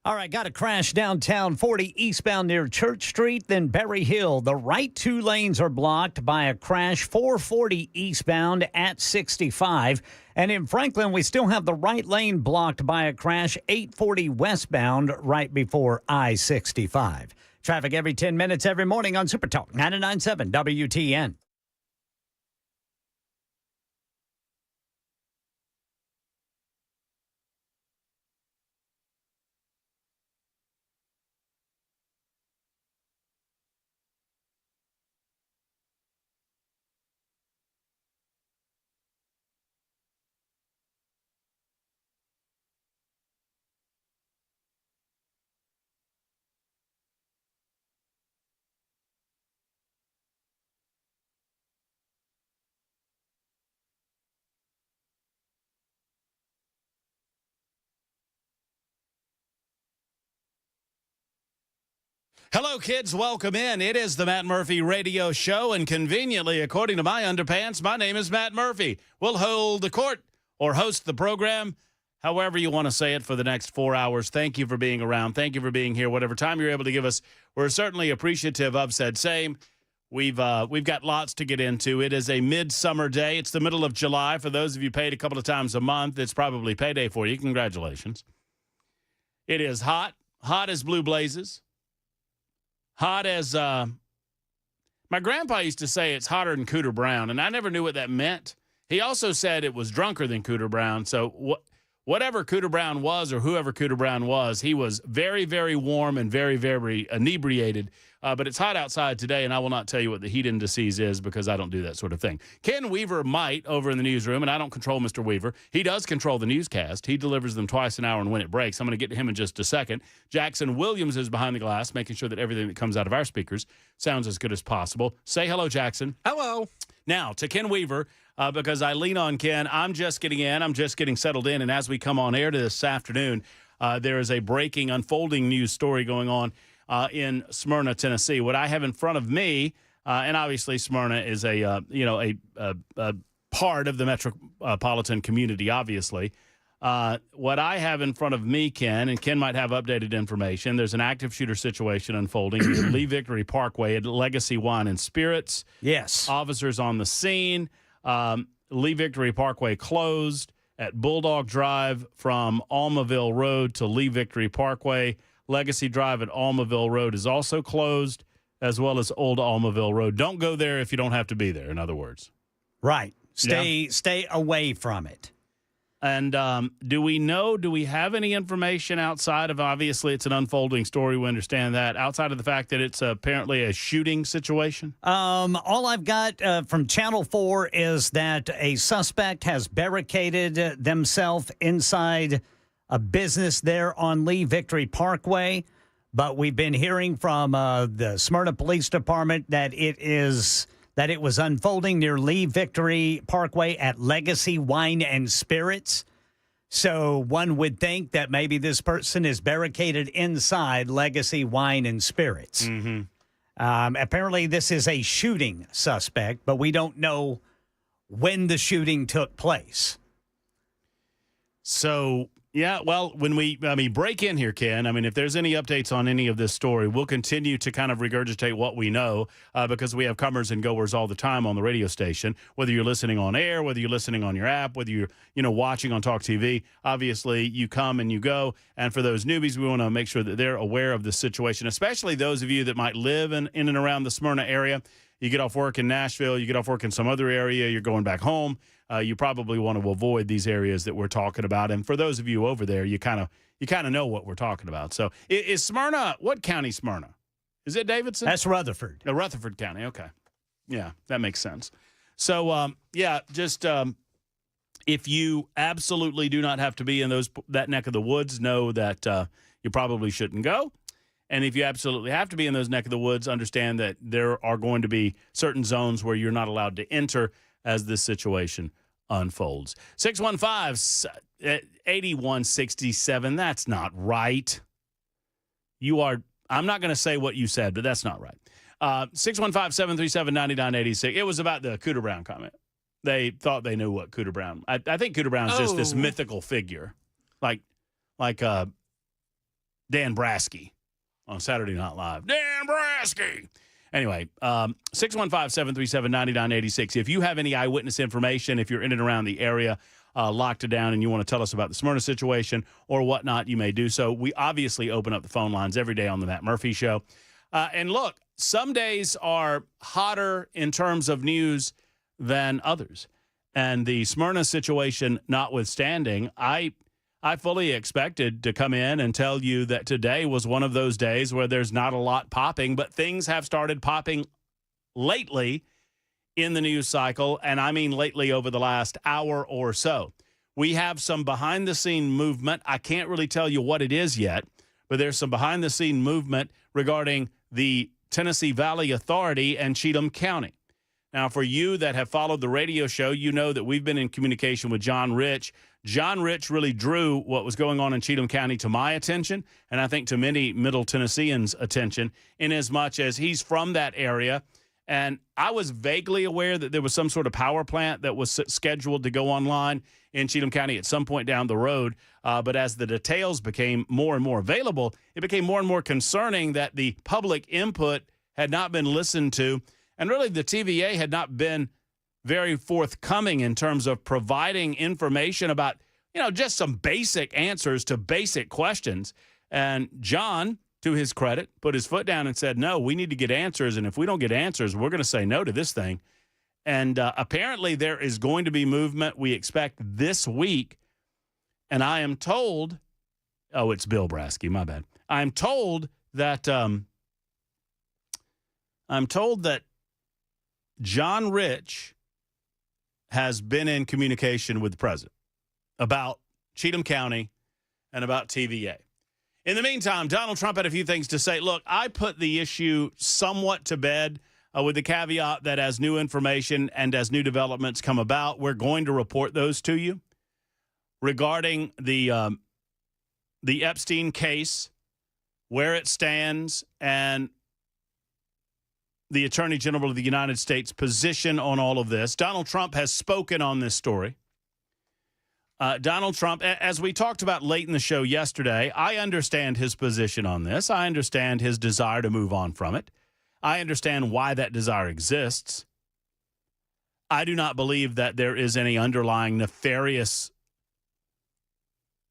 All right, got a crash downtown 40 eastbound near Church Street, then Berry Hill. The right two lanes are blocked by a crash 440 eastbound at 65. And in Franklin, we still have the right lane blocked by a crash 840 westbound right before I-65. Traffic every 10 minutes every morning on Super Talk 99.7 WTN. Hello, kids. Welcome in. It is the Matt Murphy Radio Show, and conveniently, according to my underpants, my name is Matt Murphy. We'll hold the court or host the program, however you want to say it, for the next 4 hours. Thank you for being around. Thank you for being here. Whatever time you're able to give us, we're certainly appreciative of said same. We've got lots to get into. It is a midsummer day. It's the middle of July. For those of you paid a couple of times a month, it's probably payday for you. Congratulations. It is hot as blue blazes. Hot as, my grandpa used to say it's hotter than Cooter Brown, and I never knew what that meant. He also said it was drunker than Cooter Brown. So whatever Cooter Brown was or whoever Cooter Brown was, he was very, very warm and very, very inebriated. But it's hot outside today, and I will not tell you what the heat indices is because I don't do that sort of thing. Ken Weaver might over in the newsroom, and I don't control Mr. Weaver. He does control the newscast. He delivers them twice an hour and when it breaks. I'm going to get to him in just a second. Jackson Williams is behind the glass, making sure that everything that comes out of our speakers sounds as good as possible. Say hello, Jackson. Hello. Now, to Ken Weaver, because I lean on Ken, I'm just getting in. I'm just getting settled in, and as we come on air to this afternoon, there is a breaking, unfolding news story going on in Smyrna, Tennessee. What I have in front of me, and obviously Smyrna is a part of the metropolitan community, obviously. What I have in front of me, Ken, and Ken might have updated information, there's an active shooter situation unfolding near Lee Victory Parkway at Legacy Wine and Spirits. Yes. Officers on the scene. Lee Victory Parkway closed at Bulldog Drive from Almaville Road to Lee Victory Parkway. Legacy Drive at Almaville Road is also closed, as well as Old Almaville Road. Don't go there if you don't have to be there, in other words. Right. Stay away from it. And do we have any information outside of, obviously, it's an unfolding story, we understand that, outside of the fact that it's apparently a shooting situation? All I've got from Channel 4 is that a suspect has barricaded themselves inside a business there on Lee Victory Parkway. But we've been hearing from the Smyrna Police Department that it was unfolding near Lee Victory Parkway at Legacy Wine and Spirits. So one would think that maybe this person is barricaded inside Legacy Wine and Spirits. Mm-hmm. Apparently this is a shooting suspect, but we don't know when the shooting took place. So, yeah, well, when we break in here, Ken, if there's any updates on any of this story, we'll continue to kind of regurgitate what we know because we have comers and goers all the time on the radio station, whether you're listening on air, whether you're listening on your app, whether you're, watching on Talk TV. Obviously, you come and you go. And for those newbies, we want to make sure that they're aware of the situation, especially those of you that might live in and around the Smyrna area. You get off work in Nashville, you get off work in some other area, you're going back home. You probably want to avoid these areas that we're talking about. And for those of you over there, you kind of know what we're talking about. So is Smyrna, what county Smyrna? Is it Davidson? That's Rutherford. Rutherford County, okay. Yeah, that makes sense. So, if you absolutely do not have to be in that neck of the woods, know that you probably shouldn't go. And if you absolutely have to be in those neck of the woods, understand that there are going to be certain zones where you're not allowed to enter as this situation unfolds. 615-8167, that's not right. I'm not going to say what you said, but that's not right. 615-737-9986. It was about the Cooter Brown comment. They thought they knew what Cooter Brown. I think Cooter Brown is just this mythical figure, like Dan Brasky on Saturday Night Live. Dan Brasky. Anyway, 615-737-9986. If you have any eyewitness information, if you're in and around the area, locked it down, and you want to tell us about the Smyrna situation or whatnot, you may do so. We obviously open up the phone lines every day on the Matt Murphy Show. And look, some days are hotter in terms of news than others. And the Smyrna situation notwithstanding, I fully expected to come in and tell you that today was one of those days where there's not a lot popping, but things have started popping lately in the news cycle, and I mean lately over the last hour or so. We have some behind-the-scene movement. I can't really tell you what it is yet, but there's some behind-the-scene movement regarding the Tennessee Valley Authority and Cheatham County. Now, for you that have followed the radio show, you know that we've been in communication with John Rich. John Rich really drew what was going on in Cheatham County to my attention, and I think to many Middle Tennesseans' attention, in as much as he's from that area. And I was vaguely aware that there was some sort of power plant that was scheduled to go online in Cheatham County at some point down the road. But as the details became more and more available, it became more and more concerning that the public input had not been listened to. And really, the TVA had not been very forthcoming in terms of providing information about, just some basic answers to basic questions. And John, to his credit, put his foot down and said, no, we need to get answers. And if we don't get answers, we're going to say no to this thing. And apparently there is going to be movement we expect this week. And I am told, it's Bill Brasky, my bad. I'm told that John Rich has been in communication with the president about Cheatham County and about TVA. In the meantime, Donald Trump had a few things to say. Look, I put the issue somewhat to bed with the caveat that as new information and as new developments come about, we're going to report those to you regarding the Epstein case, where it stands, and the Attorney General of the United States' position on all of this. Donald Trump has spoken on this story. Donald Trump, as we talked about late in the show yesterday, I understand his position on this. I understand his desire to move on from it. I understand why that desire exists. I do not believe that there is any underlying nefarious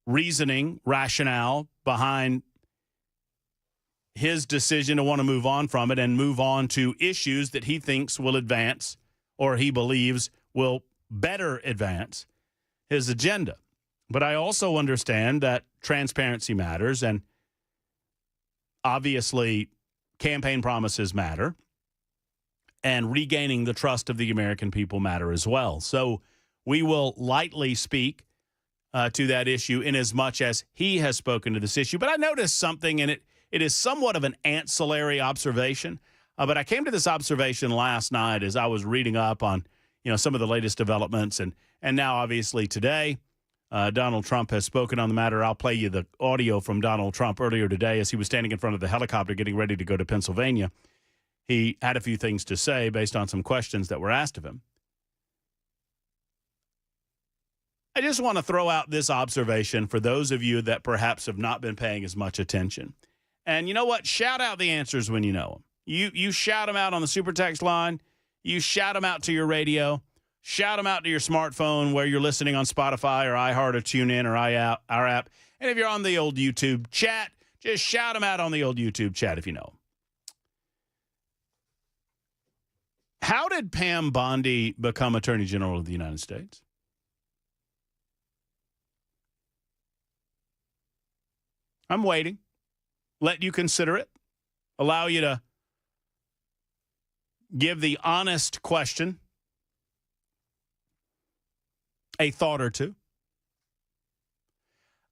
reasoning, rationale behind his decision to want to move on from it and move on to issues that he thinks will advance, or he believes will better advance his agenda. But I also understand that transparency matters, and obviously campaign promises matter, and regaining the trust of the American people matter as well. So we will lightly speak to that issue in as much as he has spoken to this issue. But I noticed something, and it is somewhat of an ancillary observation. But I came to this observation last night as I was reading up on some of the latest developments, and now obviously today Donald Trump has spoken on the matter. I'll play you the audio from Donald Trump earlier today as he was standing in front of the helicopter getting ready to go to Pennsylvania. He had a few things to say based on some questions that were asked of him. I just want to throw out this observation for those of you that perhaps have not been paying as much attention. And you know what? Shout out the answers when you know them. You shout them out on the super text line. You shout them out to your radio. Shout them out to your smartphone where you're listening on Spotify or iHeart or TuneIn or our app. And if you're on the old YouTube chat, just shout them out on the old YouTube chat if you know them. How did Pam Bondi become Attorney General of the United States? I'm waiting. Let you consider it. Allow you to give the honest question a thought or two.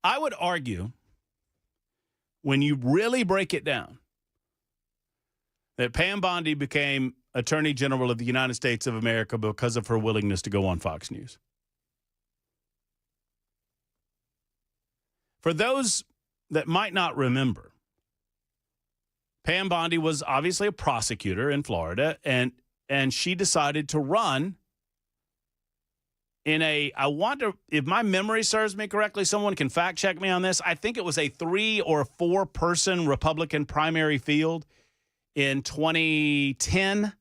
I would argue, when you really break it down, that Pam Bondi became Attorney General of the United States of America because of her willingness to go on Fox News. For those that might not remember, Pam Bondi was obviously a prosecutor in Florida, and she decided to run I wonder if my memory serves me correctly, someone can fact check me on this. I think it was a 3 or 4 person Republican primary field in 2010.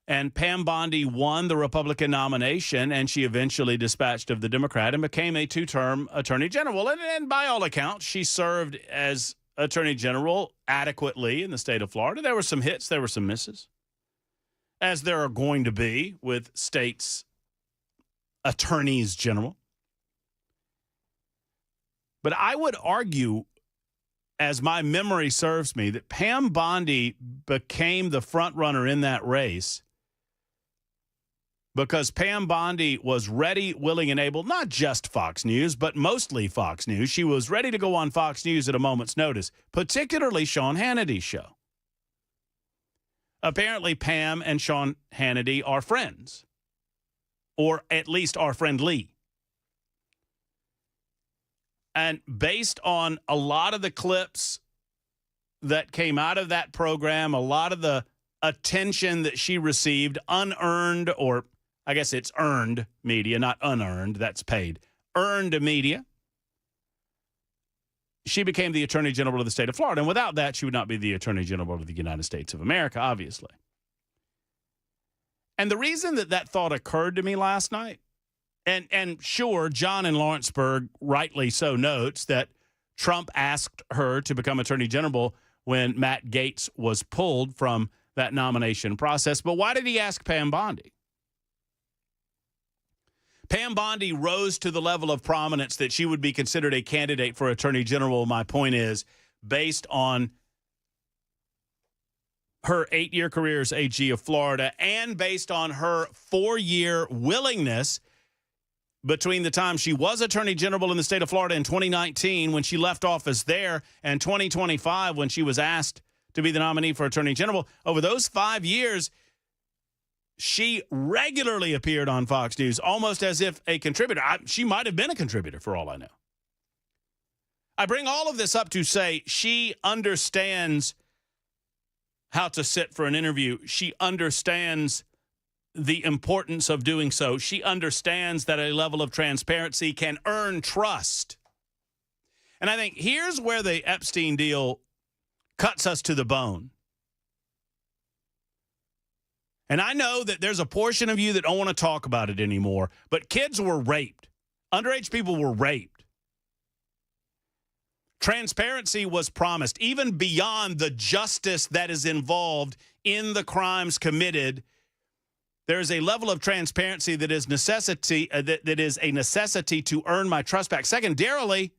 And Pam Bondi won the Republican nomination, and she eventually dispatched of the Democrat and became a 2-term attorney general. And by all accounts, she served as attorney general adequately in the state of Florida. There were some hits, there were some misses, as there are going to be with states' attorneys general. But I would argue, as my memory serves me, that Pam Bondi became the front runner in that race because Pam Bondi was ready, willing, and able, not just Fox News, but mostly Fox News. She was ready to go on Fox News at a moment's notice, particularly Sean Hannity's show. Apparently, Pam and Sean Hannity are friends, or at least are friendly. And based on a lot of the clips that came out of that program, a lot of the attention that she received, unearned, or I guess it's earned media, not unearned, that's paid, earned media, she became the Attorney General of the state of Florida. And without that, she would not be the Attorney General of the United States of America, obviously. And the reason that thought occurred to me last night, and sure, John in Lawrenceburg rightly so notes that Trump asked her to become Attorney General when Matt Gaetz was pulled from that nomination process. But why did he ask Pam Bondi? Pam Bondi rose to the level of prominence that she would be considered a candidate for Attorney General, my point is, based on her 8-year career as AG of Florida and based on her 4-year willingness between the time she was Attorney General in the state of Florida in 2019 when she left office there and 2025 when she was asked to be the nominee for Attorney General. Over those 5 years, she regularly appeared on Fox News, almost as if a contributor. She might have been a contributor for all I know. I bring all of this up to say she understands how to sit for an interview. She understands the importance of doing so. She understands that a level of transparency can earn trust. And I think here's where the Epstein deal cuts us to the bone. And I know that there's a portion of you that don't want to talk about it anymore, but kids were raped. Underage people were raped. Transparency was promised, even beyond the justice that is involved in the crimes committed. There is a level of transparency that is that is a necessity to earn my trust back. Secondarily,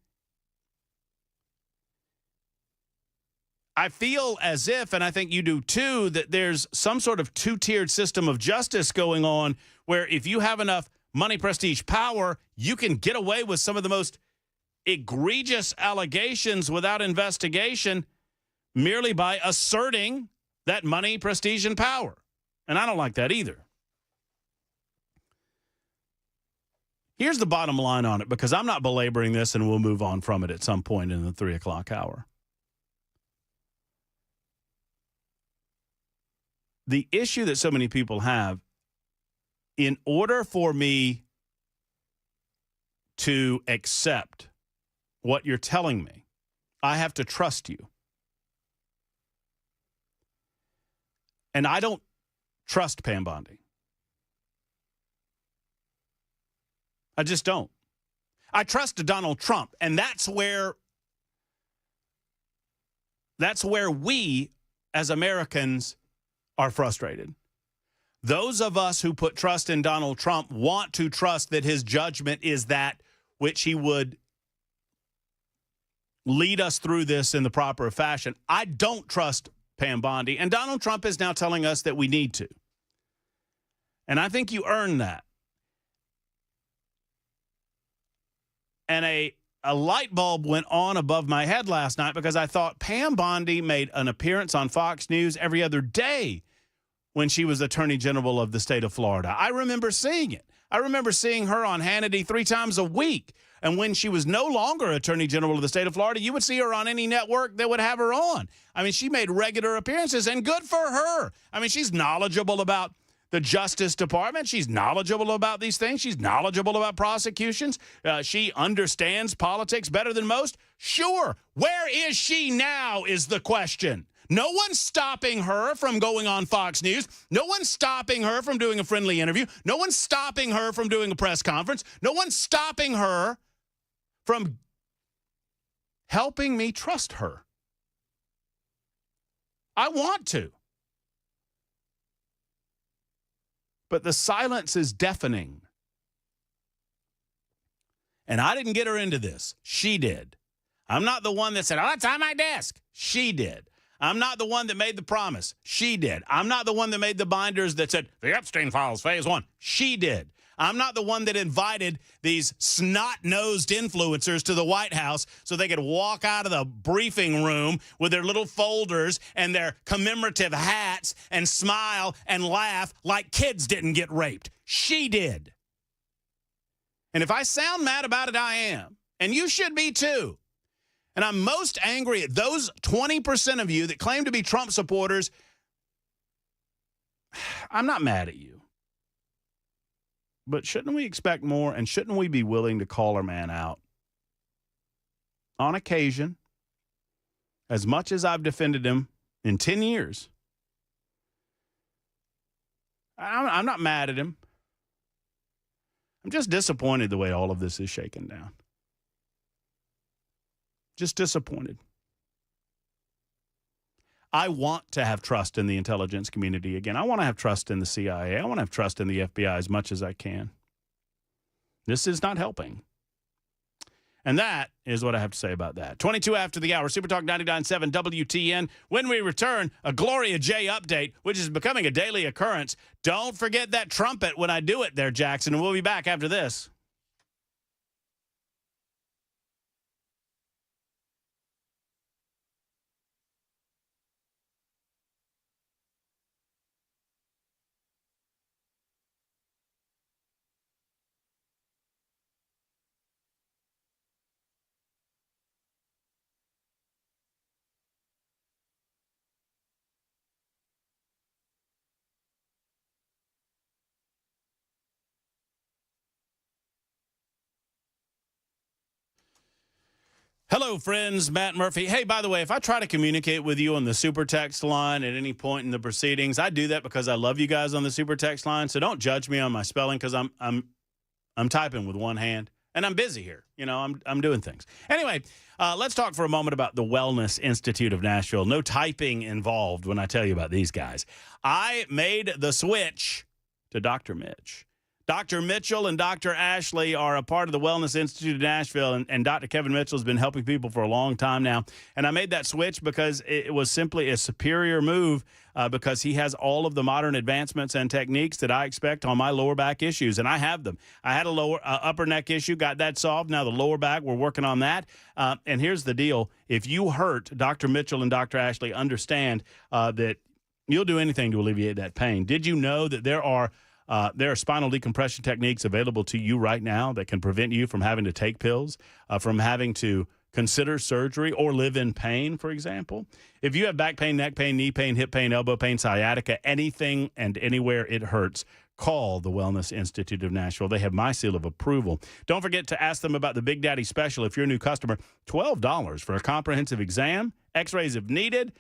I feel as if, and I think you do too, that there's some sort of 2-tiered system of justice going on where if you have enough money, prestige, power, you can get away with some of the most egregious allegations without investigation merely by asserting that money, prestige, and power. And I don't like that either. Here's the bottom line on it, because I'm not belaboring this and we'll move on from it at some point in the 3 o'clock hour. The issue that so many people have, in order for me to accept what you're telling me, I have to trust you. And I don't trust Pam Bondi. I just don't. I trust Donald Trump, and that's where we as Americans are frustrated. Those of us who put trust in Donald Trump want to trust that his judgment is that which he would lead us through this in the proper fashion. I don't trust Pam Bondi, and Donald Trump is now telling us that we need to. And I think you earn that. And a light bulb went on above my head last night because I thought Pam Bondi made an appearance on Fox News every other day when she was Attorney General of the state of Florida. I remember seeing it. I remember seeing her on Hannity 3 times a week. And when she was no longer Attorney General of the state of Florida, you would see her on any network that would have her on. I mean, she made regular appearances, and good for her. I mean, she's knowledgeable about the Justice Department. She's knowledgeable about these things. She's knowledgeable about prosecutions. She understands politics better than most. Sure. Where is she now is the question. No one's stopping her from going on Fox News. No one's stopping her from doing a friendly interview. No one's stopping her from doing a press conference. No one's stopping her from helping me trust her. I want to. But the silence is deafening. And I didn't get her into this. She did. I'm not the one that said, oh, it's on my desk. She did. I'm not the one that made the promise. She did. I'm not the one that made the binders that said, the Epstein files, phase 1. She did. I'm not the one that invited these snot-nosed influencers to the White House so they could walk out of the briefing room with their little folders and their commemorative hats and smile and laugh like kids didn't get raped. She did. And if I sound mad about it, I am. And you should be too. And I'm most angry at those 20% of you that claim to be Trump supporters. I'm not mad at you. But shouldn't we expect more, and shouldn't we be willing to call our man out? On occasion, as much as I've defended him in 10 years, I'm not mad at him. I'm just disappointed the way all of this is shaken down. Just disappointed. I want to have trust in the intelligence community again. I want to have trust in the CIA. I want to have trust in the FBI as much as I can. This is not helping. And that is what I have to say about that. 22 after the hour, Super Talk 99.7 WTN. When we return, a Gloria J update, which is becoming a daily occurrence. Don't forget that trumpet when I do it there, Jackson. And we'll be back after this. Hello, friends. Matt Murphy. Hey, by the way, if I try to communicate with you on the super text line at any point in the proceedings, I do that because I love you guys on the super text line. So don't judge me on my spelling because I'm typing with one hand and I'm busy here. You know, I'm doing things. Anyway, let's talk for a moment about the Wellness Institute of Nashville. No typing involved when I tell you about these guys. I made the switch to Dr. Mitch. Dr. Mitchell and Dr. Ashley are a part of the Wellness Institute of Nashville, and Dr. Kevin Mitchell has been helping people for a long time now. And I made that switch because it was simply a superior move because he has all of the modern advancements and techniques that I expect on my lower back issues, and I have them. I had a upper neck issue, got that solved. Now the lower back, we're working on that. And here's the deal. If you hurt, Dr. Mitchell and Dr. Ashley understand that you'll do anything to alleviate that pain. Did you know that there are spinal decompression techniques available to you right now that can prevent you from having to take pills, from having to consider surgery or live in pain, for example? If you have back pain, neck pain, knee pain, hip pain, elbow pain, sciatica, anything and anywhere it hurts, call the Wellness Institute of Nashville. They have my seal of approval. Don't forget to ask them about the Big Daddy Special if you're a new customer. $12 for a comprehensive exam, x-rays if needed,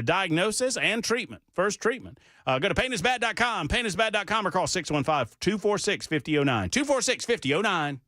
diagnosis, and treatment. First treatment. Go to painisbad.com, painisbad.com, or call 615-246-5009. 246-5009.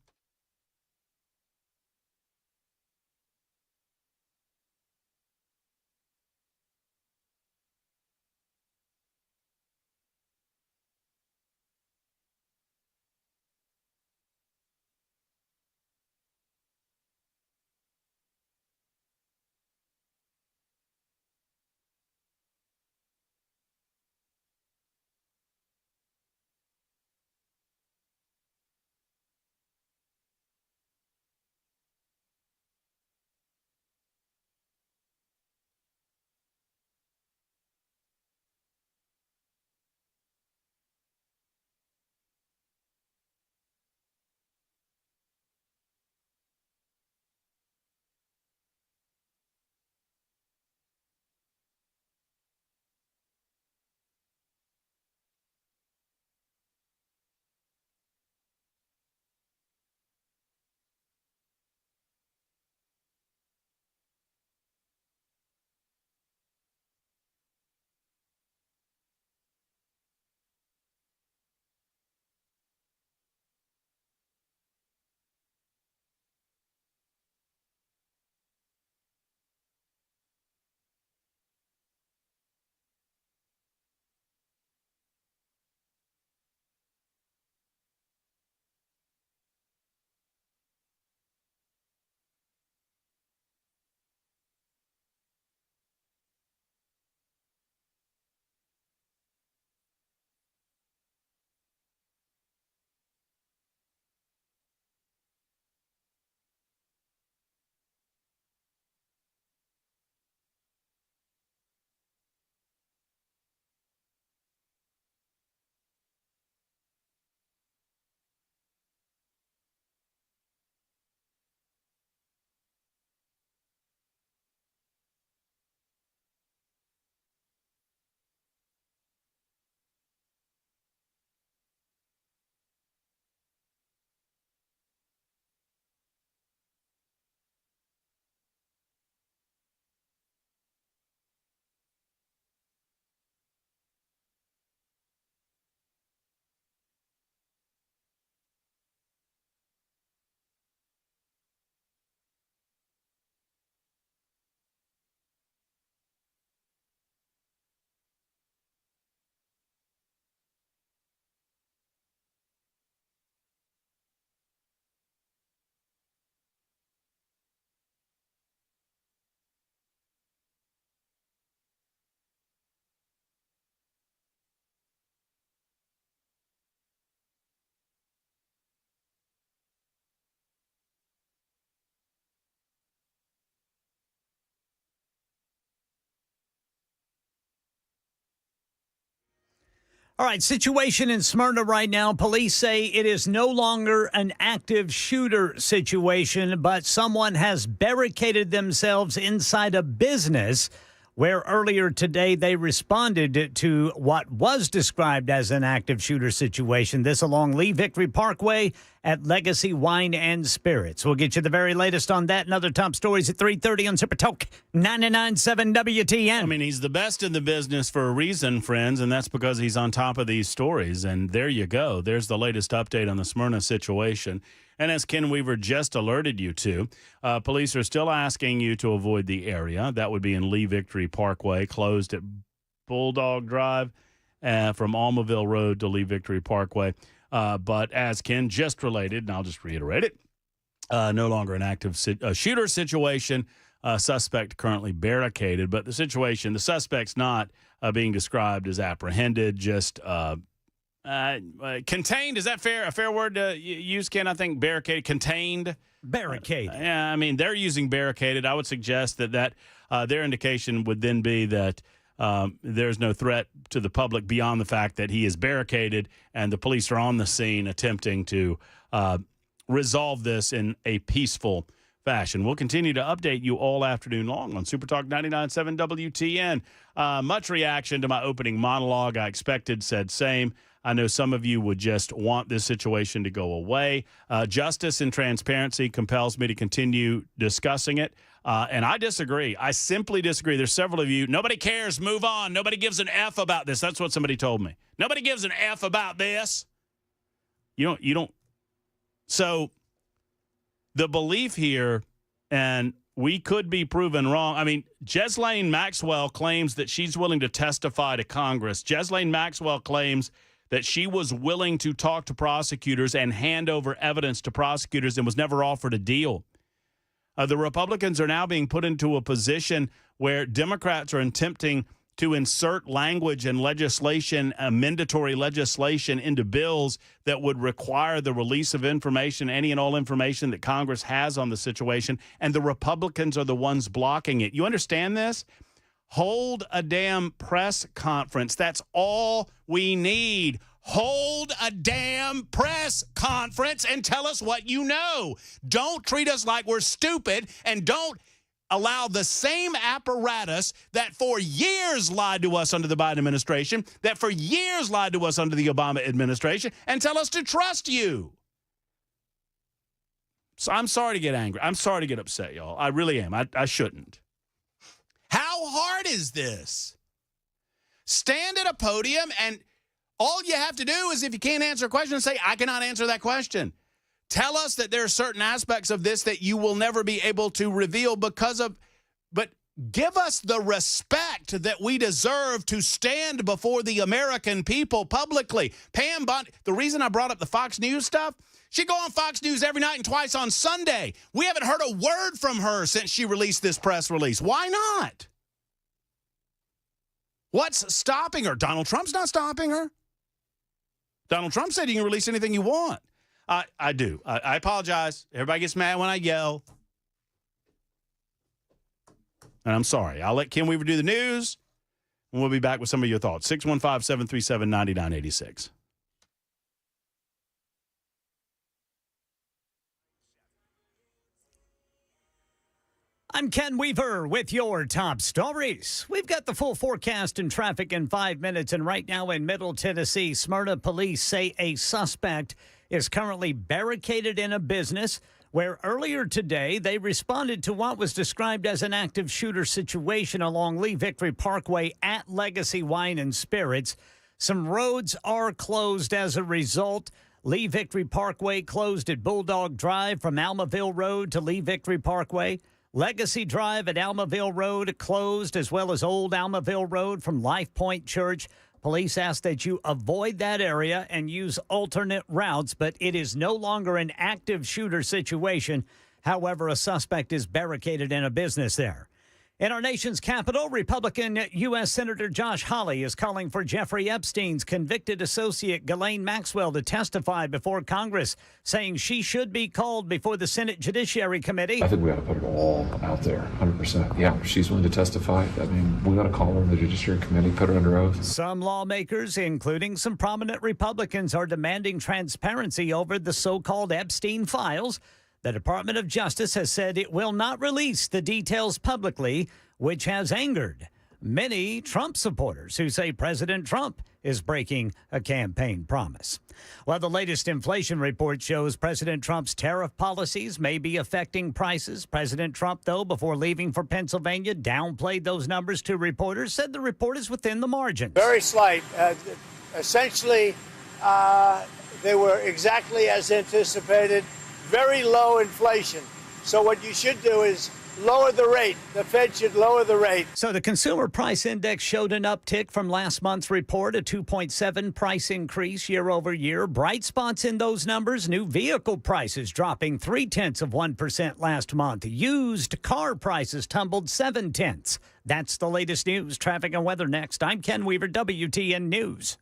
All right, situation in Smyrna right now. Police say it is no longer an active shooter situation, but someone has barricaded themselves inside a business where earlier today they responded to what was described as an active shooter situation. This along Lee Victory Parkway at Legacy Wine and Spirits. We'll get you the very latest on that and other top stories at 3:30 on Super Talk 99.7 WTN. I mean, he's the best in the business for a reason, friends, and that's because he's on top of these stories. And there you go. There's the latest update on the Smyrna situation. And as Ken Weaver just alerted you to, police are still asking you to avoid the area. That would be in Lee Victory Parkway, closed at Bulldog Drive from Almaville Road to Lee Victory Parkway. But as Ken just related, and I'll just reiterate it, no longer an active shooter situation. Suspect currently barricaded. But the suspect's not being described as apprehended, just contained. Is that fair? A fair word to use, Ken? I think barricaded, contained. Barricaded. Yeah, I mean, they're using barricaded. I would suggest that their indication would then be that there's no threat to the public beyond the fact that he is barricaded and the police are on the scene attempting to resolve this in a peaceful fashion. We'll continue to update you all afternoon long on Super Talk 99.7 WTN. Much reaction to my opening monologue. I expected said same. I know some of you would just want this situation to go away. Justice and transparency compels me to continue discussing it. And I disagree. I simply disagree. There's several of you. Nobody cares. Move on. Nobody gives an F about this. That's what somebody told me. Nobody gives an F about this. You don't. So the belief here, and we could be proven wrong. I mean, Ghislaine Maxwell claims that she's willing to testify to Congress. Ghislaine Maxwell claims that she was willing to talk to prosecutors and hand over evidence to prosecutors and was never offered a deal. The Republicans are now being put into a position where Democrats are attempting to insert language and legislation, mandatory legislation, into bills that would require the release of information, any and all information that Congress has on the situation, and the Republicans are the ones blocking it. You understand this? Hold a damn press conference. That's all we need. Hold a damn press conference and tell us what you know. Don't treat us like we're stupid, and don't allow the same apparatus that for years lied to us under the Biden administration, that for years lied to us under the Obama administration, and tell us to trust you. So I'm sorry to get angry. I'm sorry to get upset, y'all. I really am. I shouldn't. How hard is this? Stand at a podium, and all you have to do is, if you can't answer a question, say, I cannot answer that question. Tell us that there are certain aspects of this that you will never be able to reveal because of, but give us the respect that we deserve to stand before the American people publicly. Pam Bondi, the reason I brought up the Fox News stuff, she go on Fox News every night and twice on Sunday. We haven't heard a word from her since she released this press release. Why not? What's stopping her? Donald Trump's not stopping her. Donald Trump said you can release anything you want. I do. I apologize. Everybody gets mad when I yell. And I'm sorry. I'll let Ken Weaver do the news, and we'll be back with some of your thoughts. 615-737-9986. I'm Ken Weaver with your top stories. We've got the full forecast and traffic in 5 minutes. And right now in Middle Tennessee, Smyrna police say a suspect is currently barricaded in a business where earlier today they responded to what was described as an active shooter situation along Lee Victory Parkway at Legacy Wine and Spirits. Some roads are closed as a result. Lee Victory Parkway closed at Bulldog Drive from Almaville Road to Lee Victory Parkway. Legacy Drive at Almaville Road closed, as well as Old Almaville Road from Life Point Church. Police ask that you avoid that area and use alternate routes, but it is no longer an active shooter situation. However, a suspect is barricaded in a business there. In our nation's capital, Republican U.S. Senator Josh Hawley is calling for Jeffrey Epstein's convicted associate Ghislaine Maxwell to testify before Congress, saying she should be called before the Senate Judiciary Committee. I think we ought to put it all out there, 100%. Yeah, if she's willing to testify, I mean, we ought to call her in the Judiciary Committee, put her under oath. Some lawmakers, including some prominent Republicans, are demanding transparency over the so-called Epstein files. The Department of Justice has said it will not release the details publicly, which has angered many Trump supporters who say President Trump is breaking a campaign promise. Well, the latest inflation report shows President Trump's tariff policies may be affecting prices. President Trump, though, before leaving for Pennsylvania, downplayed those numbers to reporters, said the report is within the margins. Very slight. Essentially, they were exactly as anticipated. Very low inflation. So what you should do is lower the rate. The Fed should lower the rate. So the Consumer Price Index showed an uptick from last month's report, a 2.7 price increase year over year. Bright spots in those numbers, new vehicle prices dropping 0.3% last month. Used car prices tumbled 0.7. That's the latest news. Traffic and weather next. I'm Ken Weaver, WTN News.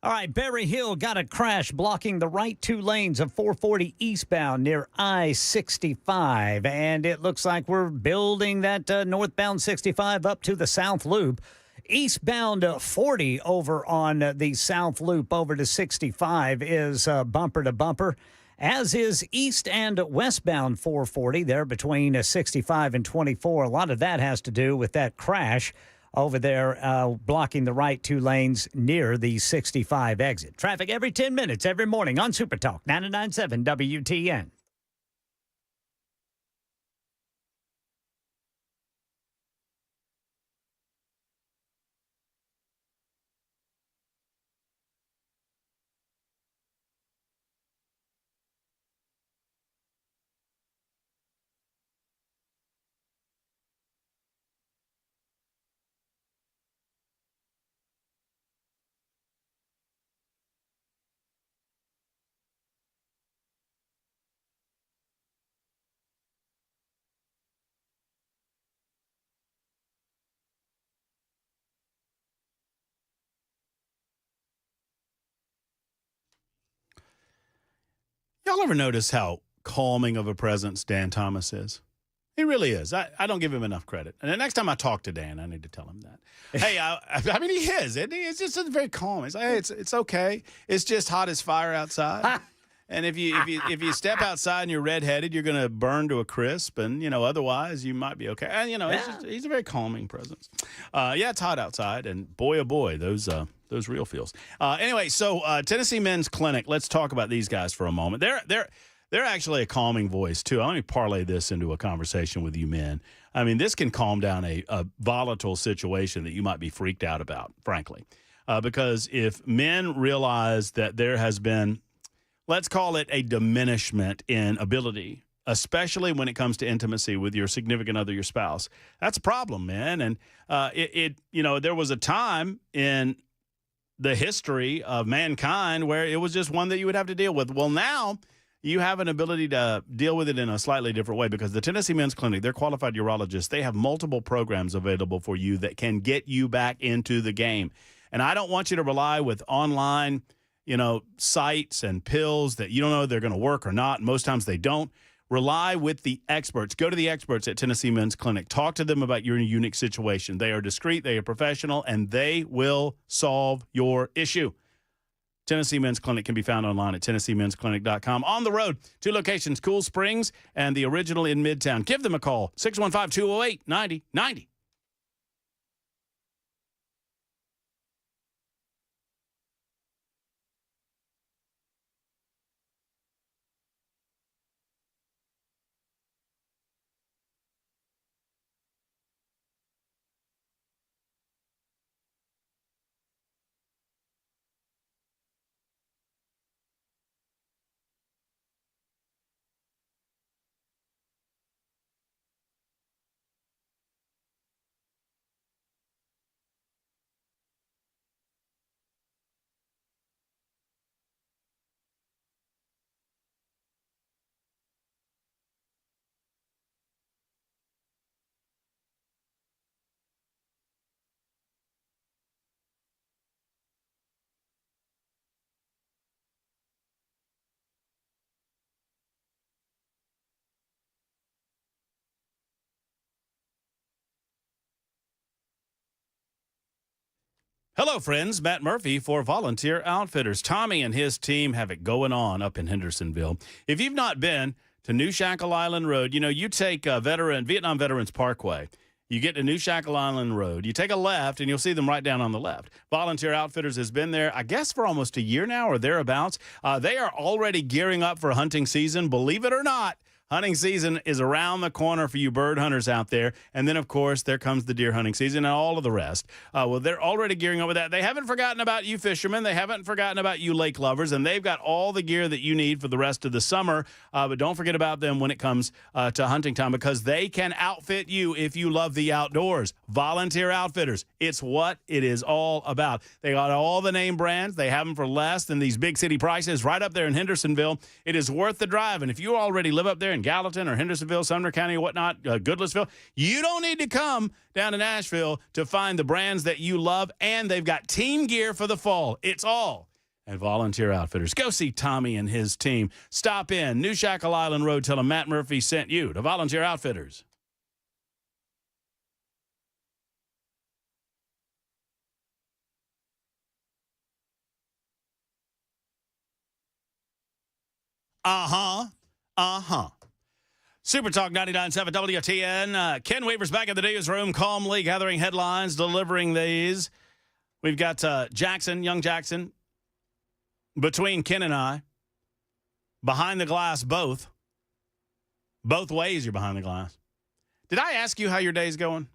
All right, Berry Hill got a crash blocking the right two lanes of 440 eastbound near I-65. And it looks like we're building that northbound 65 up to the South Loop. Eastbound 40 over on the South Loop over to 65 is bumper to bumper, as is east and westbound 440 there between 65 and 24. A lot of that has to do with that crash over there blocking the right two lanes near the 65 exit. Traffic every 10 minutes, every morning on Super Talk 99.7 WTN. Y'all ever notice how calming of a presence Dan Thomas is? He really is. I don't give him enough credit. And the next time I talk to Dan, I need to tell him that. Hey, I mean, he is. Isn't he? It's just very calm. He's like, hey, it's okay. It's just hot as fire outside. And if you step outside and you're redheaded, you're going to burn to a crisp. And, otherwise you might be okay. And, he's a very calming presence. Yeah, it's hot outside. And boy, oh boy, those real feels. Anyway, so Tennessee Men's Clinic, let's talk about these guys for a moment. They're actually a calming voice, too. Let me parlay this into a conversation with you men. I mean, this can calm down a volatile situation that you might be freaked out about, frankly. Because if men realize that there has been, let's call it a diminishment in ability, especially when it comes to intimacy with your significant other, your spouse, that's a problem, man. And there was a time in the history of mankind where it was just one that you would have to deal with. Well, now you have an ability to deal with it in a slightly different way because the Tennessee Men's Clinic, they're qualified urologists. They have multiple programs available for you that can get you back into the game. And I don't want you to rely with online, sites and pills that you don't know if they're going to work or not. Most times they don't. Rely with the experts. Go to the experts at Tennessee Men's Clinic. Talk to them about your unique situation. They are discreet, they are professional, and they will solve your issue. Tennessee Men's Clinic can be found online at TennesseeMen'sClinic.com. On the road, 2 locations, Cool Springs and the original in Midtown. Give them a call, 615-208-9090. Hello, friends. Matt Murphy for Volunteer Outfitters. Tommy and his team have it going on up in Hendersonville. If you've not been to New Shackle Island Road, you take Vietnam Veterans Parkway. You get to New Shackle Island Road. You take a left, and you'll see them right down on the left. Volunteer Outfitters has been there, I guess, for almost a year now or thereabouts. They are already gearing up for hunting season. Believe it or not, hunting season is around the corner for you bird hunters out there. And then, of course, there comes the deer hunting season and all of the rest. Well, they're already gearing up with that. They haven't forgotten about you fishermen. They haven't forgotten about you lake lovers. And they've got all the gear that you need for the rest of the summer. But don't forget about them when it comes to hunting time, because they can outfit you if you love the outdoors. Volunteer Outfitters. It's what it is all about. They got all the name brands. They have them for less than these big city prices right up there in Hendersonville. It is worth the drive. And if you already live up there in Gallatin or Hendersonville, Sumner County, or whatnot, Goodlettsville, you don't need to come down to Nashville to find the brands that you love, and they've got team gear for the fall. It's all at Volunteer Outfitters. Go see Tommy and his team. Stop in New Shackle Island Road. Tell them Matt Murphy sent you to Volunteer Outfitters. Super Talk 99.7 WTN. Ken Weaver's back in the newsroom, calmly gathering headlines, delivering these. We've got young Jackson, between Ken and I, behind the glass both. Both ways you're behind the glass. Did I ask you how your day's going?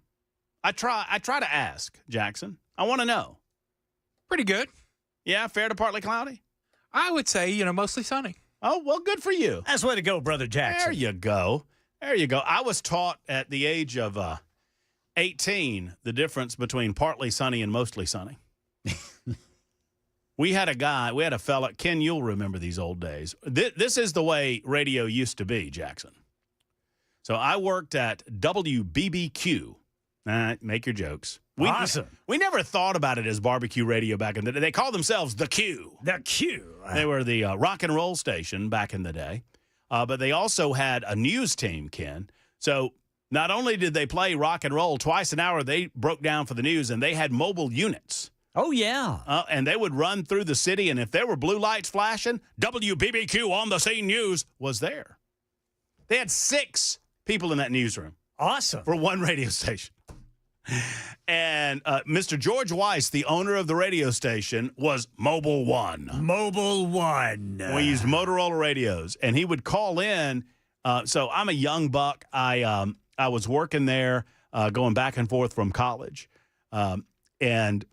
I try to ask, Jackson. I want to know. Pretty good. Yeah, fair to partly cloudy? I would say, mostly sunny. Oh, well, good for you. That's the way to go, Brother Jackson. There you go. There you go. I was taught at the age of 18 the difference between partly sunny and mostly sunny. We had a fella, Ken, you'll remember these old days. This is the way radio used to be, Jackson. So I worked at WBBQ. Make your jokes. Awesome. We never thought about it as barbecue radio back in the day. They called themselves The Q. The Q. They were the rock and roll station back in the day. But they also had a news team, Ken. So not only did they play rock and roll twice an hour, they broke down for the news, and they had mobile units. Oh, yeah. And they would run through the city, and if there were blue lights flashing, WBBQ on the scene news was there. They had 6 people in that newsroom. Awesome. For one radio station. And Mr. George Weiss, the owner of the radio station, was Mobile One. Mobile One. We used Motorola radios, and he would call in. So I'm a young buck. I was working there, going back and forth from college, and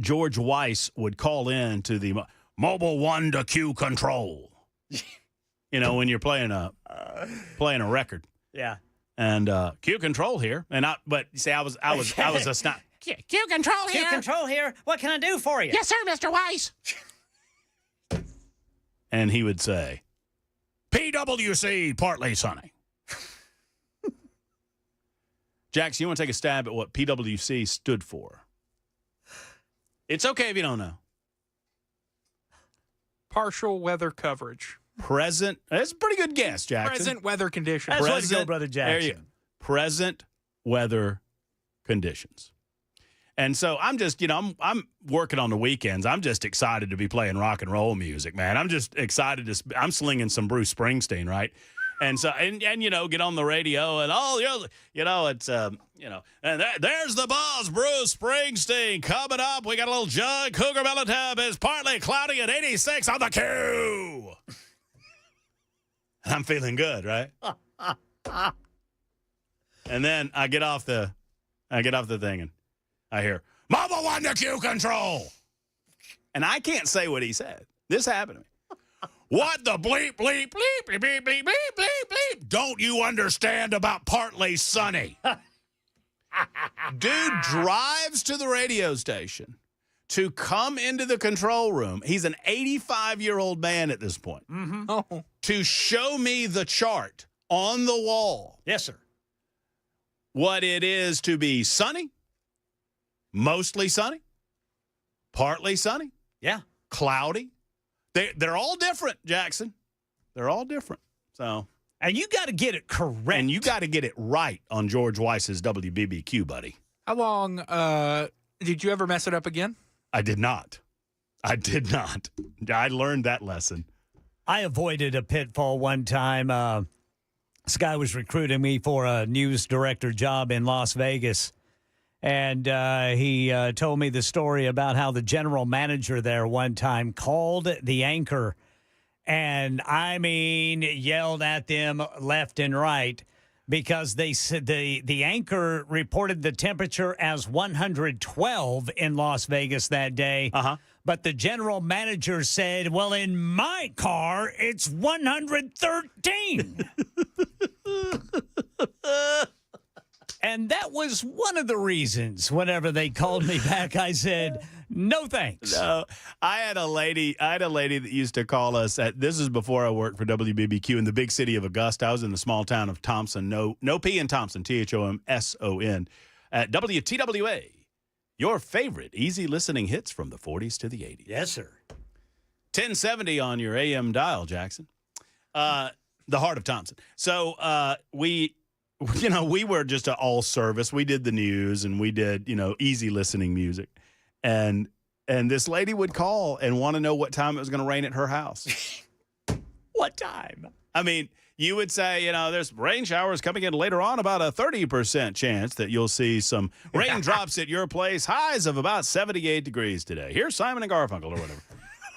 George Weiss would call in to the Mobile One to Q control. When you're playing a record. Yeah. And Q control here, but you see, I was a snot. Q control here. Q control here. What can I do for you? Yes, sir, Mr. Weiss. And he would say, PWC, partly sunny. Jackson, you want to take a stab at what PWC stood for? It's okay if you don't know. Partial weather coverage. Present. That's a pretty good guess, Jackson. Present weather conditions. That's what to go, Brother Jackson. There you go. Present weather conditions. And so I'm just, I'm working on the weekends. I'm just excited to be playing rock and roll music, man. I'm just excited I'm slinging some Bruce Springsteen, right? And so, and get on the radio and, it's, and there's the buzz, Bruce Springsteen. Coming up, we got a little jug. Cougar Melletab is partly cloudy at 86 on the Q. I'm feeling good, right? And then I get off the thing and I hear, Mobile One to Q control. And I can't say what he said. This happened to me. What the bleep, bleep, bleep, bleep, bleep, bleep, bleep, bleep, bleep. Don't you understand about partly sunny? Dude drives to the radio station to come into the control room. He's an 85-year-old man at this point. Mm-hmm. Oh. To show me the chart on the wall. Yes, sir. What it is to be sunny, mostly sunny, partly sunny, Yeah. cloudy. They're all different, Jackson. They're all different. So, And you got to get it correct. and you got to get it right on George Weiss's WBBQ, buddy. How long Did you ever mess it up again? I did not. I learned that lesson. I avoided a pitfall one time. This guy was recruiting me for a news director job in Las Vegas. And he told me the story about how the general manager there one time called the anchor and, yelled at them left and right because they said the anchor reported the temperature as 112 in Las Vegas that day. Uh-huh. But the general manager said, well, in my car, it's 113. And that was one of the reasons whenever they called me back, I said, no thanks. No, I had a lady that used to call us this is before I worked for WBBQ in the big city of Augusta. I was in the small town of Thompson, no P in Thompson, THOMSON, at WTWA. Your favorite easy listening hits from the 40s to the 80s. Yes, sir. 1070 on your AM dial, Jackson. The heart of Thompson. So we were just an all service. We did the news and we did, easy listening music. And this lady would call and want to know what time it was going to rain at her house. What time? You would say, there's rain showers coming in later on, about a 30% chance that you'll see some raindrops at your place, highs of about 78 degrees today. Here's Simon and Garfunkel or whatever.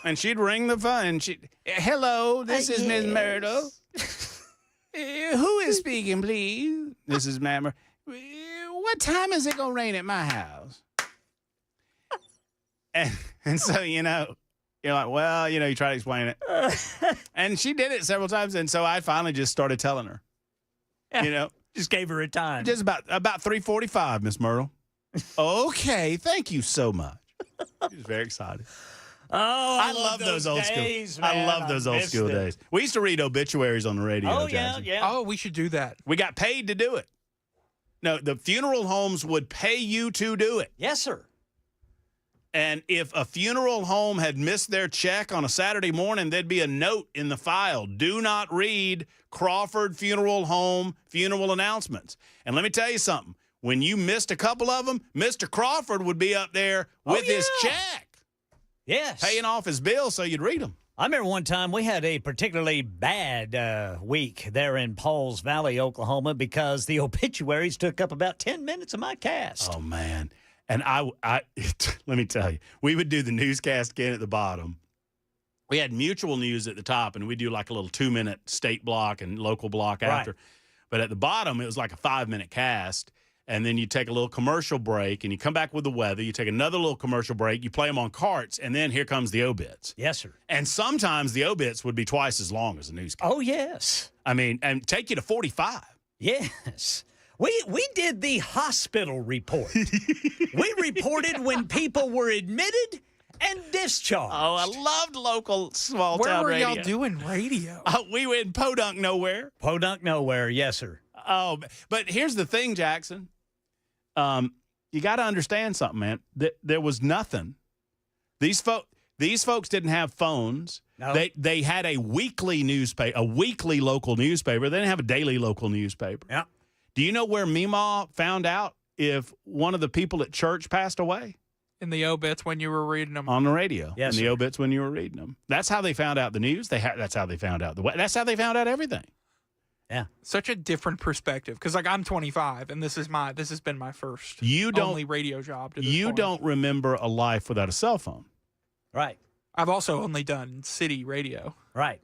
And she'd ring the phone and hello, this is Ms. Myrtle. Who is speaking, please? This is Matt Murphy. What time is it going to rain at my house? And so, you're like, well, you try to explain it. And she did it several times. And so I finally just started telling her, Just gave her a time. just about 3:45, Miss Myrtle. Okay. Thank you so much. She was very excited. Oh, I love those old days, school. I man. love those old missed school it. days. We used to read obituaries on the radio. Oh, Jackson. yeah. Oh, we should do that. We got paid to do it. No, the funeral homes would pay you to do it. Yes, sir. And if a funeral home had missed their check on a Saturday morning, there'd be a note in the file. Do not read Crawford Funeral Home funeral announcements. And let me tell you something. When you missed a couple of them, Mr. Crawford would be up there with his check, Yes. paying off his bill so you'd read them. I remember one time we had a particularly bad week there in Pauls Valley, Oklahoma, because the obituaries took up about 10 minutes of my cast. Oh, man. And I let me tell you, we would do the newscast again at the bottom. We had mutual news at the top, and we do like a little 2-minute state block and local block after. Right. But at the bottom, it was like a 5-minute cast. And then you take a little commercial break, and you come back with the weather. You take another little commercial break. You play them on carts, and then here comes the obits. Yes, sir. And sometimes the obits would be twice as long as the newscast. Oh, yes. And take you to 45. Yes. We did the hospital report. We reported when people were admitted and discharged. Oh, I loved local small Where town were radio. y'all doing radio? We were in Podunk nowhere. Podunk nowhere. Yes, sir. Oh, but here's the thing, Jackson. You got to understand something, man. There was nothing. These folks didn't have phones. No. They had a weekly newspaper, a weekly local newspaper. They didn't have a daily local newspaper. Yeah. Do you know where Meemaw found out if one of the people at church passed away? In the obits when you were reading them. On the radio. Yes, in the sir. obits when you were reading them. That's how they found out the news. That's how they found out that's how they found out everything. Yeah. Such a different perspective. Because, I'm 25, and this has been my first only radio job to this You point. don't remember a life without a cell phone. Right. I've also only done city radio. Right.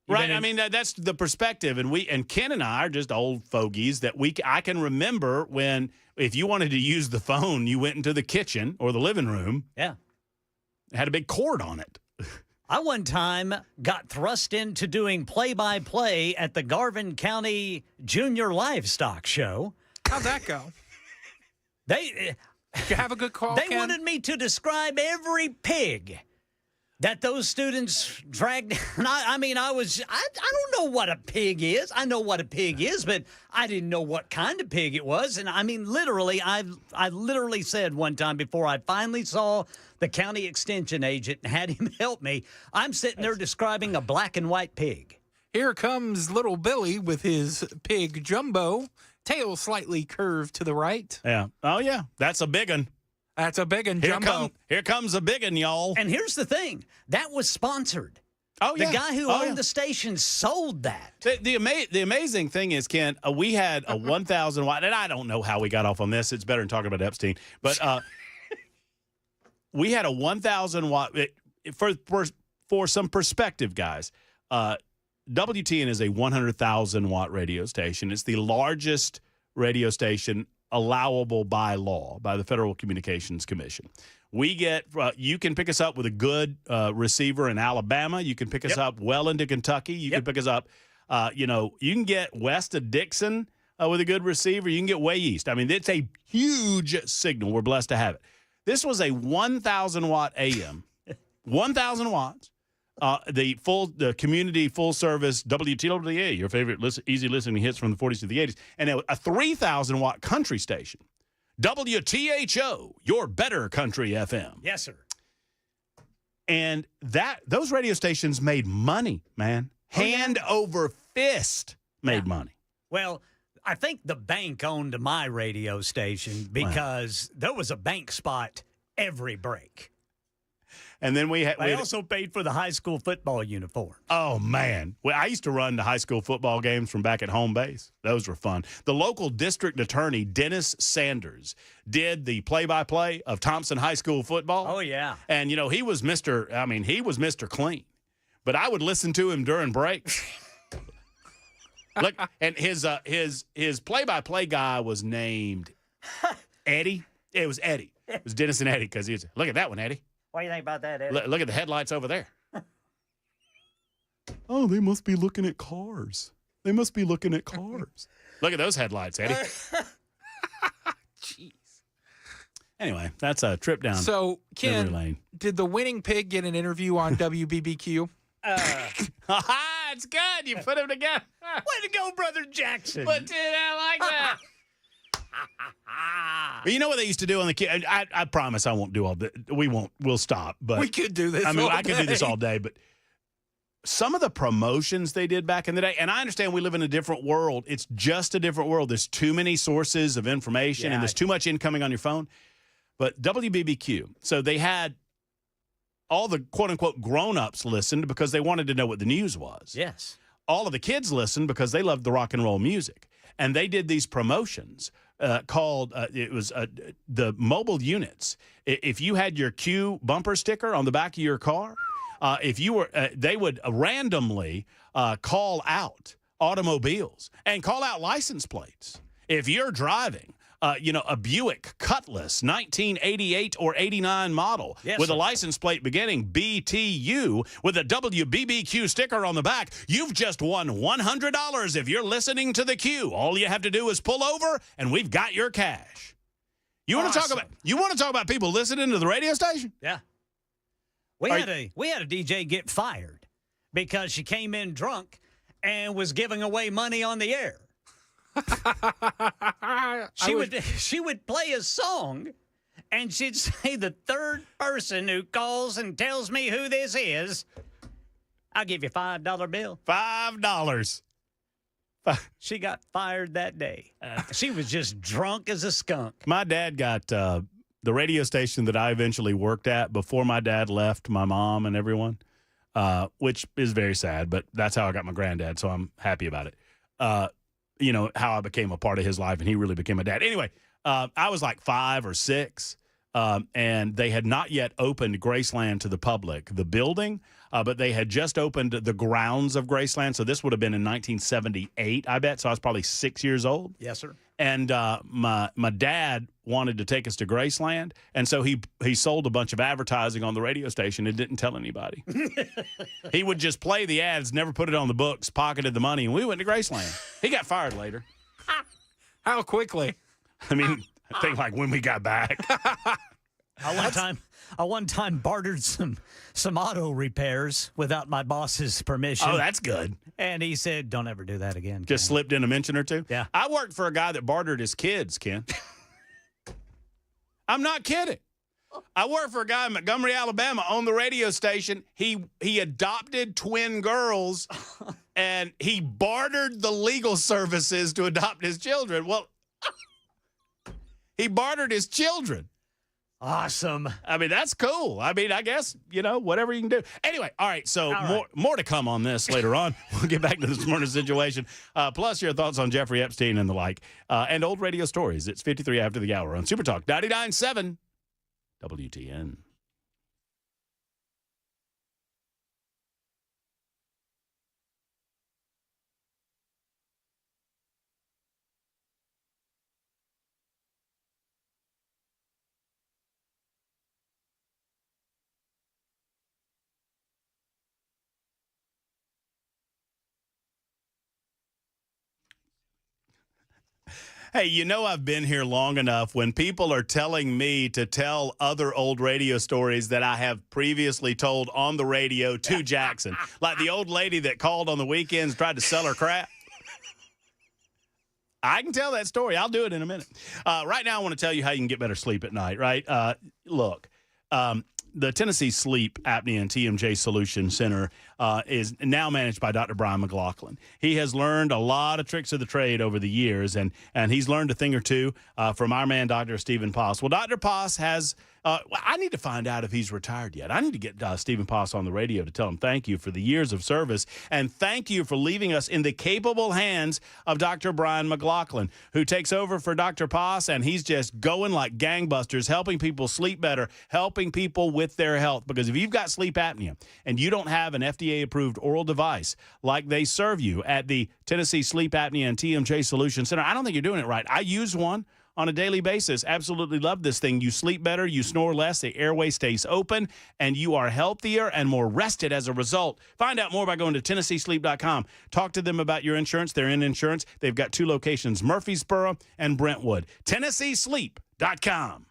Right. That's the perspective. And Ken and I are just old fogies that I can remember when, if you wanted to use the phone, you went into the kitchen or the living room. Yeah. It had a big cord on it. I one time got thrust into doing play-by-play at the Garvin County Junior Livestock Show. How'd that go? They Did you have a good call, They Ken? wanted me to describe every pig that those students dragged. And I don't know what a pig is. I know what a pig is, but I didn't know what kind of pig it was. And literally, I literally said one time before I finally saw the county extension agent and had him help me, I'm sitting there describing a black and white pig. Here comes little Billy with his pig Jumbo, tail slightly curved to the right. Yeah. Oh, yeah. That's a big one. That's a big one, Jumbo. Here comes a big one, y'all. And here's the thing. That was sponsored. Oh, yeah. The guy who owned the station sold that. The amazing thing is, Ken, we had a 1,000 watt, and I don't know how we got off on this. It's better than talking about Epstein. But we had a 1,000 watt. For some perspective, guys, WTN is a 100,000 watt radio station. It's the largest radio station allowable by law, by the Federal Communications Commission. We get, you can pick us up with a good receiver in Alabama. You can pick us up well into Kentucky. You can pick us up, you can get west of Dixon with a good receiver. You can get way east. I mean, it's a huge signal. We're blessed to have it. This was a 1,000 watt AM, 1,000 watts. The community full service WTWA, your favorite easy listening hits from the 40s to the 80s, and a 3,000 watt country station. WTHO, your better country FM. Yes, sir. And those radio stations made money, man. Hand over fist made money. Well, I think the bank owned my radio station because there was a bank spot every break. And then we also paid for the high school football uniform. Oh, man. Well, I used to run the high school football games from back at home base. Those were fun. The local district attorney, Dennis Sanders, did the play-by-play of Thompson High School football. Oh, yeah. And, he was Mr. Clean. But I would listen to him during breaks. Look, and his play-by-play guy was named Eddie. It was Eddie. It was Dennis and Eddie because he was, look at that one, Eddie. What do you think about that, Eddie? Look at the headlights over there. Oh, they must be looking at cars. Look at those headlights, Eddie. Jeez. Anyway, that's a trip down So, Ken, memory lane. Did the winning pig get an interview on WBBQ? It's good. You put them together. Way to go, Brother Jackson. But dude, I like that. But you know what they used to do on the kid? I promise I won't do all this. We'll stop. But We could do this I mean, all I could do this day. all day, but some of the promotions they did back in the day, and I understand we live in a different world. It's just a different world. There's too many sources of information, and there's too much incoming on your phone. But WBBQ, so they had all the quote-unquote grown-ups listened because they wanted to know what the news was. Yes. All of the kids listened because they loved the rock and roll music. And they did these promotions called, the mobile units. If you had your Q bumper sticker on the back of your car, if you were, they would randomly call out automobiles and call out license plates. If you're driving, a Buick Cutlass 1988 or 89 model with a license plate beginning BTU with a WBBQ sticker on the back, you've just won $100 if you're listening to the Q. All you have to do is pull over, and we've got your cash. You want to talk about people listening to the radio station? Yeah. We had a DJ get fired because she came in drunk and was giving away money on the air. She would play a song, and she'd say, the third person who calls and tells me who this is, I'll give you $5 bill. $5. She got fired that day. She was just drunk as a skunk. My dad got the radio station that I eventually worked at before my dad left my mom and everyone, which is very sad, but that's how I got my granddad, so I'm happy about it. How I became a part of his life, and he really became a dad. Anyway, I was like 5 or 6, and they had not yet opened Graceland to the public, the building, but they had just opened the grounds of Graceland. So this would have been in 1978, I bet. So I was probably 6 years old. Yes, sir. And my dad wanted to take us to Graceland, and so he sold a bunch of advertising on the radio station and didn't tell anybody. He would just play the ads, never put it on the books, pocketed the money, and we went to Graceland. He got fired later. How quickly? I mean, I think like when we got back. I one time bartered some auto repairs without my boss's permission. Oh, that's good. And he said, don't ever do that again. Just slipped in a mention or two? Yeah. I worked for a guy that bartered his kids, Ken. I'm not kidding. I worked for a guy in Montgomery, Alabama, on the radio station. He adopted twin girls, and he bartered the legal services to adopt his children. Well, he bartered his children. Awesome. I mean, that's cool. I mean, I guess, whatever you can do. Anyway, all right, so more to come on this later on. We'll get back to the Smyrna situation. Plus your thoughts on Jeffrey Epstein and the like, and old radio stories. It's 53 after the hour on Super Talk 99.7 WTN. Hey, I've been here long enough when people are telling me to tell other old radio stories that I have previously told on the radio to Jackson. Like the old lady that called on the weekends, tried to sell her crap. I can tell that story. I'll do it in a minute. Right now, I want to tell you how you can get better sleep at night, right? Look, the Tennessee Sleep Apnea and TMJ Solution Center is now managed by Dr. Brian McLaughlin. He has learned a lot of tricks of the trade over the years, and he's learned a thing or two from our man, Dr. Stephen Poss. Well, Dr. Poss has I need to find out if he's retired yet. I need to get Stephen Poss on the radio to tell him thank you for the years of service, and thank you for leaving us in the capable hands of Dr. Brian McLaughlin, who takes over for Dr. Poss, and he's just going like gangbusters, helping people sleep better, helping people with their health. Because if you've got sleep apnea and you don't have an FDA-approved oral device like they serve you at the Tennessee Sleep Apnea and TMJ Solution Center, I don't think you're doing it right. I use one on a daily basis. Absolutely love this thing. You sleep better, you snore less, the airway stays open, and you are healthier and more rested as a result. Find out more by going to TennesseeSleep.com. Talk to them about your insurance. They're in insurance. They've got 2 locations, Murfreesboro and Brentwood. TennesseeSleep.com.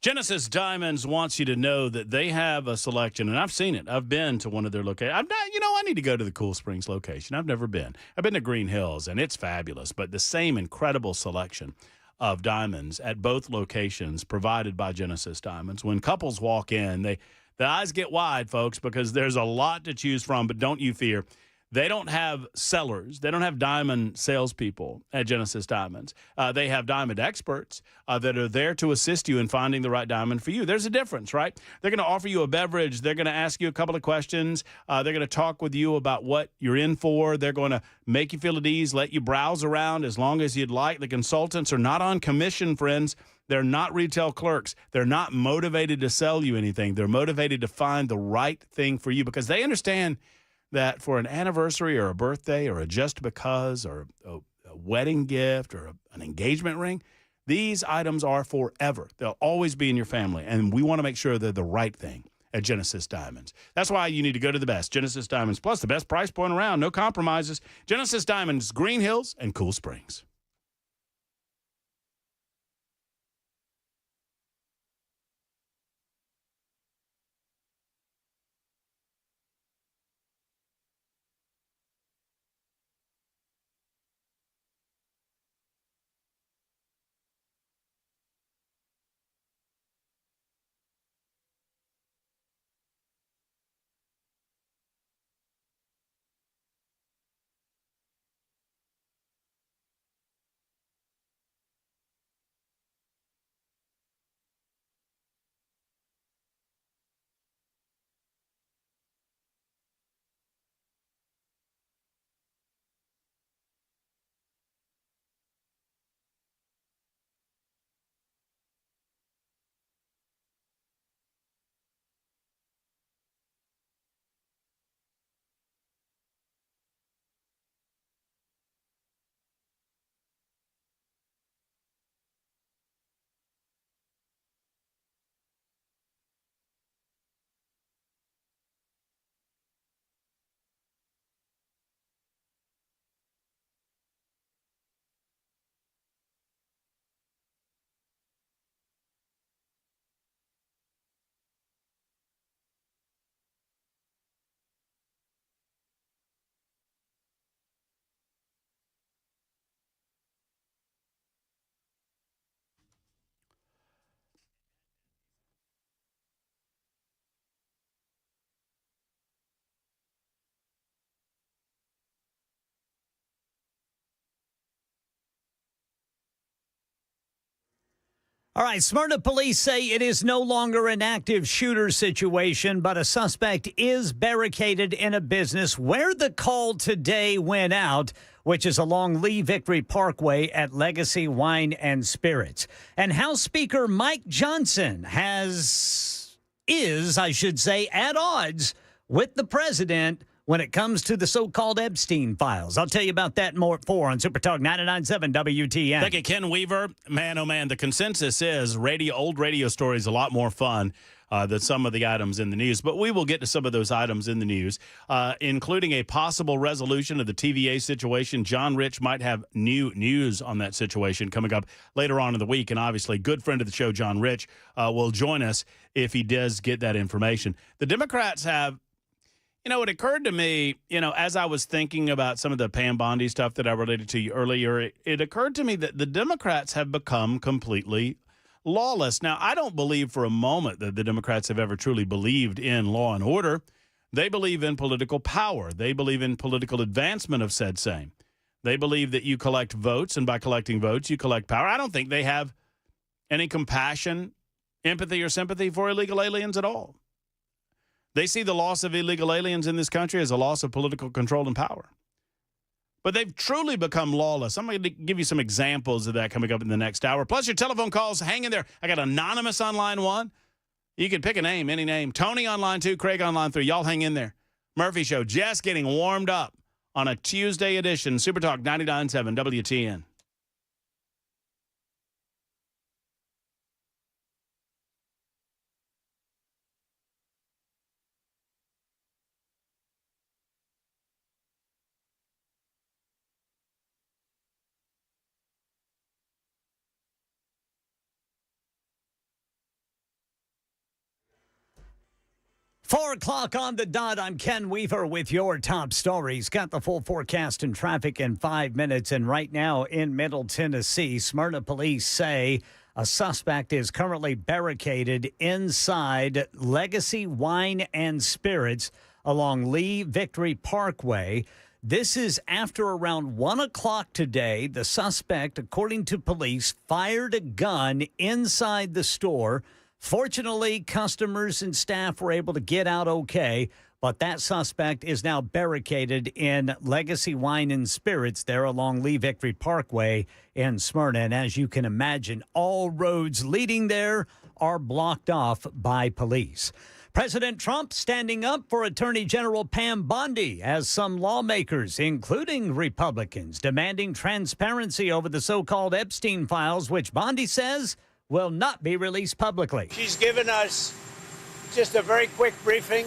Genesis Diamonds wants you to know that they have a selection, and I've seen it. I've been to one of their locations. I need to go to the Cool Springs location. I've never been. I've been to Green Hills, and it's fabulous, but the same incredible selection of diamonds at both locations provided by Genesis Diamonds. When couples walk in, the eyes get wide, folks, because there's a lot to choose from, but don't you fear. They don't have sellers. They don't have diamond salespeople at Genesis Diamonds. They have diamond experts that are there to assist you in finding the right diamond for you. There's a difference, right? They're going to offer you a beverage. They're going to ask you a couple of questions. They're going to talk with you about what you're in for. They're going to make you feel at ease, let you browse around as long as you'd like. The consultants are not on commission, friends. They're not retail clerks. They're not motivated to sell you anything. They're motivated to find the right thing for you because they understand that for an anniversary or a birthday or a just because or a wedding gift or an engagement ring, these items are forever. They'll always be in your family, and we want to make sure they're the right thing at Genesis Diamonds. That's why you need to go to the best, Genesis Diamonds, plus the best price point around, no compromises. Genesis Diamonds, Green Hills, and Cool Springs. All right, Smyrna police say it is no longer an active shooter situation, but a suspect is barricaded in a business where the call today went out, which is along Lee Victory Parkway at Legacy Wine and Spirits. And House Speaker Mike Johnson is, I should say, at odds with the president when it comes to the so-called Epstein files. I'll tell you about that and more at 4 on Super Talk 99.7 WTN. Thank you, Ken Weaver. Man, oh man, the consensus is old radio stories a lot more fun than some of the items in the news. But we will get to some of those items in the news, including a possible resolution of the TVA situation. John Rich might have new news on that situation coming up later on in the week. And obviously, good friend of the show, John Rich, will join us if he does get that information. The Democrats have, it occurred to me, as I was thinking about some of the Pam Bondi stuff that I related to you earlier, it occurred to me that the Democrats have become completely lawless. Now, I don't believe for a moment that the Democrats have ever truly believed in law and order. They believe in political power. They believe in political advancement of said same. They believe that you collect votes, and by collecting votes, you collect power. I don't think they have any compassion, empathy, or sympathy for illegal aliens at all. They see the loss of illegal aliens in this country as a loss of political control and power. But they've truly become lawless. I'm going to give you some examples of that coming up in the next hour. Plus your telephone calls. Hang in there. I got Anonymous on line 1. You can pick a name, any name. Tony on line 2, Craig on line 3. Y'all hang in there. Murphy Show just getting warmed up on a Tuesday edition. Super Talk 99.7 WTN. 4 o'clock on the dot. I'm Ken Weaver with your top stories. Got the full forecast and traffic in 5 minutes. And right now in Middle Tennessee, Smyrna police say a suspect is currently barricaded inside Legacy Wine and Spirits along Lee Victory Parkway. This is after around 1 o'clock today. The suspect, according to police, fired a gun inside the store. Fortunately, customers and staff were able to get out okay, but that suspect is now barricaded in Legacy Wine and Spirits there along Lee Victory Parkway in Smyrna. And as you can imagine, all roads leading there are blocked off by police. President Trump standing up for Attorney General Pam Bondi as some lawmakers, including Republicans, demanding transparency over the so-called Epstein files, which Bondi says will not be released publicly. She's given us just a very quick briefing,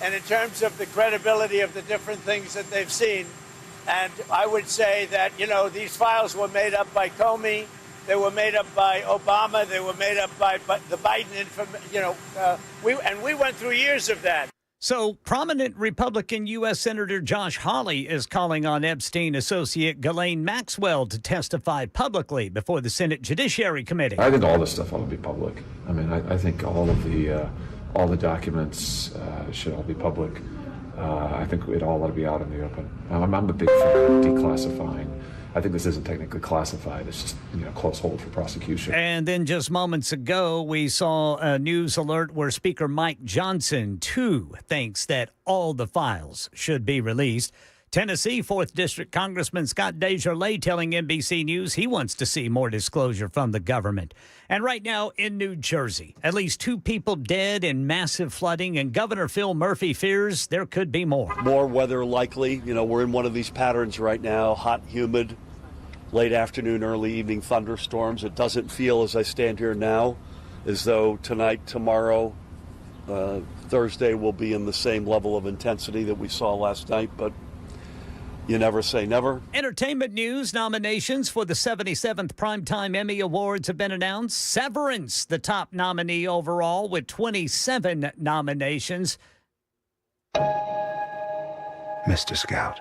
and in terms of the credibility of the different things that they've seen. And I would say that, these files were made up by Comey, they were made up by Obama, they were made up by the Biden, we went through years of that. So, prominent Republican U.S. Senator Josh Hawley is calling on Epstein associate Ghislaine Maxwell to testify publicly before the Senate Judiciary Committee. I think all this stuff ought to be public. I mean, I think all the documents should all be public. I think it all ought to be out in the open. I'm a big fan of declassifying. I think this isn't technically classified. It's just, close hold for prosecution. And then just moments ago, we saw a news alert where Speaker Mike Johnson, too, thinks that all the files should be released. Tennessee 4th District Congressman Scott Desjardins telling NBC News he wants to see more disclosure from the government. And right now in New Jersey, at least 2 people dead in massive flooding, and Governor Phil Murphy fears there could be more. More weather likely. We're in one of these patterns right now, hot, humid, late afternoon, early evening thunderstorms. It doesn't feel, as I stand here now, as though tonight, tomorrow, Thursday will be in the same level of intensity that we saw last night, but you never say never. Entertainment news: nominations for the 77th Primetime Emmy Awards have been announced. Severance, the top nominee overall, with 27 nominations. Mr. Scout,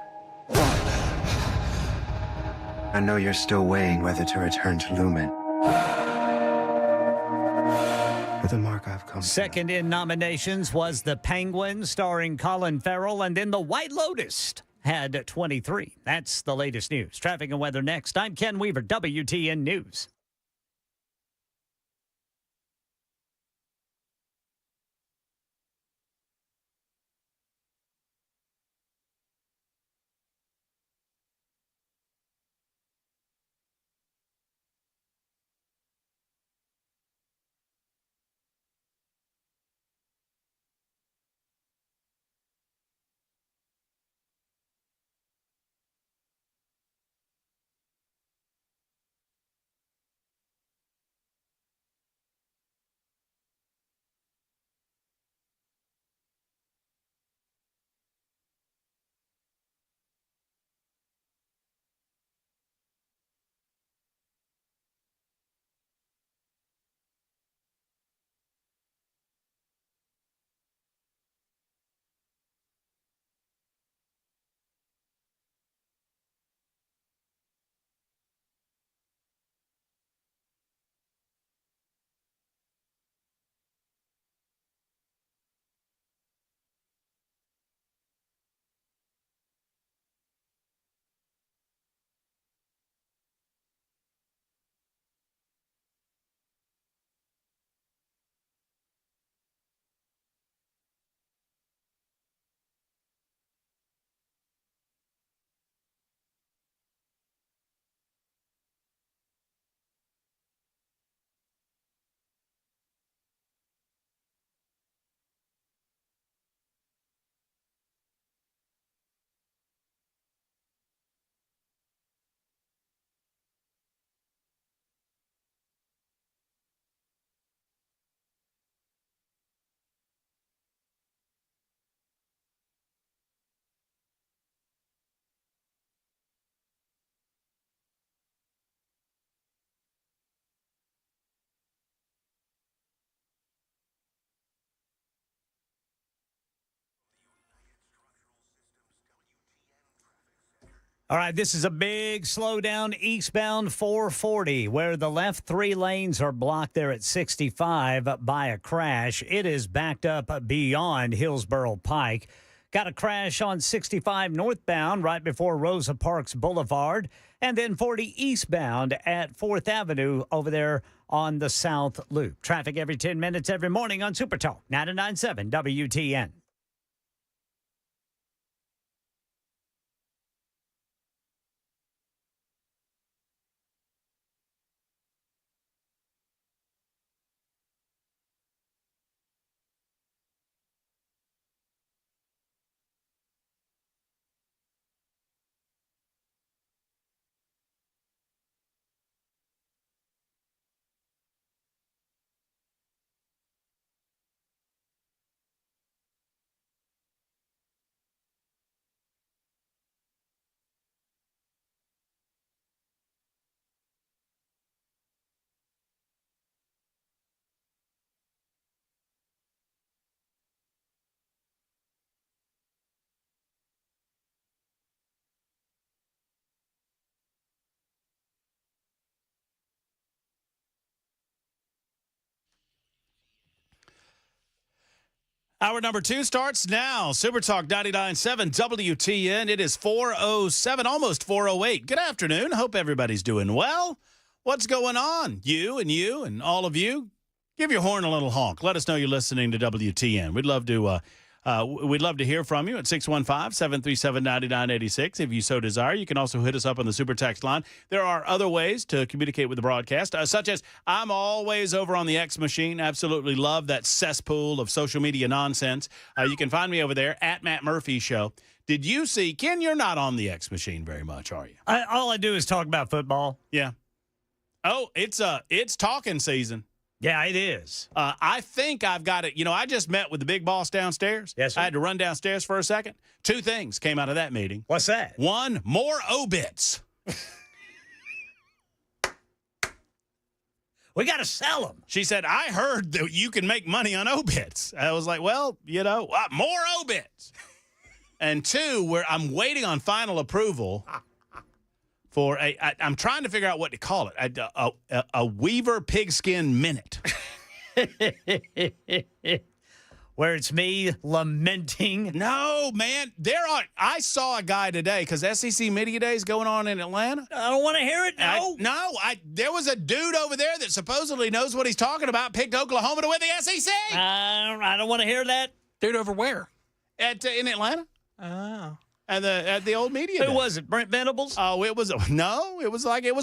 I know you're still weighing whether to return to Lumen. But the mark I've come to Second in nominations was The Penguin, starring Colin Farrell, and then The White Lotus had 23. That's the latest news. Traffic and weather next. I'm Ken Weaver, WTN News. All right, this is a big slowdown eastbound 440 where the left 3 lanes are blocked there at 65 by a crash. It is backed up beyond Hillsborough Pike. Got a crash on 65 northbound right before Rosa Parks Boulevard, and then 40 eastbound at 4th Avenue over there on the South Loop. Traffic every 10 minutes every morning on Super Talk 99.7 WTN. Hour number 2 starts now. Super Talk 99.7 WTN. It is 4:07, almost 4:08. Good afternoon. Hope everybody's doing well. What's going on? You and all of you, give your horn a little honk. Let us know you're listening to WTN. We'd love to hear from you at 615-737-9986 if you so desire. You can also hit us up on the Super Text line. There are other ways to communicate with the broadcast, such as I'm always over on the X machine. Absolutely love that cesspool of social media nonsense. You can find me over there at Matt Murphy Show. Did you see, Ken, you're not on the X machine very much, are you? All I do is talk about football. Yeah. Oh, it's talking season. Yeah, it is. I think I've got it. You know, I just met with the big boss downstairs. Yes, sir. I had to run downstairs for a second. 2 things came out of that meeting. What's that? 1, more obits. We got to sell them. She said, I heard that you can make money on obits. I was like, well, more obits. And 2, I'm waiting on final approval for I'm trying to figure out what to call it. A Weaver pigskin minute. Where it's me lamenting. No, man. I saw a guy today because SEC Media Day is going on in Atlanta. I don't want to hear it. No. There was a dude over there that supposedly knows what he's talking about, picked Oklahoma to win the SEC. I don't want to hear that. Dude, over where? In Atlanta. Oh. At the old media. Who was it? Brent Venables? Oh, it was a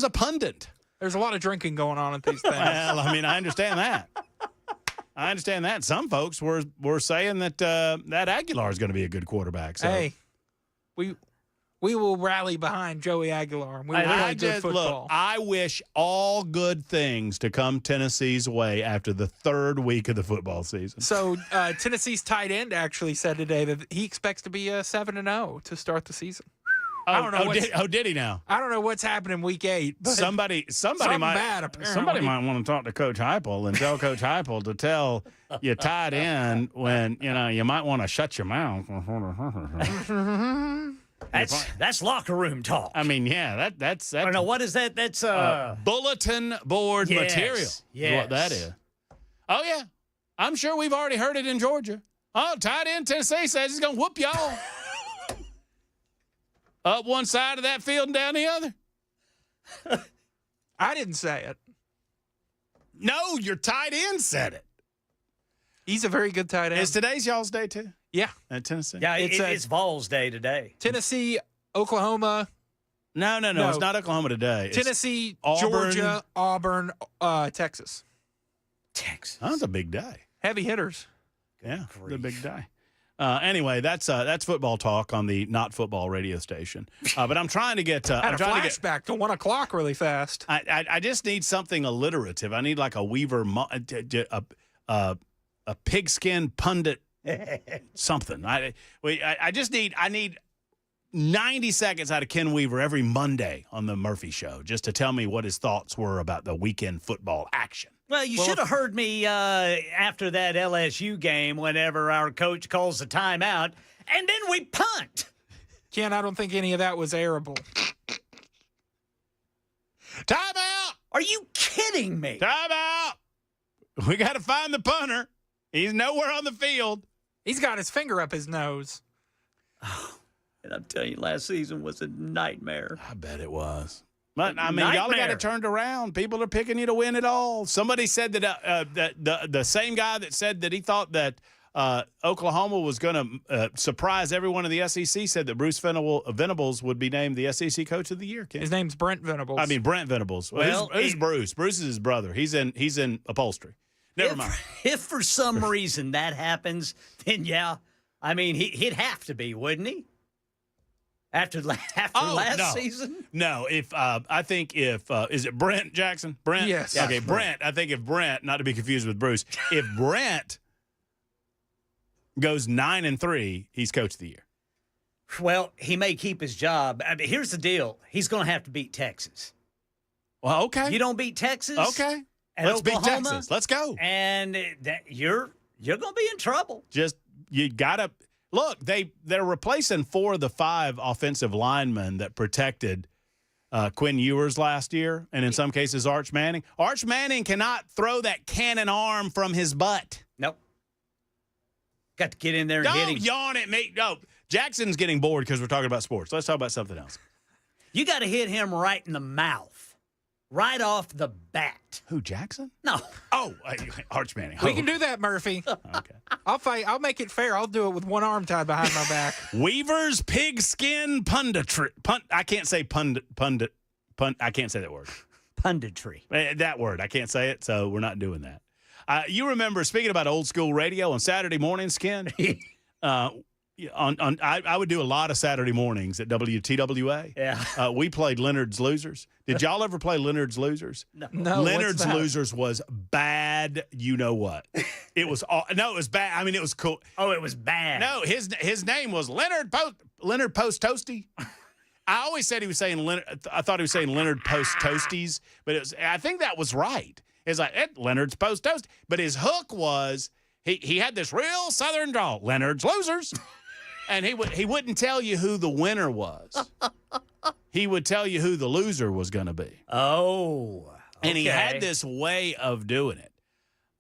pundit. There's a lot of drinking going on at these things. Well, I mean, I understand that. Some folks were saying that that Aguilar is going to be a good quarterback. So. Hey, we will rally behind Joey Aguilar. We will play good football. Look, I wish all good things to come Tennessee's way after the 3rd week of the football season. So Tennessee's tight end actually said today that he expects to be 7-0 to start the season. I don't know. Did he now? I don't know what's happening week 8. But somebody might want to talk to Coach Heupel and tell Coach Heupel to tell your tight end when you might want to shut your mouth. That's locker room talk. I mean, yeah, that's. I don't know, what is that? That's bulletin board material. Yes. Is what that is. Oh yeah, I'm sure we've already heard it in Georgia. Oh, tight end Tennessee says he's gonna whoop y'all. Up one side of that field and down the other. I didn't say it. No, your tight end said it. He's a very good tight end. Is today's y'all's day too? Yeah. At Tennessee? Yeah, it's Vols Day today. Tennessee, Oklahoma. No. It's not Oklahoma today. Tennessee, Auburn. Georgia, Auburn, Texas. Texas. That's a big day. Heavy hitters. Yeah, the big day. Anyway, that's football talk on the Not Football radio station. But I'm trying to get. I had a flashback to 1 o'clock really fast. I just need something alliterative. I need like a Weaver, a pigskin pundit, something. I need 90 seconds out of Ken Weaver every Monday on the Murphy Show just to tell me what his thoughts were about the weekend football action. Well, you should have heard me after that LSU game whenever our coach calls the timeout, and then we punt. Ken, I don't think any of that was airable. Time out! Are you kidding me? Time out! We got to find the punter. He's nowhere on the field. He's got his finger up his nose. And I'm telling you, last season was a nightmare. I bet it was. But, I mean, y'all got it turned around. People are picking you to win it all. Somebody said that the same guy that said that he thought that Oklahoma was going to surprise everyone in the SEC said that Bruce Venables would be named the SEC Coach of the Year. Ken. His name's Brent Venables. I mean, Brent Venables. Well, who's Bruce? Bruce is his brother. He's in upholstery. Never mind. If for some reason that happens, then yeah, I mean, he'd have to be, wouldn't he? After last season? No, I think if is it Brent Jackson? Brent? Yes. Okay, Brent. I think if Brent, not to be confused with Bruce, if Brent goes 9-3, he's Coach of the Year. Well, he may keep his job. I mean, here's the deal. He's going to have to beat Texas. Well, okay. You don't beat Texas? Okay. And Let's Oklahoma, beat Texas. Let's go. And you're going to be in trouble. Just you got to look. They're replacing 4 of the 5 offensive linemen that protected Quinn Ewers last year, and in some cases Arch Manning. Arch Manning cannot throw that cannon arm from his butt. Nope. Got to get in there and hit him. Don't yawn at me. No, Jackson's getting bored because we're talking about sports. Let's talk about something else. You got to hit him right in the mouth. Right off the bat. Who, Jackson? No. Oh, Arch Manning. We can do that, Murphy. Okay. I'll fight. I'll make it fair. I'll do it with one arm tied behind my back. Weaver's pigskin punditry. I can't say pundit. I can't say that word. Punditry. That word. I can't say it, so we're not doing that. You remember, speaking about old school radio on Saturday mornings, Ken? I would do a lot of Saturday mornings at WTWA. Yeah. We played Leonard's Losers. Did y'all ever play Leonard's Losers? No. Leonard's what's that? Losers was bad. You know what? It was it was bad. I mean, it was cool. Oh, it was bad. No, his name was Leonard Post Toasty. I always said he was saying Leonard. I thought he was saying Leonard Post Toasties, but I think that was right. It's like Leonard's Post Toast, but his hook was he had this real Southern drawl. Leonard's Losers. And he wouldn't tell you who the winner was. He would tell you who the loser was going to be. Oh. Okay. And he had this way of doing it.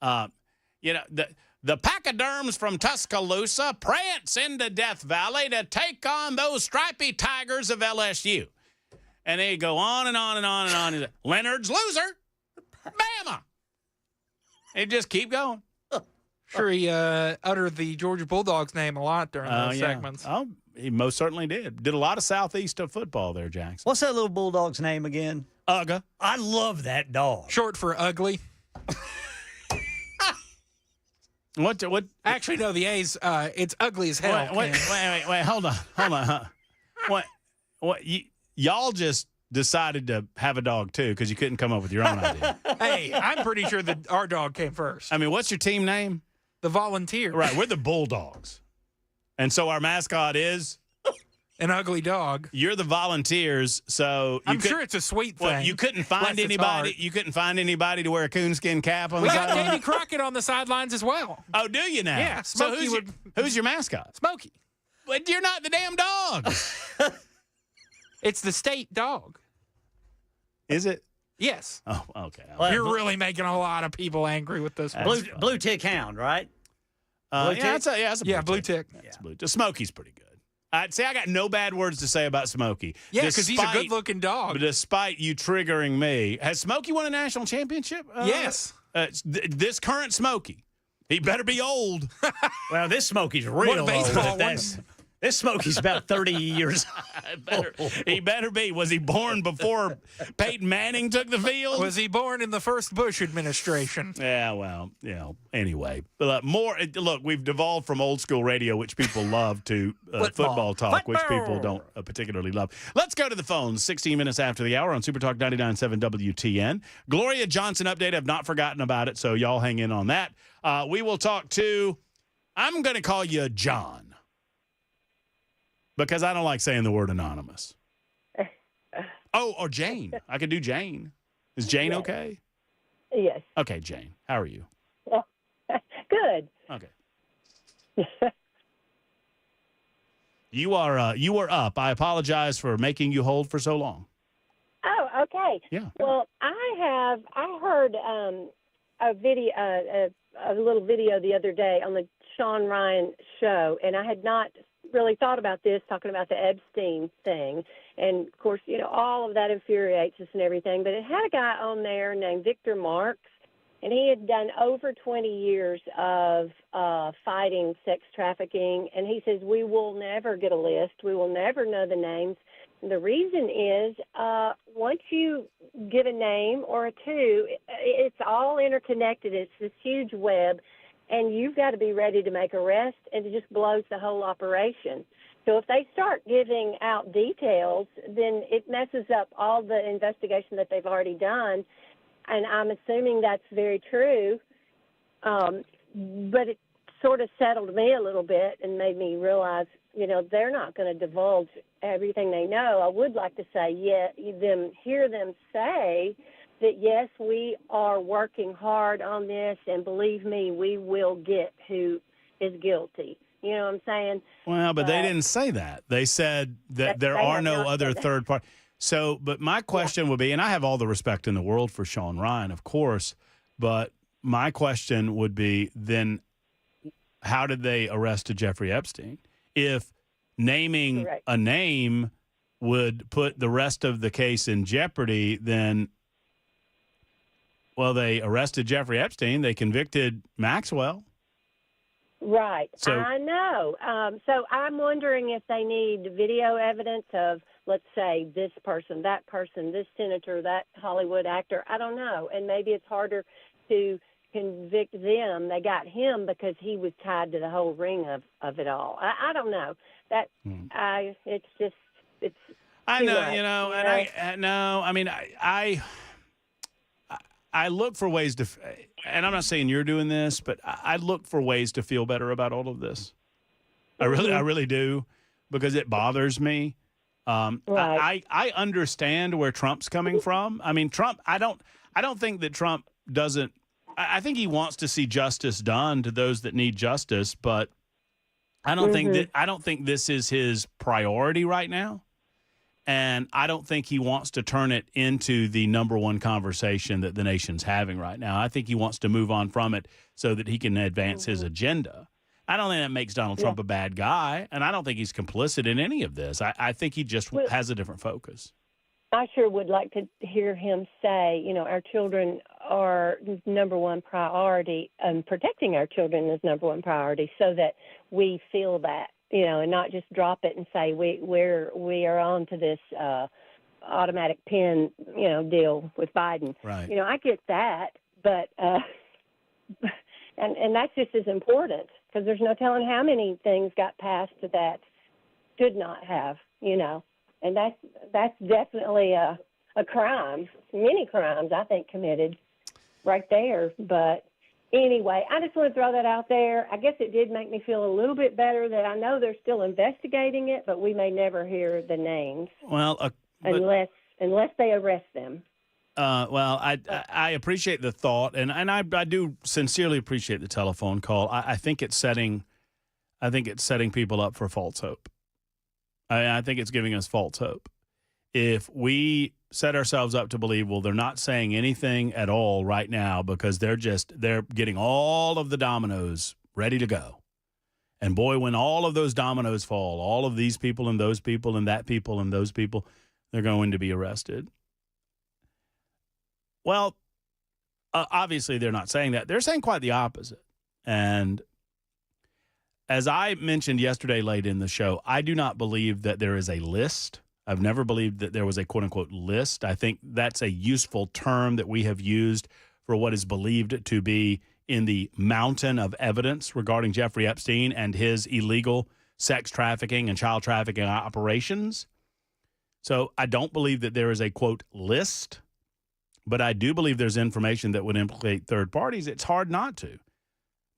The pachyderms from Tuscaloosa prance into Death Valley to take on those stripy tigers of LSU. And he'd go on and on and on and on. He'd say, Leonard's Loser, Bama. He'd just keep going. Sure, he uttered the Georgia Bulldogs name a lot during those segments. Oh, he most certainly did. Did a lot of Southeast of football there, Jackson. What's that little bulldog's name again? Ugga. I love that dog. Short for ugly. What? Actually, no, the A's, it's ugly as hell. Wait, hold on. Huh? What? Y'all just decided to have a dog, too, because you couldn't come up with your own idea. Hey, I'm pretty sure that our dog came first. I mean, what's your team name? The Volunteer. Right, we're the Bulldogs. And so our mascot is? An ugly dog. You're the Volunteers, so I'm sure it's a sweet thing. Well, you couldn't find anybody. You couldn't find anybody to wear a coonskin cap on We the got sideline. Davy Crockett on the sidelines as well. Oh, do you now? Yeah, So Smokey who's your mascot? Smokey. But you're not the damn dog. It's the state dog. Is it? Yes. Oh, okay. Well, You're really making a lot of people angry with this one. Blue tick hound, right? Blue yeah, tick? it's a Blue tick. It's blue tick. Smokey's pretty good. I'd say I got no bad words to say about Smokey. Yeah, because he's a Despite- good-looking dog. Despite you triggering me, has Smokey won a national championship? Yes. This current Smokey, he better be old. Well, this Smokey's real old. baseball This Smokey's about 30 years He better be. Was he born before Peyton Manning took the field? Was he born in the first Bush administration? Yeah, well, anyway. Look, we've devolved from old school radio, which people love, to football talk, which people don't particularly love. Let's go to the phones. 16 minutes after the hour on Super Talk 99.7 WTN. Gloria Johnson update. I've not forgotten about it, so y'all hang in on that. We will talk to, I'm going to call you John, because I don't like saying the word anonymous. Oh, or Jane. I could do Jane. Is Jane okay? Yes. Okay, Jane. How are you? Good. Okay. You were up. I apologize for making you hold for so long. Oh, okay. Yeah. Well, I heard a video, a little video the other day on the Sean Ryan show, and I had not really thought about this, talking about the Epstein thing. And, of course, all of that infuriates us and everything. But it had a guy on there named Victor Marks, and he had done over 20 years of fighting sex trafficking. And he says, we will never get a list. We will never know the names. And the reason is once you give a name or a two, it's all interconnected. It's this huge web. And you've got to be ready to make arrests, and it just blows the whole operation. So if they start giving out details, then it messes up all the investigation that they've already done. And I'm assuming that's very true. But it sort of settled me a little bit and made me realize, they're not going to divulge everything they know. I would like to say, hear them say that, yes, we are working hard on this, and believe me, we will get who is guilty. You know what I'm saying? Well, but they didn't say that. They said that there are no other third party. So, but my question would be, and I have all the respect in the world for Sean Ryan, of course, but my question would be, then how did they arrest Jeffrey Epstein? If naming a name would put the rest of the case in jeopardy, then, well, they arrested Jeffrey Epstein. They convicted Maxwell. Right. So, I know. So I'm wondering if they need video evidence of, let's say, this person, this senator, that Hollywood actor. I don't know. And maybe it's harder to convict them. They got him because he was tied to the whole ring of it all. I don't know. That it's just it's. I know, much, and I look for ways to, and I'm not saying you're doing this, but I look for ways to feel better about all of this. I really do, because it bothers me. Right. I understand where Trump's coming from. I mean, Trump, I don't think that Trump doesn't, I think he wants to see justice done to those that need justice, but I don't think this is his priority right now. And I don't think he wants to turn it into the number one conversation that the nation's having right now. I think he wants to move on from it so that he can advance his agenda. I don't think that makes Donald Trump a bad guy, and I don't think he's complicit in any of this. I think he just has a different focus. I sure would like to hear him say, our children are number one priority, and protecting our children is number one priority, so that we feel that. And not just drop it and say we are on to this automatic pen, deal with Biden. Right. I get that, but and that's just as important, because there's no telling how many things got passed that should not have, and that's definitely a crime. Many crimes, I think, committed right there, but. Anyway, I just want to throw that out there. I guess it did make me feel a little bit better that I know they're still investigating it, but we may never hear the names. Well, unless they arrest them. Well, I appreciate the thought, and I do sincerely appreciate the telephone call. I think it's setting people up for false hope. I think it's giving us false hope. If we set ourselves up to believe, well, they're not saying anything at all right now because they're getting all of the dominoes ready to go. And boy, when all of those dominoes fall, all of these people and those people and that people and those people, they're going to be arrested. Well, obviously they're not saying that. They're saying quite the opposite. And as I mentioned yesterday late in the show, I do not believe that there is a list. I've never believed that there was a quote-unquote list. I think that's a useful term that we have used for what is believed to be in the mountain of evidence regarding Jeffrey Epstein and his illegal sex trafficking and child trafficking operations. So I don't believe that there is a, quote, list, but I do believe there's information that would implicate third parties. It's hard not to.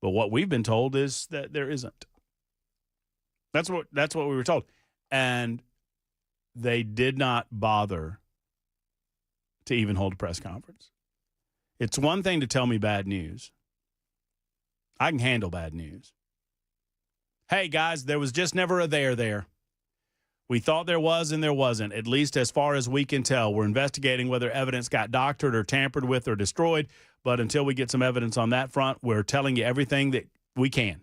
But what we've been told is that there isn't. That's what we were told. And they did not bother to even hold a press conference. It's one thing to tell me bad news. I can handle bad news. Hey, guys, there was just never a there. We thought there was and there wasn't, at least as far as we can tell. We're investigating whether evidence got doctored or tampered with or destroyed. But until we get some evidence on that front, we're telling you everything that we can.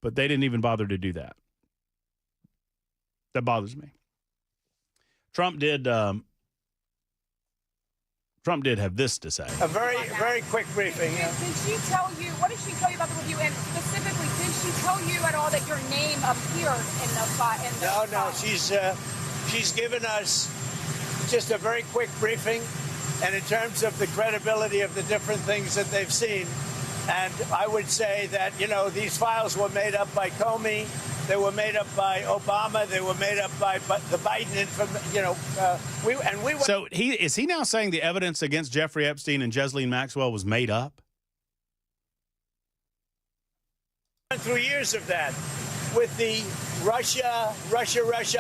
But they didn't even bother to do that. That bothers me. Trump did have this to say. A very, very quick briefing. Did she tell you, what did she tell you about the review? And specifically, did she tell you at all that your name appeared in the file? No, she's given us just a very quick briefing, and in terms of the credibility of the different things that they've seen. And I would say that, these files were made up by Comey, they were made up by Obama, they were made up by the Biden information, So is he now saying the evidence against Jeffrey Epstein and Ghislaine Maxwell was made up? Went through years of that with the Russia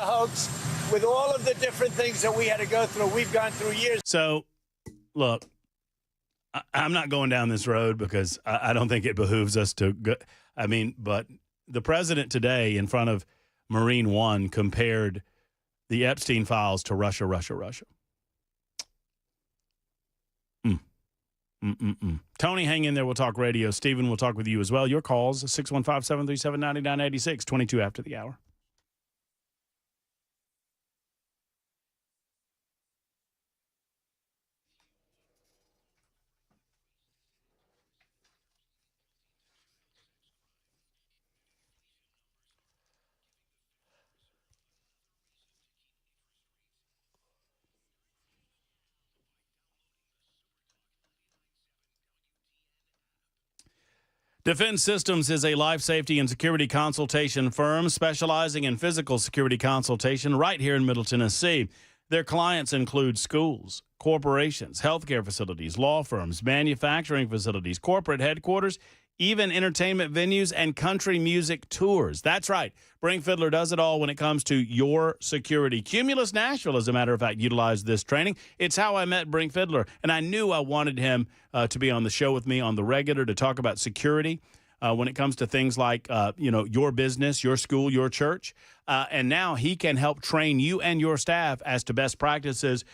hoax, with all of the different things that we had to go through. We've gone through years. So, look, I'm not going down this road because I don't think it behooves us to go. I mean, but the president today in front of Marine One compared the Epstein files to Russia. Tony, hang in there. We'll talk radio. Stephen, we'll talk with you as well. Your calls, 615-737-9986, 22 after the hour. Defense Systems is a life safety and security consultation firm specializing in physical security consultation right here in Middle Tennessee. Their clients include schools, corporations, healthcare facilities, law firms, manufacturing facilities, corporate headquarters, even entertainment venues and country music tours. That's right. Brink Fiddler does it all when it comes to your security. Cumulus Nashville, as a matter of fact, utilized this training. It's how I met Brink Fiddler, and I knew I wanted him to be on the show with me on the regular to talk about security when it comes to things like, your business, your school, your church. And now he can help train you and your staff as to best practices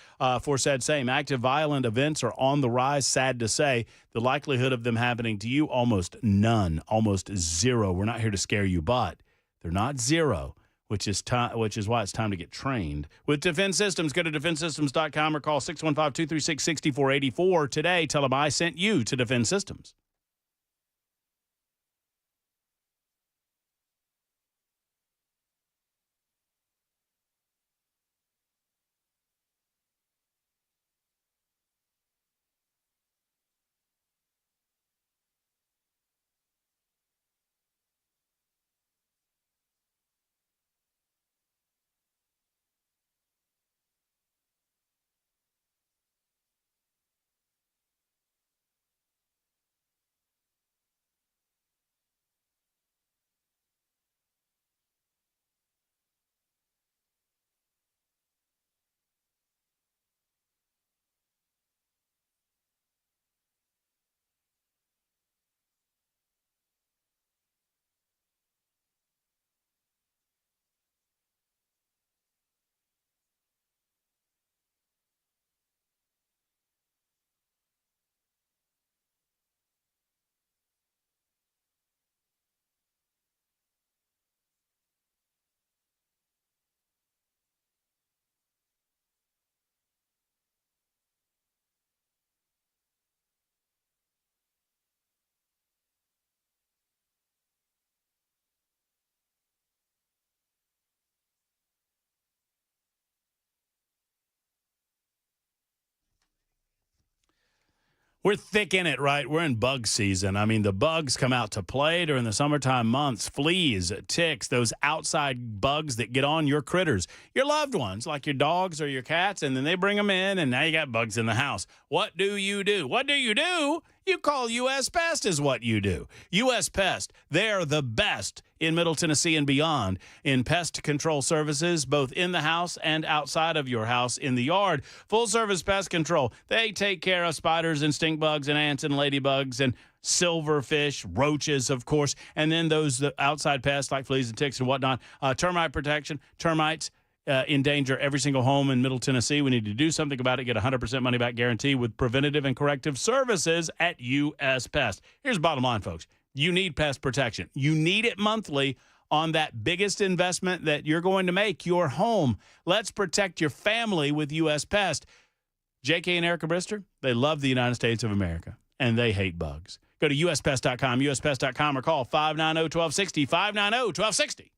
for said same. Active violent events are on the rise, sad to say. The likelihood of them happening to you, almost none, almost zero. We're not here to scare you, but they're not zero, which is why it's time to get trained. With Defense Systems, go to defensesystems.com or call 615-236-6484 today. Tell them I sent you to Defense Systems. We're thick in it, right? We're in bug season. I mean, the bugs come out to play during the summertime months. Fleas, ticks, those outside bugs that get on your critters, your loved ones, like your dogs or your cats, and then they bring them in, and now you got bugs in the house. What do you do? What do you do? You call U.S. Pest is what you do. U.S. Pest, they're the best in Middle Tennessee and beyond in pest control services, both in the house and outside of your house in the yard. Full-service pest control. They take care of spiders and stink bugs and ants and ladybugs and silverfish, roaches, of course, and then those outside pests like fleas and ticks and whatnot. Termite protection. Termites endanger every single home in Middle Tennessee. We need to do something about it. Get 100% money-back guarantee with preventative and corrective services at U.S. Pest. Here's the bottom line, folks. You need pest protection. You need it monthly on that biggest investment that you're going to make, your home. Let's protect your family with U.S. Pest. J.K. and Erica Brister, they love the United States of America, and they hate bugs. Go to uspest.com, uspest.com, or call 590-1260, 590-1260.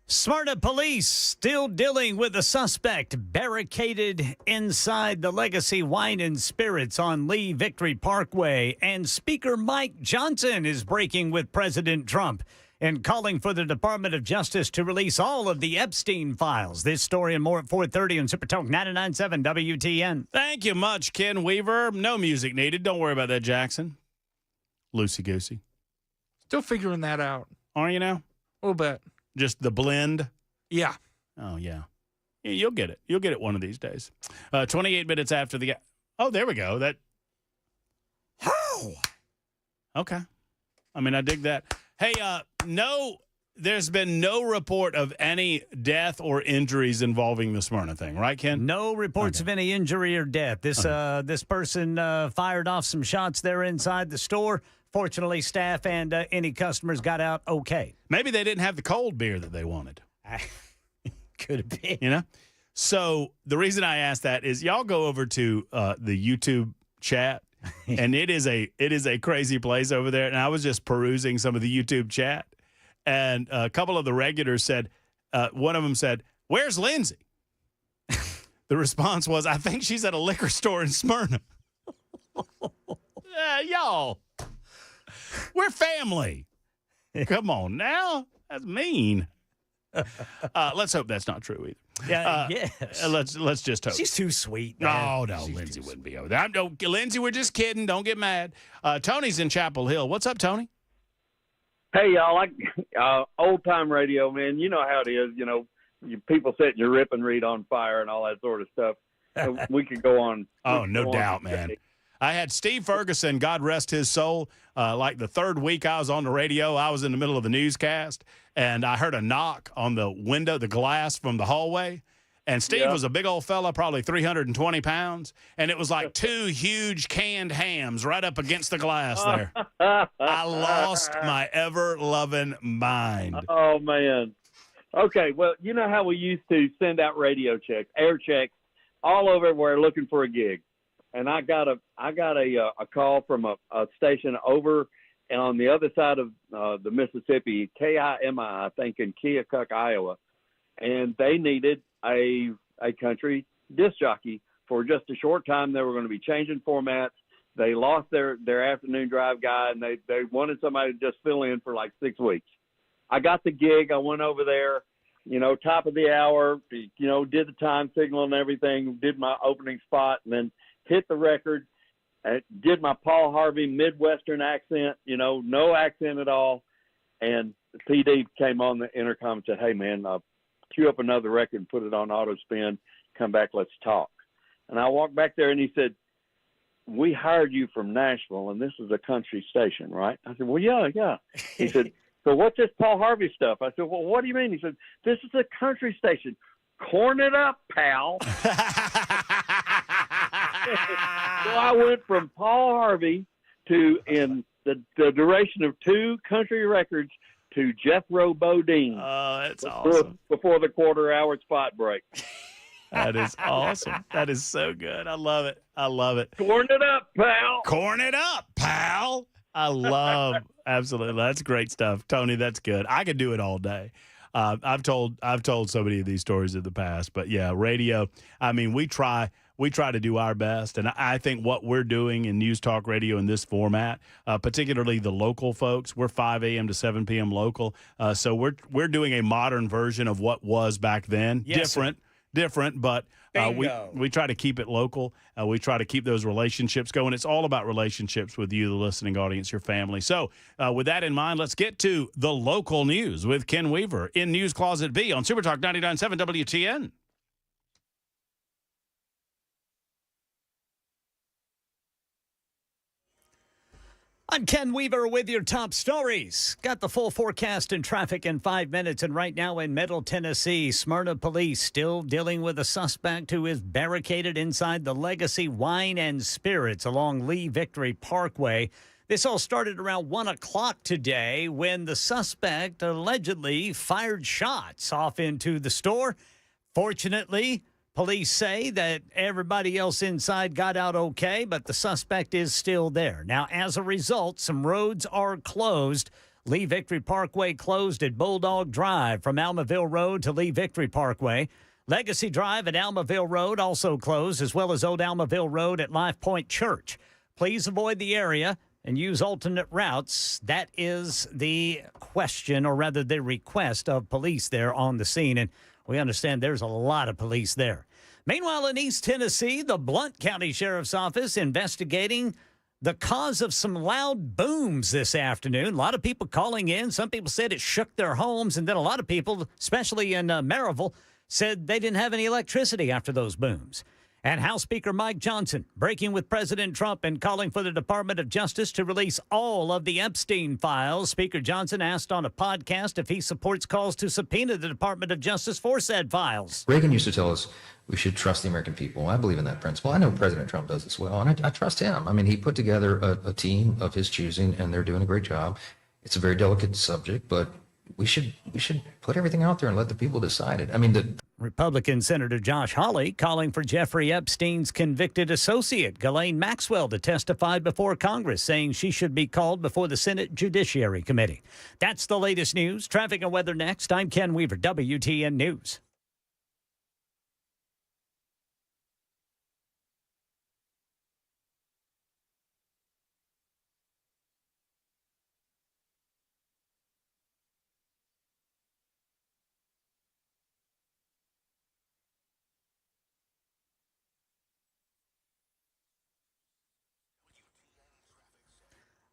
Smyrna police still dealing with a suspect barricaded inside the Legacy Wine and Spirits on Lee Victory Parkway. And Speaker Mike Johnson is breaking with President Trump and calling for the Department of Justice to release all of the Epstein files. This story and more at 4:30 on Super Talk 99.7 WTN. Thank you much, Ken Weaver. No music needed. Don't worry about that, Jackson. Loosey-goosey. Still figuring that out. Are you now? A little bit. Just the blend? Yeah. Oh, yeah. You'll get it. You'll get it one of these days. 28 minutes after the... Oh, there we go. That... How? Okay. I mean, I dig that. Hey, there's been no report of any death or injuries involving the Smyrna thing, right, Ken? No reports of any injury or death. This person fired off some shots there inside the store. Fortunately, staff and any customers got out okay. Maybe they didn't have the cold beer that they wanted. Could have been. You know? So the reason I asked that is y'all go over to the YouTube chat, and it is a crazy place over there. And I was just perusing some of the YouTube chat, and a couple of the regulars said, one of them said, "Where's Lindsay?" The response was, "I think she's at a liquor store in Smyrna." Y'all. We're family. Come on now. That's mean. Let's hope that's not true either. Yeah, yes. Let's just hope. She's too sweet. No, Man. Lindsay wouldn't be over there. Lindsay, we're just kidding. Don't get mad. Tony's in Chapel Hill. What's up, Tony? Hey, y'all. Old-time radio, man. You know how it is. You know, people setting your rip and read on fire and all that sort of stuff. So we could go on. Oh, no doubt, man. I had Steve Ferguson, God rest his soul, like the third week I was on the radio. I was in the middle of a newscast, and I heard a knock on the window, the glass from the hallway. And Steve was a big old fella, probably 320 pounds, and it was like two huge canned hams right up against the glass there. I lost my ever-loving mind. Oh, man. Okay, well, you know how we used to send out radio checks, air checks, all over everywhere looking for a gig. And I got a call from a station over and on the other side of the Mississippi, KIMI, I think, in Keokuk, Iowa, and they needed a country disc jockey for just a short time. They were going to be changing formats. They lost their afternoon drive guy, and they wanted somebody to just fill in for like 6 weeks. I got the gig. I went over there, top of the hour, did the time signal and everything, did my opening spot, and then hit the record, did my Paul Harvey Midwestern accent, no accent at all. And the PD came on the intercom and said, "Hey, man, cue up another record and put it on auto spin. Come back, let's talk." And I walked back there, and he said, "We hired you from Nashville, and this is a country station, right?" I said, "Well, yeah." He said, "So what's this Paul Harvey stuff?" I said, "Well, what do you mean?" He said, "This is a country station. Corn it up, pal." So I went from Paul Harvey to, in the duration of 2 country records, to Jethro Bodine. Oh, that's awesome. Before the quarter-hour spot break. That is awesome. That is so good. I love it. Corn it up, pal. Corn it up, pal. Absolutely. That's great stuff. Tony, that's good. I could do it all day. I've told so many of these stories in the past, but yeah, radio. I mean, we try to do our best, and I think what we're doing in News Talk Radio in this format, particularly the local folks, we're 5 a.m. to 7 p.m. local, so we're doing a modern version of what was back then. Yes, Different, but we try to keep it local. We try to keep those relationships going. It's all about relationships with you, the listening audience, your family. So with that in mind, let's get to the local news with Ken Weaver in News Closet B on Super Talk 99.7 WTN. I'm Ken Weaver with your top stories. Got the full forecast and traffic in 5 minutes. And right now in Middle Tennessee, Smyrna police still dealing with a suspect who is barricaded inside the Legacy Wine and Spirits along Lee Victory Parkway. This all started around 1 o'clock today when the suspect allegedly fired shots off into the store. Fortunately, police say that everybody else inside got out okay, but the suspect is still there. Now, as a result, some roads are closed. Lee Victory Parkway closed at Bulldog Drive from Almaville Road to Lee Victory Parkway. Legacy Drive at Almaville Road also closed, as well as Old Almaville Road at Life Point Church. Please avoid the area and use alternate routes. That is the question, or rather the request of police there on the scene. And we understand there's a lot of police there. Meanwhile, in East Tennessee, the Blount County Sheriff's Office investigating the cause of some loud booms this afternoon. A lot of people calling in. Some people said it shook their homes. And then a lot of people, especially in Maryville, said they didn't have any electricity after those booms. And House Speaker Mike Johnson breaking with President Trump and calling for the Department of Justice to release all of the Epstein files. Speaker Johnson asked on a podcast if he supports calls to subpoena the Department of Justice for said files. Reagan used to tell us we should trust the American people. I believe in that principle. I know President Trump does as well, and I trust him. I mean, he put together a team of his choosing, and they're doing a great job. It's a very delicate subject, but we should put everything out there and let the people decide it. I mean, Republican Senator Josh Hawley calling for Jeffrey Epstein's convicted associate, Ghislaine Maxwell, to testify before Congress, saying she should be called before the Senate Judiciary Committee. That's the latest news. Traffic and weather next. I'm Ken Weaver, WTN News.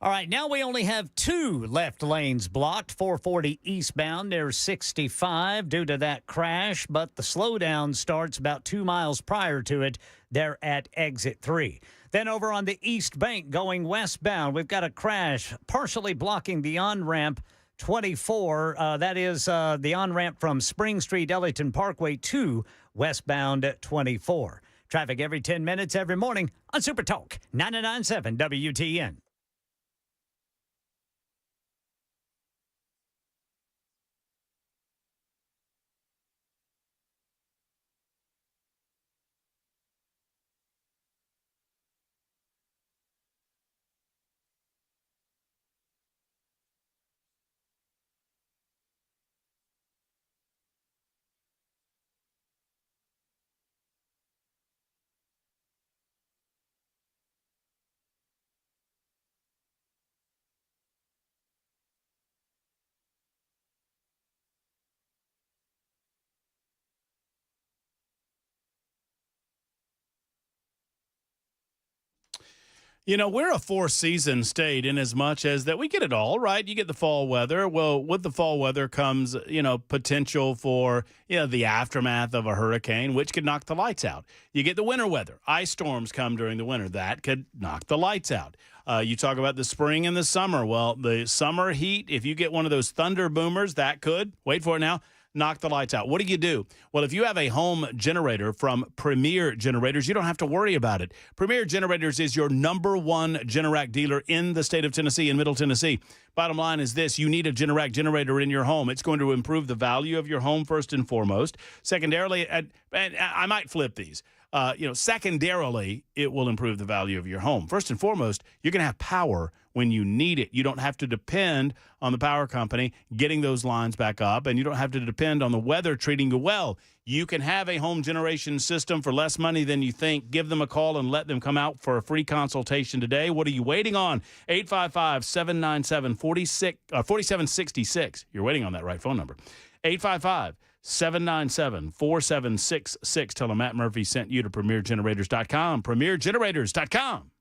All right, now we only have 2 left lanes blocked, 440 eastbound near 65 due to that crash, but the slowdown starts about 2 miles prior to it there at exit 3. Then over on the East Bank going westbound, we've got a crash partially blocking the on-ramp 24. That is the on-ramp from Spring Street, Ellington Parkway to westbound 24. Traffic every 10 minutes every morning on Super Talk 99.7 WTN. You know, we're a 4-season state in as much as that we get it all, right? You get the fall weather. Well, with the fall weather comes, potential for, the aftermath of a hurricane, which could knock the lights out. You get the winter weather. Ice storms come during the winter. That could knock the lights out. You talk about the spring and the summer. Well, the summer heat, if you get one of those thunder boomers, that could, wait for it now, knock the lights out. What do? Well, if you have a home generator from Premier Generators, you don't have to worry about it. Premier Generators is your #1 Generac dealer in the state of Tennessee, in Middle Tennessee. Bottom line is this: you need a Generac generator in your home. It's going to improve the value of your home first and foremost. Secondarily, and I might flip these. Secondarily, it will improve the value of your home. First and foremost, you're going to have power when you need it. You don't have to depend on the power company getting those lines back up, and you don't have to depend on the weather treating you well. You can have a home generation system for less money than you think. Give them a call and let them come out for a free consultation today. What are you waiting on? 855-797-4766. You're waiting on that right phone number. 855-797-4766. Tell them Matt Murphy sent you to PremierGenerators.com. PremierGenerators.com.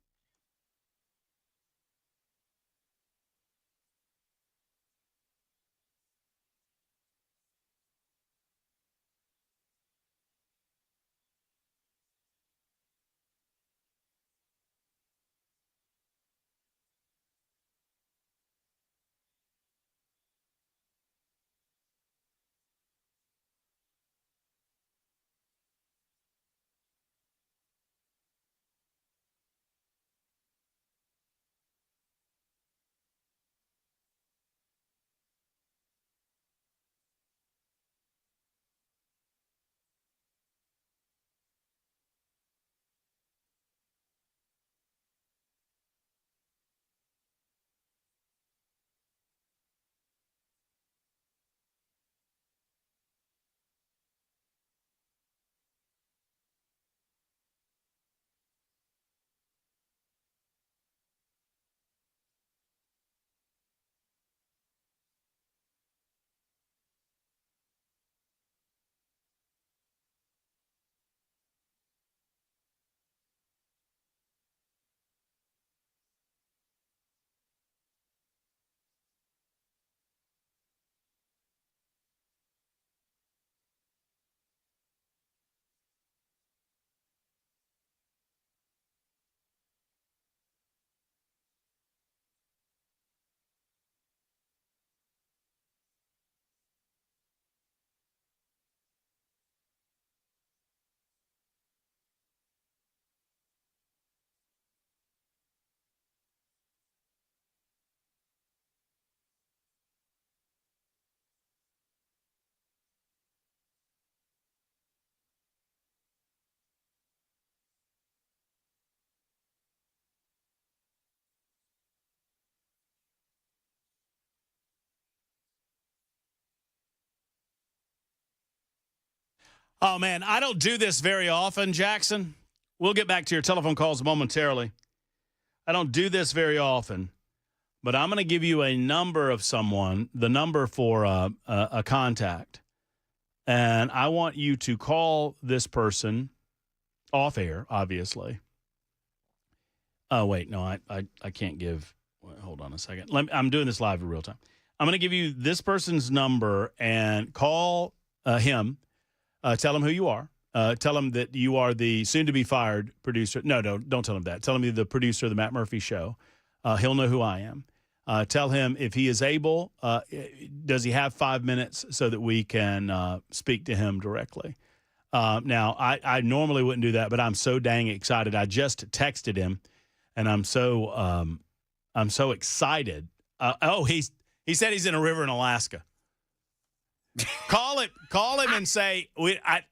Oh, man, I don't do this very often, Jackson. We'll get back to your telephone calls momentarily. I don't do this very often, but I'm going to give you a number of someone, the number for a contact, and I want you to call this person off air, obviously. Oh, wait, no, I can't give. Wait, hold on a second. I'm doing this live in real time. I'm going to give you this person's number and call him. Tell him who you are. Tell him that you are the soon-to-be-fired producer. No, don't tell him that. Tell him you're the producer of the Matt Murphy Show. He'll know who I am. Tell him if he is able, does he have 5 minutes so that we can speak to him directly? Now, I normally wouldn't do that, but I'm so dang excited. I just texted him, and I'm so excited. He said he's in a river in Alaska. Call him and say,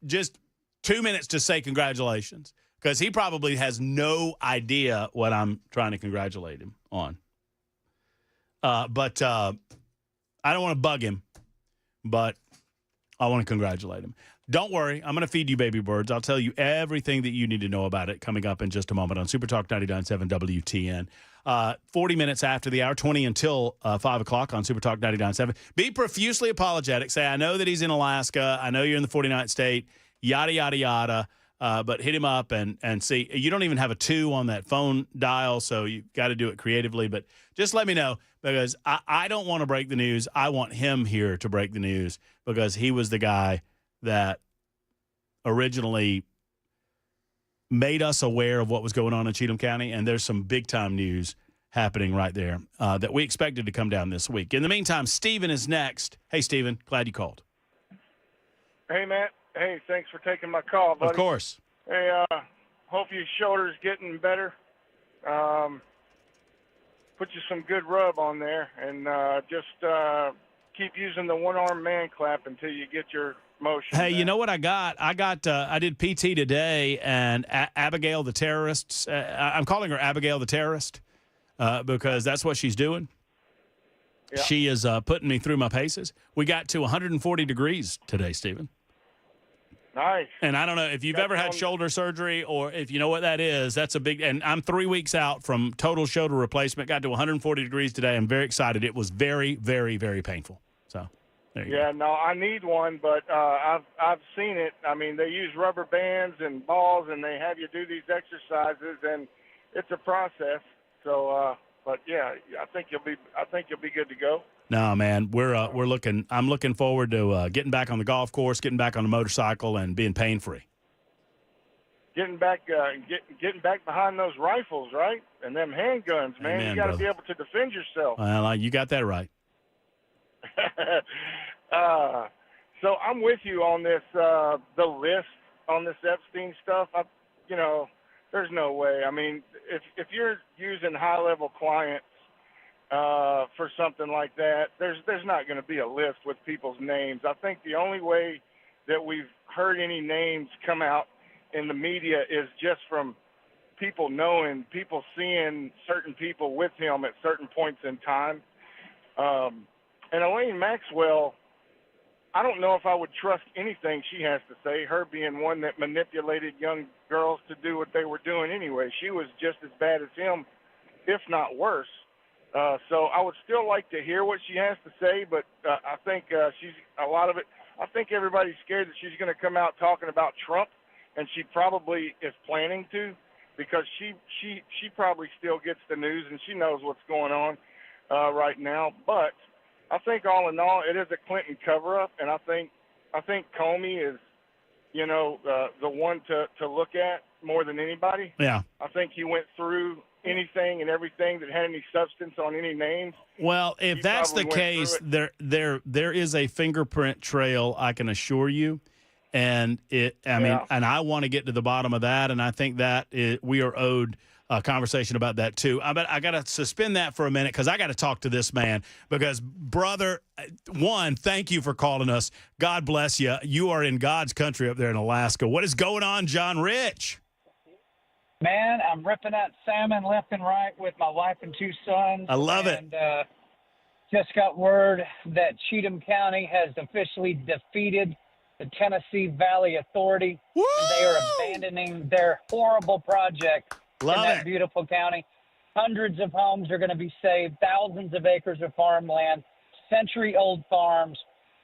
just 2 minutes to say congratulations, because he probably has no idea what I'm trying to congratulate him on. But I don't want to bug him, but I want to congratulate him. Don't worry. I'm going to feed you baby birds. I'll tell you everything that you need to know about it coming up in just a moment on Super Talk 99.7 WTN. 40 minutes after the hour, 20 until 5 o'clock on Super Talk 99.7. Be profusely apologetic. Say, I know that he's in Alaska. I know you're in the 49th state, yada, yada, yada. But hit him up and see. You don't even have a 2 on that phone dial, so you've got to do it creatively. But just let me know, because I don't want to break the news. I want him here to break the news, because he was the guy that originally made us aware of what was going on in Cheatham County, and there's some big-time news happening right there that we expected to come down this week. In the meantime, Steven is next. Hey, Steven, glad you called. Hey, Matt. Hey, thanks for taking my call, buddy. Of course. Hey, hope your shoulder's getting better. put you some good rub on there, and just keep using the one-arm man clap until you get your motion. Hey, you know what I got? I did PT today, and Abigail the terrorist. I'm calling her Abigail the terrorist because that's what she's doing. Yeah. She is putting me through my paces. We got to 140 degrees today, Stephen. Nice. And I don't know if you've ever had shoulder surgery or if you know what that is. That's a big – and I'm 3 weeks out from total shoulder replacement. Got to 140 degrees today. I'm very excited. It was very, very, very painful. So there you go. No, I need one, but I've seen it. I mean, they use rubber bands and balls, and they have you do these exercises, and it's a process. So, but yeah, I think you'll be good to go. No, man, we're looking. I'm looking forward to getting back on the golf course, getting back on the motorcycle, and being pain free. Getting back behind those rifles, right? And them handguns, man. Amen, you got to brother. be able to defend yourself. Well, you got that right. So I'm with you on this, the list on this Epstein stuff. There's no way. I mean, if you're using high-level clients for something like that, there's not going to be a list with people's names. I think the only way that we've heard any names come out in the media is just from people knowing, people seeing certain people with him at certain points in time. And Elaine Maxwell, I don't know if I would trust anything she has to say, her being one that manipulated young girls to do what they were doing anyway. She was just as bad as him, if not worse. So I would still like to hear what she has to say, but I think she's a lot of it. I think everybody's scared that she's going to come out talking about Trump, and she probably is planning to, because she probably still gets the news and she knows what's going on right now. But I think all in all, it is a Clinton cover-up, and I think Comey is, the one to look at more than anybody. Yeah. I think he went through anything and everything that had any substance on any names. Well, if that's the case, there is a fingerprint trail, I can assure you. And and I want to get to the bottom of that, and I think that we are owed a conversation about that too. I got to suspend that for a minute because I got to talk to this man because, brother, one, thank you for calling us. God bless you. You are in God's country up there in Alaska. What is going on, John Rich? Man, I'm ripping out salmon left and right with my wife and two sons. I love it. And just got word that Cheatham County has officially defeated the Tennessee Valley Authority. Woo! And they are abandoning their horrible project in that beautiful county. Hundreds of homes are going to be saved, thousands of acres of farmland, century-old farms.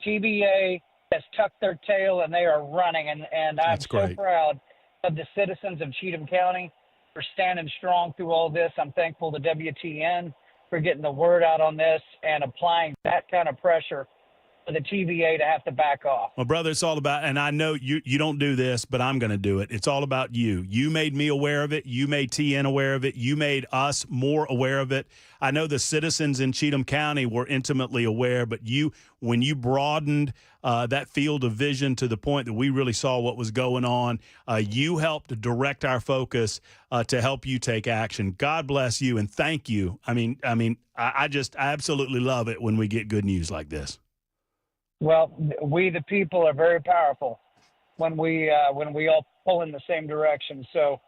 TVA has tucked their tail, and they are running. And I'm so proud of the citizens of Cheatham County for standing strong through all this. I'm thankful to WTN for getting the word out on this and applying that kind of pressure for the TVA to have to back off. Well, brother, it's all about, and I know you don't do this, but I'm going to do it. It's all about you. You made me aware of it. You made TN aware of it. You made us more aware of it. I know the citizens in Cheatham County were intimately aware, but when you broadened that field of vision to the point that we really saw what was going on, you helped direct our focus to help you take action. God bless you, and thank you. I absolutely love it when we get good news like this. Well, we the people are very powerful when we all pull in the same direction. So,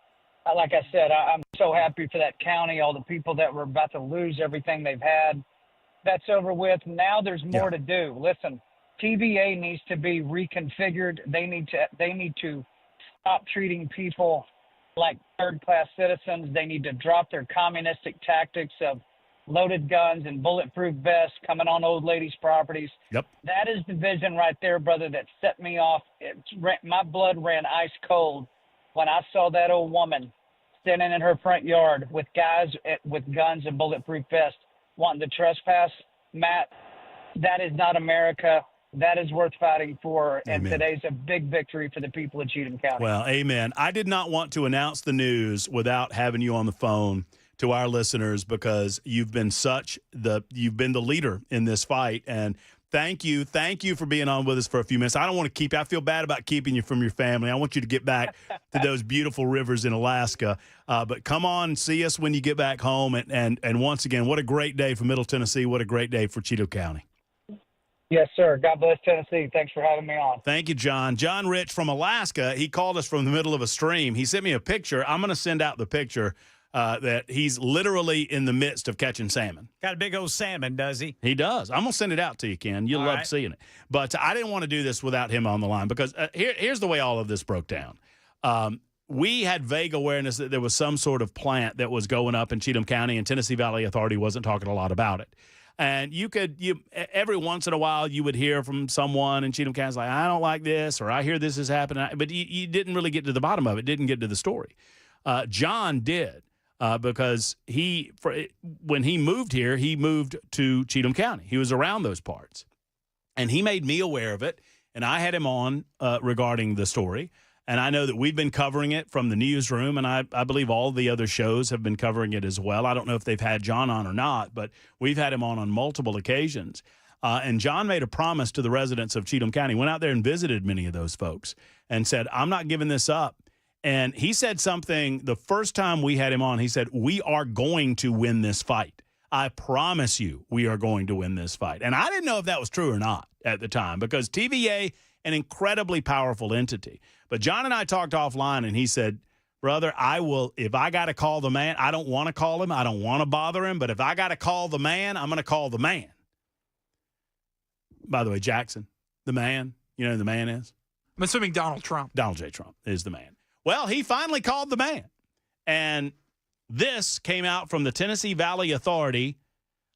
like I said, I'm so happy for that county, all the people that were about to lose everything they've had. That's over with. Now there's more to do. Listen, TVA needs to be reconfigured. They need to stop treating people like third-class citizens. They need to drop their communistic tactics of loaded guns and bulletproof vests coming on old ladies' properties. Yep. That is the vision right there, brother, that set me off. My blood ran ice cold when I saw that old woman standing in her front yard with guys with guns and bulletproof vests wanting to trespass. Matt, that is not America. That is worth fighting for, and today's a big victory for the people of Cheatham County. Well, amen. I did not want to announce the news without having you on the phone to our listeners because you've been the leader in this fight, and Thank you. Thank you for being on with us for a few minutes. I don't want to keep you. I feel bad about keeping you from your family. I want you to get back to those beautiful rivers in Alaska. But come on, see us when you get back home. And once again, what a great day for Middle Tennessee. What a great day for Cheatham County. Yes, sir. God bless Tennessee. Thanks for having me on. Thank you, John. John Rich from Alaska. He called us from the middle of a stream. He sent me a picture. I'm going to send out the picture that he's literally in the midst of catching salmon. Got a big old salmon, does he? He does. I'm going to send it out to you, Ken. You'll love seeing it. But I didn't want to do this without him on the line because here's the way all of this broke down. We had vague awareness that there was some sort of plant that was going up in Cheatham County, and Tennessee Valley Authority wasn't talking a lot about it. And you every once in a while you would hear from someone in Cheatham County like, I don't like this, or I hear this is happening. But you didn't really get to the bottom of it, didn't get to the story. John did. Because when he moved here, he moved to Cheatham County. He was around those parts. And he made me aware of it, and I had him on regarding the story. And I know that we've been covering it from the newsroom, and I believe all the other shows have been covering it as well. I don't know if they've had John on or not, but we've had him on multiple occasions. And John made a promise to the residents of Cheatham County, went out there and visited many of those folks, and said, I'm not giving this up. And he said something the first time we had him on. He said, we are going to win this fight. I promise you we are going to win this fight. And I didn't know if that was true or not at the time because TVA, an incredibly powerful entity. But John and I talked offline, and he said, brother, I will, if I got to call the man, I don't want to call him. I don't want to bother him. But if I got to call the man, I'm going to call the man. By the way, Jackson, the man, you know who the man is? I'm assuming Donald Trump. Donald J. Trump is the man. Well, he finally called the man. And this came out from the Tennessee Valley Authority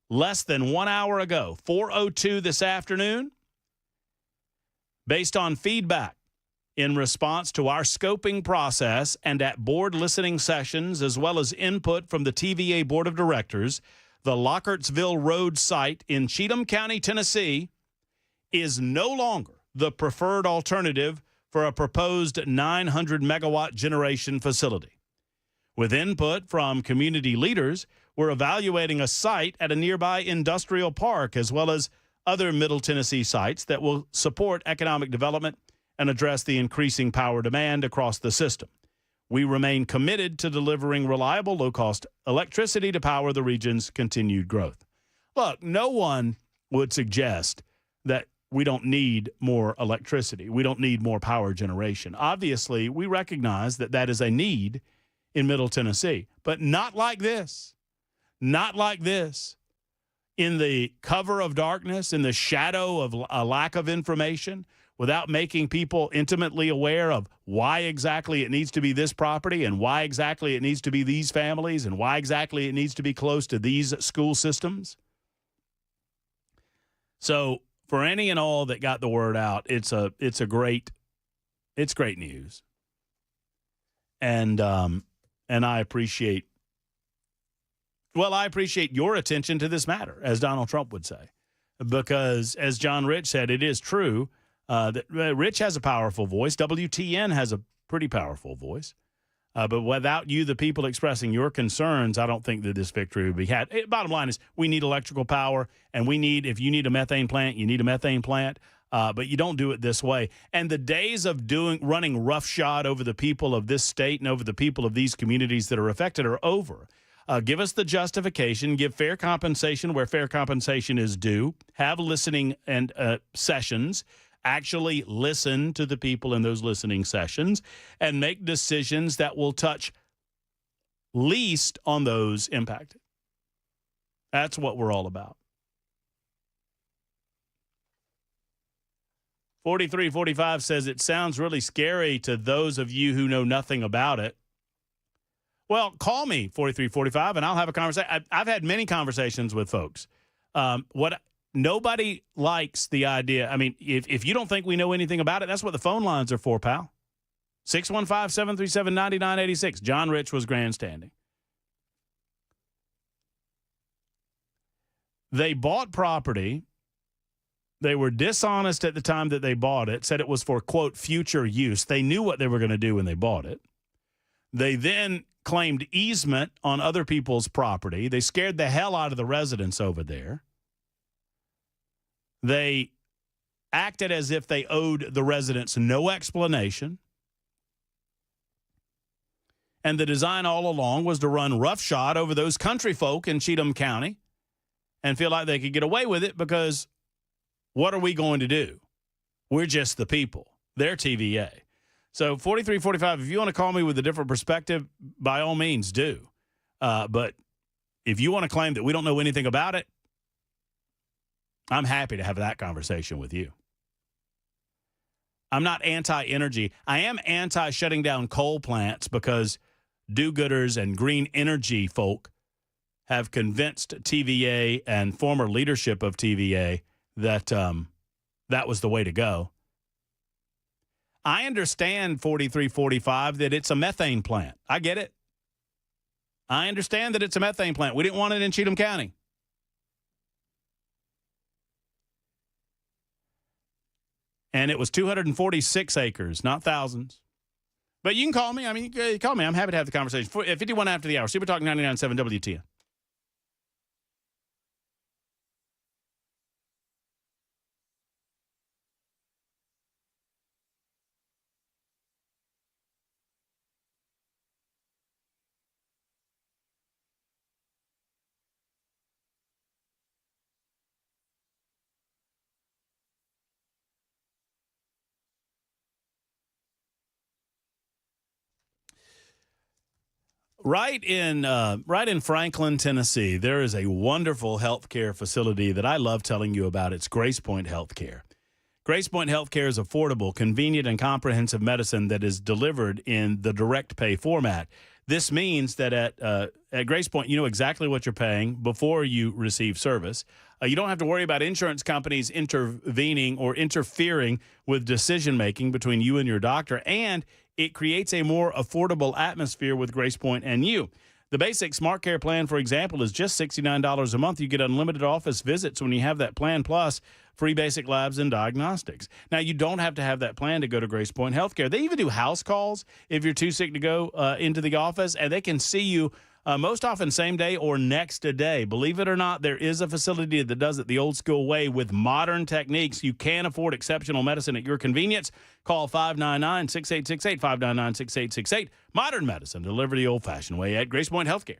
less than 1 hour ago, 4:02 this afternoon, based on feedback in response to our scoping process and at board listening sessions, as well as input from the TVA Board of Directors, the Lockertsville Road site in Cheatham County, Tennessee, is no longer the preferred alternative for a proposed 900-megawatt generation facility. With input from community leaders, we're evaluating a site at a nearby industrial park as well as other Middle Tennessee sites that will support economic development and address the increasing power demand across the system. We remain committed to delivering reliable, low-cost electricity to power the region's continued growth. Look, no one would suggest that we don't need more electricity. We don't need more power generation. Obviously, we recognize that that is a need in Middle Tennessee, but not like this. Not like this. In the cover of darkness, in the shadow of a lack of information, without making people intimately aware of why exactly it needs to be this property and why exactly it needs to be these families and why exactly it needs to be close to these school systems. So, for any and all that got the word out, it's great news, and I appreciate your attention to this matter, as Donald Trump would say, because as John Rich said, it is true that Rich has a powerful voice. WTN has a pretty powerful voice. But without you, the people expressing your concerns, I don't think that this victory would be had. Bottom line is we need electrical power, and if you need a methane plant, you need a methane plant, but you don't do it this way. And the days of running roughshod over the people of this state and over the people of these communities that are affected are over. Give us the justification, give fair compensation where fair compensation is due, have listening and sessions, actually listen to the people in those listening sessions and make decisions that will touch least on those impacted. That's what we're all about. 4345 says it sounds really scary to those of you who know nothing about it. Well, call me 4345 and I'll have a conversation. I've had many conversations with folks. Nobody likes the idea. I mean, if you don't think we know anything about it, that's what the phone lines are for, pal. 615-737-9986. John Rich was grandstanding. They bought property. They were dishonest at the time that they bought it, said it was for, quote, future use. They knew what they were going to do when they bought it. They then claimed easement on other people's property. They scared the hell out of the residents over there. They acted as if they owed the residents no explanation. And the design all along was to run roughshod over those country folk in Cheatham County and feel like they could get away with it because what are we going to do? We're just the people. They're TVA. So 4345, if you want to call me with a different perspective, by all means do. But if you want to claim that we don't know anything about it, I'm happy to have that conversation with you. I'm not anti-energy. I am anti-shutting down coal plants because do-gooders and green energy folk have convinced TVA and former leadership of TVA that that was the way to go. I understand 4345 that it's a methane plant. I get it. I understand that it's a methane plant. We didn't want it in Cheatham County. And it was 246 acres, not thousands. But you can call me. I mean, call me. I'm happy to have the conversation. 51 after the hour. Super Talk 99.7 WTN. Right in Franklin, Tennessee, there is a wonderful healthcare facility that I love telling you about. It's Grace Point Healthcare. Grace Point Healthcare is affordable, convenient, and comprehensive medicine that is delivered in the direct pay format. This means that at Grace Point, you know exactly what you're paying before you receive service. You don't have to worry about insurance companies intervening or interfering with decision-making between you and your doctor, and it creates a more affordable atmosphere with Grace Point and you. The basic Smart Care plan, for example, is just $69 a month. You get unlimited office visits when you have that plan, plus free basic labs and diagnostics. Now, you don't have to have that plan to go to Grace Point Healthcare. They even do house calls if you're too sick to go into the office, and they can see you most often same day or next day. Believe it or not, there is a facility that does it the old school way with modern techniques. You can afford exceptional medicine at your convenience. Call 599-6868, 599-6868. Modern medicine delivered the old-fashioned way at Grace Point Healthcare.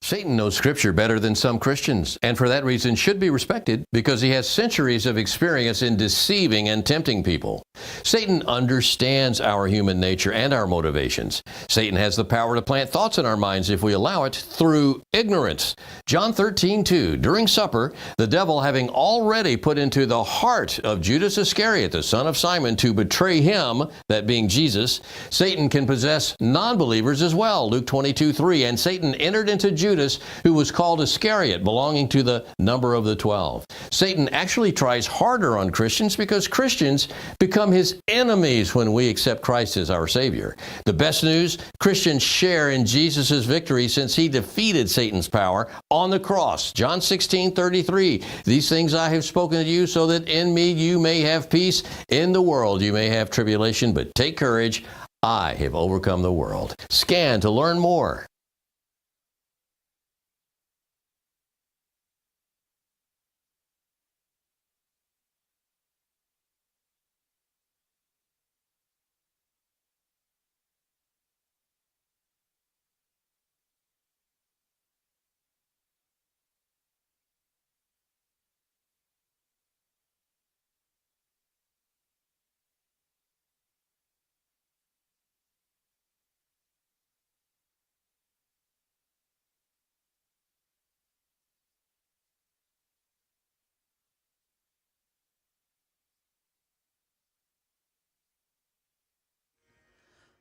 Satan knows Scripture better than some Christians, and for that reason should be respected because he has centuries of experience in deceiving and tempting people. Satan understands our human nature and our motivations. Satan has the power to plant thoughts in our minds if we allow it through ignorance. John 13:2, during supper, the devil having already put into the heart of Judas Iscariot, the son of Simon, to betray him, that being Jesus, Satan can possess non-believers as well. Luke 22:3, and Satan entered into Judas, who was called Iscariot, belonging to the number of the 12. Satan actually tries harder on Christians because Christians become his enemies when we accept Christ as our Savior. The best news, Christians share in Jesus' victory since he defeated Satan's power on the cross. John 16:33, these things I have spoken to you so that in me you may have peace. In the world you may have tribulation, but take courage. I have overcome the world. Scan to learn more.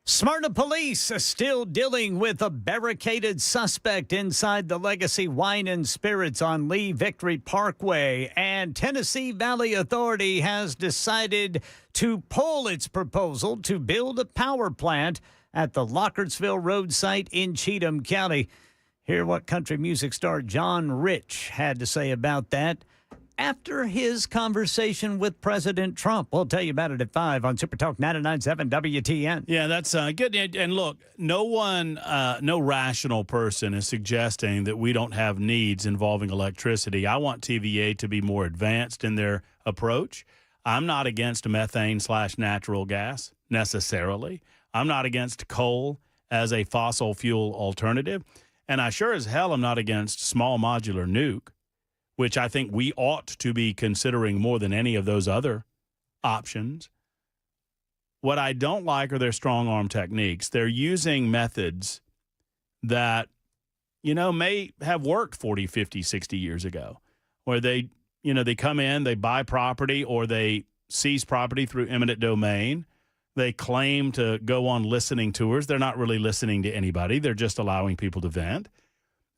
Smyrna police are still dealing with a barricaded suspect inside the Legacy Wine and Spirits on Lee Victory Parkway. And Tennessee Valley Authority has decided to pull its proposal to build a power plant at the Lockersville Road site in Cheatham County. Hear what country music star John Rich had to say about that after his conversation with President Trump. We'll tell you about it at 5 on Super Talk 99.7 WTN. Yeah, that's good. And look, no rational person is suggesting that we don't have needs involving electricity. I want TVA to be more advanced in their approach. I'm not against methane/natural gas necessarily. I'm not against coal as a fossil fuel alternative. And I sure as hell am not against small modular nuke, which I think we ought to be considering more than any of those other options. What I don't like are their strong-arm techniques. They're using methods that, may have worked 40, 50, 60 years ago, where they come in, they buy property, or they seize property through eminent domain. They claim to go on listening tours. They're not really listening to anybody. They're just allowing people to vent.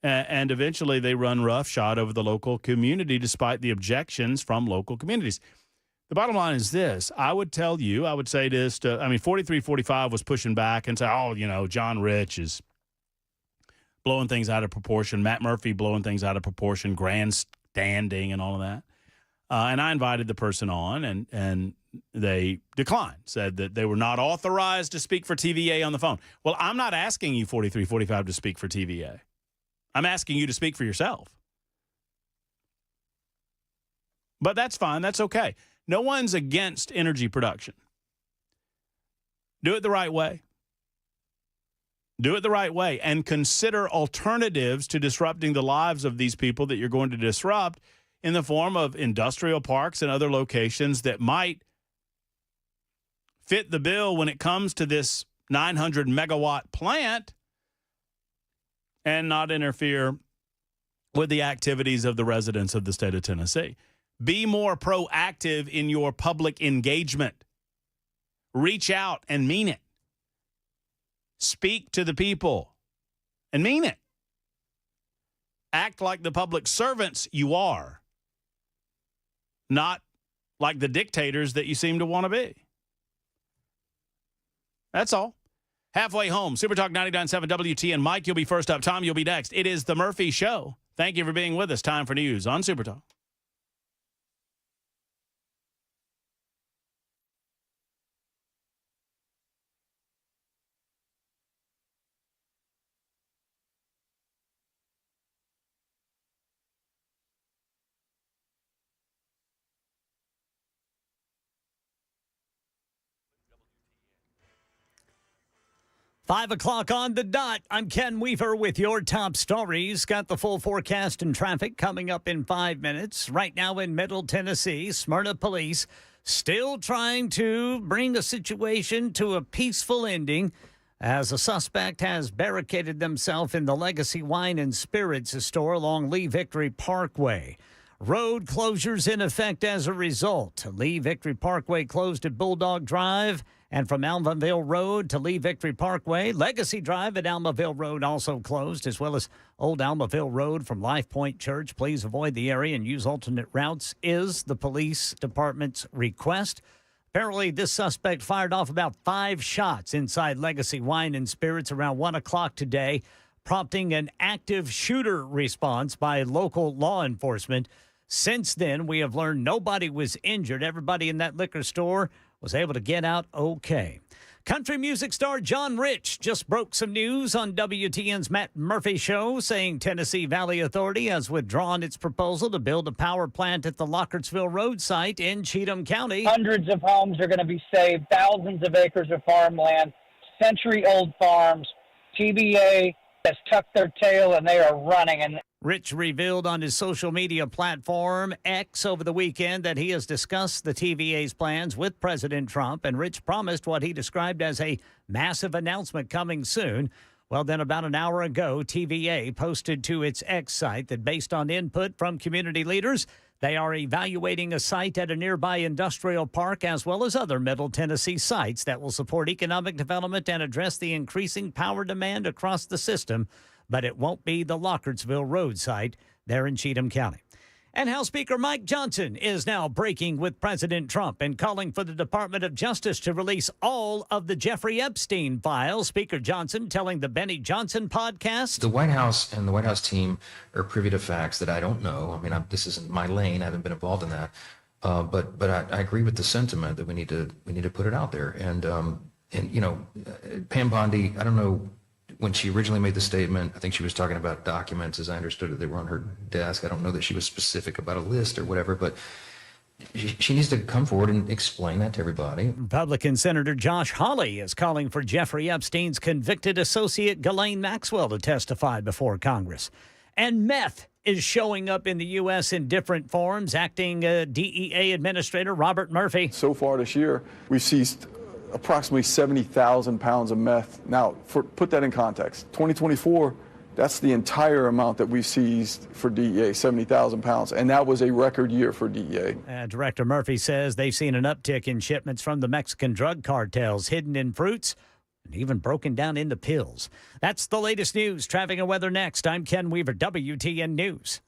And eventually they run roughshod over the local community despite the objections from local communities. The bottom line is this. I would say this to, 4345 was pushing back and say, John Rich is blowing things out of proportion. Matt Murphy blowing things out of proportion, grandstanding and all of that. And I invited the person on and they declined, said that they were not authorized to speak for TVA on the phone. Well, I'm not asking you, 4345, to speak for TVA. I'm asking you to speak for yourself. But that's fine. That's okay. No one's against energy production. Do it the right way. Do it the right way and consider alternatives to disrupting the lives of these people that you're going to disrupt in the form of industrial parks and other locations that might fit the bill when it comes to this 900 megawatt plant and not interfere with the activities of the residents of the state of Tennessee. Be more proactive in your public engagement. Reach out and mean it. Speak to the people and mean it. Act like the public servants you are, not like the dictators that you seem to want to be. That's all. Halfway home, Super Talk 99.7 WTN. Mike, you'll be first up. Tom, you'll be next. It is the Murphy Show. Thank you for being with us. Time for news on Super Talk. 5 o'clock on the dot. I'm Ken Weaver with your top stories. Got the full forecast and traffic coming up in 5 minutes. Right now in Middle Tennessee, Smyrna police still trying to bring the situation to a peaceful ending as a suspect has barricaded themselves in the Legacy Wine and Spirits store along Lee Victory Parkway. Road closures in effect as a result. Lee Victory Parkway closed at Bulldog Drive, and from Almaville Road to Lee Victory Parkway. Legacy Drive at Almaville Road also closed, as well as Old Almaville Road from Life Point Church. Please avoid the area and use alternate routes is the police department's request. Apparently, this suspect fired off about 5 shots inside Legacy Wine and Spirits around 1 o'clock today, prompting an active shooter response by local law enforcement. Since then, we have learned nobody was injured. Everybody in that liquor store was able to get out okay. Country music star John Rich just broke some news on WTN's Matt Murphy show, saying Tennessee Valley Authority has withdrawn its proposal to build a power plant at the Lockertsville Road site in Cheatham County. Hundreds of homes are going to be saved, thousands of acres of farmland, century-old farms. TVA has tucked their tail, and they are running. And Rich revealed on his social media platform X over the weekend that he has discussed the TVA's plans with President Trump, and Rich promised what he described as a massive announcement coming soon. Well, then about an hour ago, TVA posted to its X site that based on input from community leaders, they are evaluating a site at a nearby industrial park as well as other Middle Tennessee sites that will support economic development and address the increasing power demand across the system. But it won't be the Lockertsville Road site there in Cheatham County. And House Speaker Mike Johnson is now breaking with President Trump and calling for the Department of Justice to release all of the Jeffrey Epstein files. Speaker Johnson telling the Benny Johnson podcast. The White House and the White House team are privy to facts that I don't know. I mean, this isn't my lane. I haven't been involved in that. But I agree with the sentiment that we need to put it out there. And you know, Pam Bondi, I don't know. When she originally made the statement, I think she was talking about documents, as I understood it. They were on her desk. I don't know that she was specific about a list or whatever, but she needs to come forward and explain that to everybody. Republican Senator Josh Hawley is calling for Jeffrey Epstein's convicted associate Ghislaine Maxwell to testify before Congress. And meth is showing up in the U.S. in different forms. Acting DEA Administrator Robert Murphy. So far this year, we've seized approximately 70,000 pounds of meth. Now, put that in context. 2024, that's the entire amount that we seized for DEA, 70,000 pounds. And that was a record year for DEA. Director Murphy says they've seen an uptick in shipments from the Mexican drug cartels hidden in fruits and even broken down into pills. That's the latest news. Traffic and weather next. I'm Ken Weaver, WTN News.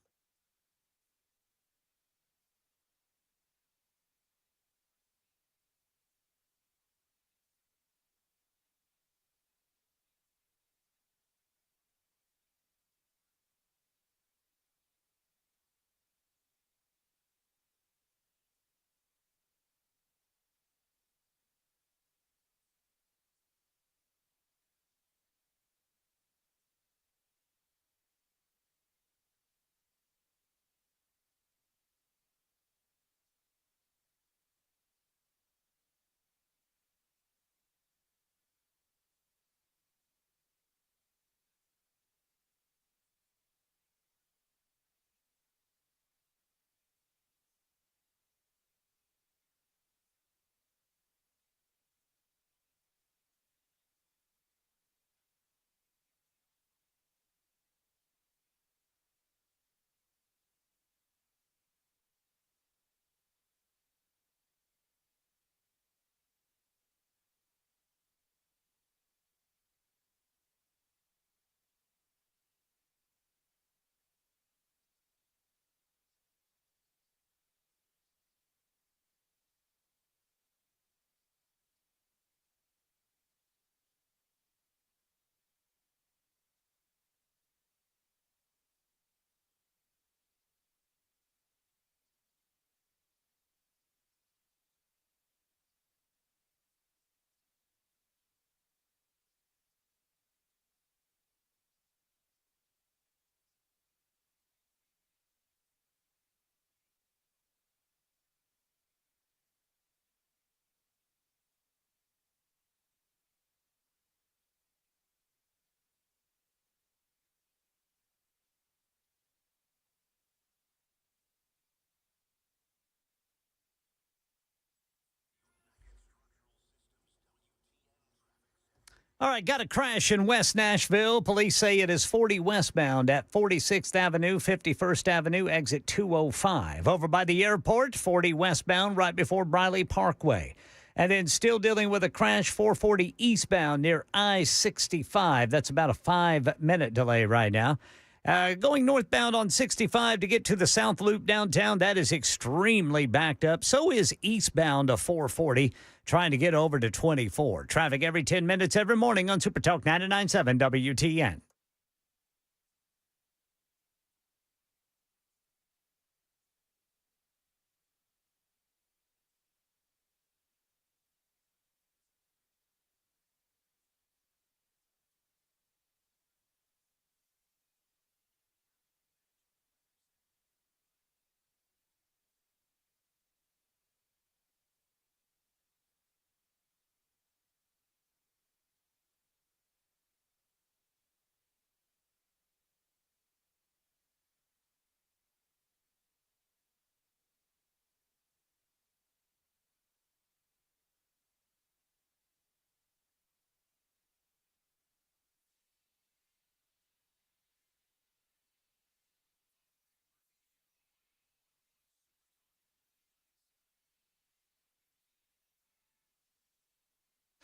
All right, got a crash in West Nashville. Police say it is 40 westbound at 46th Avenue, 51st Avenue, exit 205. Over by the airport, 40 westbound right before Briley Parkway. And then still dealing with a crash, 440 eastbound near I-65. That's about a 5-minute delay right now. Going northbound on 65 to get to the South Loop downtown, that is extremely backed up. So is eastbound of 440, trying to get over to 24. Traffic every 10 minutes every morning on Super Talk 99.7 WTN.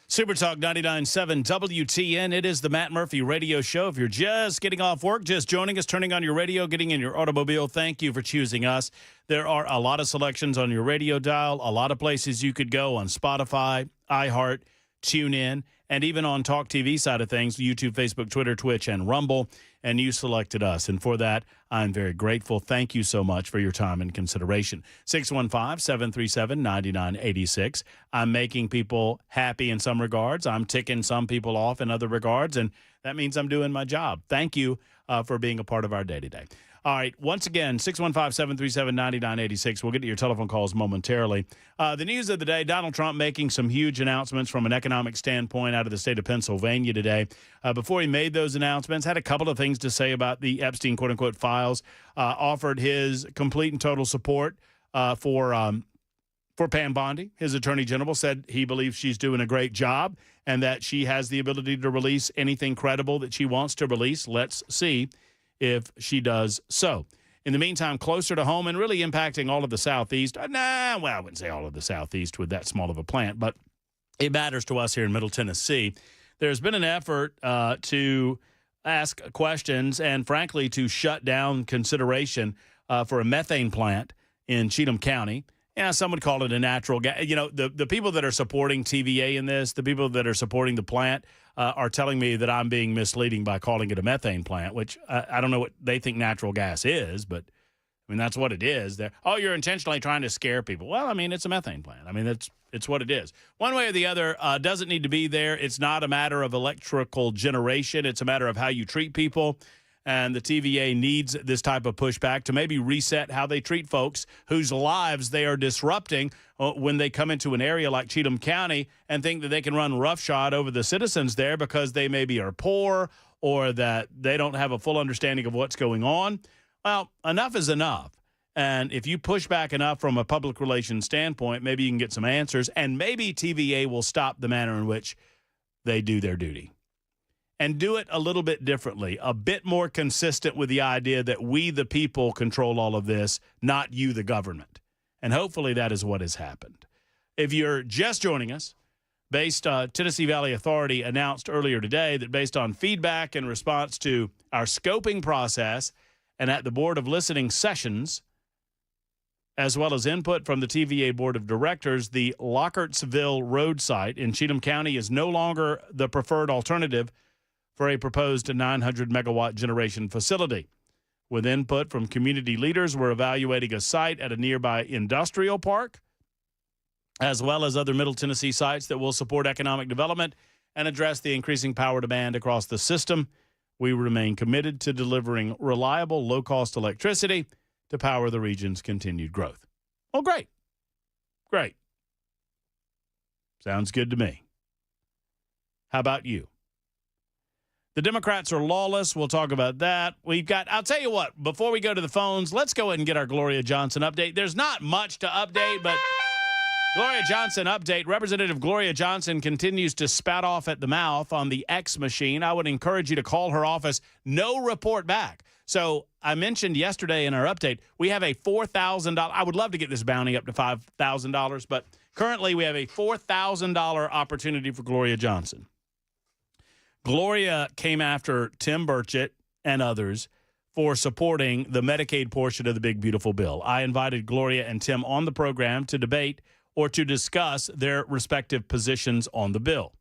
Super Talk 99.7 WTN. It is the Matt Murphy Radio Show. If you're just getting off work, just joining us, turning on your radio, getting in your automobile, thank you for choosing us. There are a lot of selections on your radio dial, a lot of places you could go on Spotify, iHeart, TuneIn, and even on Talk TV side of things, YouTube, Facebook, Twitter, Twitch, and Rumble. And you selected us. And for that, I'm very grateful. Thank you so much for your time and consideration. 615-737-9986. I'm making people happy in some regards. I'm ticking some people off in other regards. And that means I'm doing my job. Thank you for being a part of our day-to-day. All right. Once again, 615-737-9986. We'll get to your telephone calls momentarily. The news of the day, Donald Trump making some huge announcements from an economic standpoint out of the state of Pennsylvania today. Before he made those announcements, had a couple of things to say about the Epstein, quote-unquote, files, offered his complete and total support for Pam Bondi. His attorney general said he believes she's doing a great job and that she has the ability to release anything credible that she wants to release. Let's see if she does so. In the meantime, closer to home and really impacting all of the Southeast. I wouldn't say all of the Southeast with that small of a plant, but it matters to us here in Middle Tennessee. There's been an effort to ask questions and, frankly, to shut down consideration for a methane plant in Cheatham County. Yeah, some would call it a natural gas. You know, the people that are supporting TVA in this, the people that are supporting the plant, are telling me that I'm being misleading by calling it a methane plant, which I don't know what they think natural gas is, but I mean, that's what it is. You're intentionally trying to scare people. Well, I mean, it's a methane plant. I mean, it's what it is. One way or the other, doesn't need to be there. It's not a matter of electrical generation. It's a matter of how you treat people. And the TVA needs this type of pushback to maybe reset how they treat folks whose lives they are disrupting when they come into an area like Cheatham County and think that they can run roughshod over the citizens there because they maybe are poor or that they don't have a full understanding of what's going on. Well, enough is enough. And if you push back enough from a public relations standpoint, maybe you can get some answers, and maybe TVA will stop the manner in which they do their duty. And do it a little bit differently, a bit more consistent with the idea that we, the people, control all of this, not you, the government. And hopefully that is what has happened. If you're just joining us, Tennessee Valley Authority announced earlier today that based on feedback in response to our scoping process and at the Board of Listening sessions, as well as input from the TVA Board of Directors, the Lockertsville Road site in Cheatham County is no longer the preferred alternative for a proposed 900-megawatt generation facility. With input from community leaders, we're evaluating a site at a nearby industrial park, as well as other Middle Tennessee sites that will support economic development and address the increasing power demand across the system. We remain committed to delivering reliable, low-cost electricity to power the region's continued growth. Oh, great. Great. Sounds good to me. How about you? The Democrats are lawless. We'll talk about that. I'll tell you what, before we go to the phones, let's go ahead and get our Gloria Johnson update. There's not much to update, but Gloria Johnson update. Representative Gloria Johnson continues to spat off at the mouth on the X machine. I would encourage you to call her office. No report back. So I mentioned yesterday in our update, we have a $4,000. I would love to get this bounty up to $5,000, but currently we have a $4,000 opportunity for Gloria Johnson. Gloria came after Tim Burchett and others for supporting the Medicaid portion of the Big Beautiful Bill. I invited Gloria and Tim on the program to debate or to discuss their respective positions on the bill.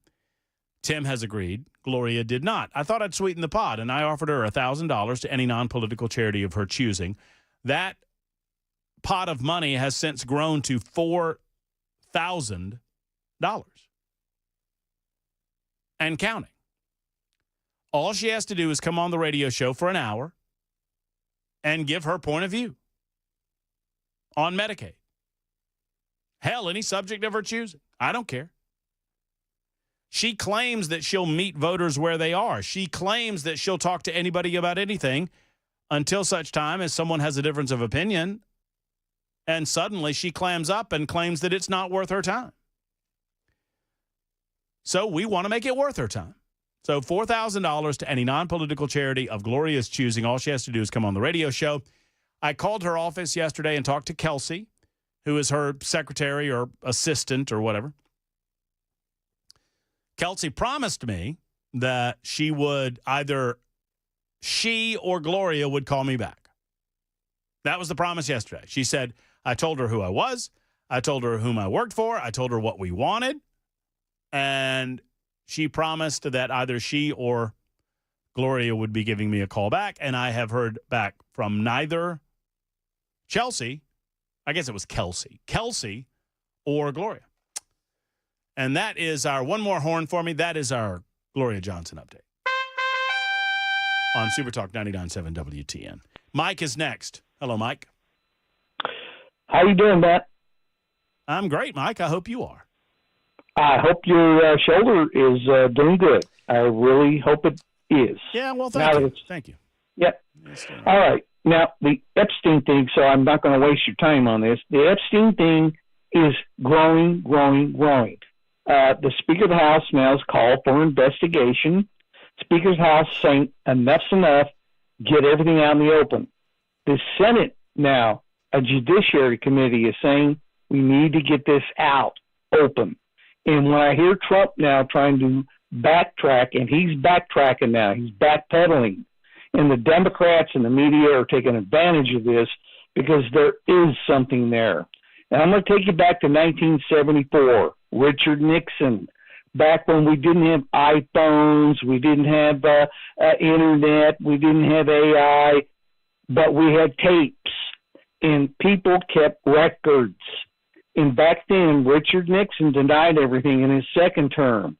Tim has agreed. Gloria did not. I thought I'd sweeten the pot, and I offered her $1,000 to any non-political charity of her choosing. That pot of money has since grown to $4,000 and counting. All she has to do is come on the radio show for an hour and give her point of view on Medicaid. Hell, any subject of her choosing. I don't care. She claims that she'll meet voters where they are. She claims that she'll talk to anybody about anything until such time as someone has a difference of opinion, and suddenly she clams up and claims that it's not worth her time. So we want to make it worth her time. So $4,000 to any non-political charity of Gloria's choosing. All she has to do is come on the radio show. I called her office yesterday and talked to Kelsey, who is her secretary or assistant or whatever. Kelsey promised me that she or Gloria would call me back. That was the promise yesterday. She said, I told her who I was. I told her whom I worked for. I told her what we wanted. And she promised that either she or Gloria would be giving me a call back. And I have heard back from neither Kelsey or Gloria. And that is our one more horn for me. That is our Gloria Johnson update on Super Talk 99.7 WTN. Mike is next. Hello, Mike. How you doing, Matt? I'm great, Mike. I hope you are. I hope your shoulder is doing good. I really hope it is. Yeah, well, thank you. Thank you. Yep. All right. Now, the Epstein thing, so I'm not going to waste your time on this. The Epstein thing is growing. The Speaker of the House now has called for investigation. Speaker of the House saying enough's enough, get everything out in the open. The Senate now, a Judiciary Committee, is saying we need to get this out open. And when I hear Trump now trying to backtrack, and he's backtracking now, he's backpedaling, and the Democrats and the media are taking advantage of this because there is something there. And I'm going to take you back to 1974, Richard Nixon, back when we didn't have iPhones, we didn't have internet, we didn't have AI, but we had tapes, and people kept records. And back then, Richard Nixon denied everything in his second term,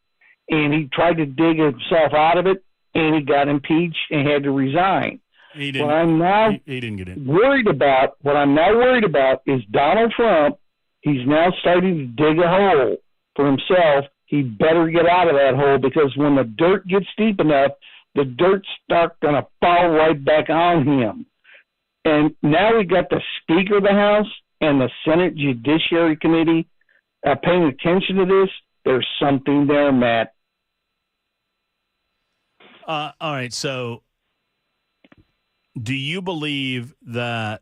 and he tried to dig himself out of it, and he got impeached and had to resign. He didn't. He didn't get in. What I'm now worried about is Donald Trump. He's now starting to dig a hole for himself. He better get out of that hole, because when the dirt gets deep enough, the dirt's not going to fall right back on him. And now we got the Speaker of the House and the Senate Judiciary Committee paying attention to this. There's something there, Matt. All right, so do you believe that,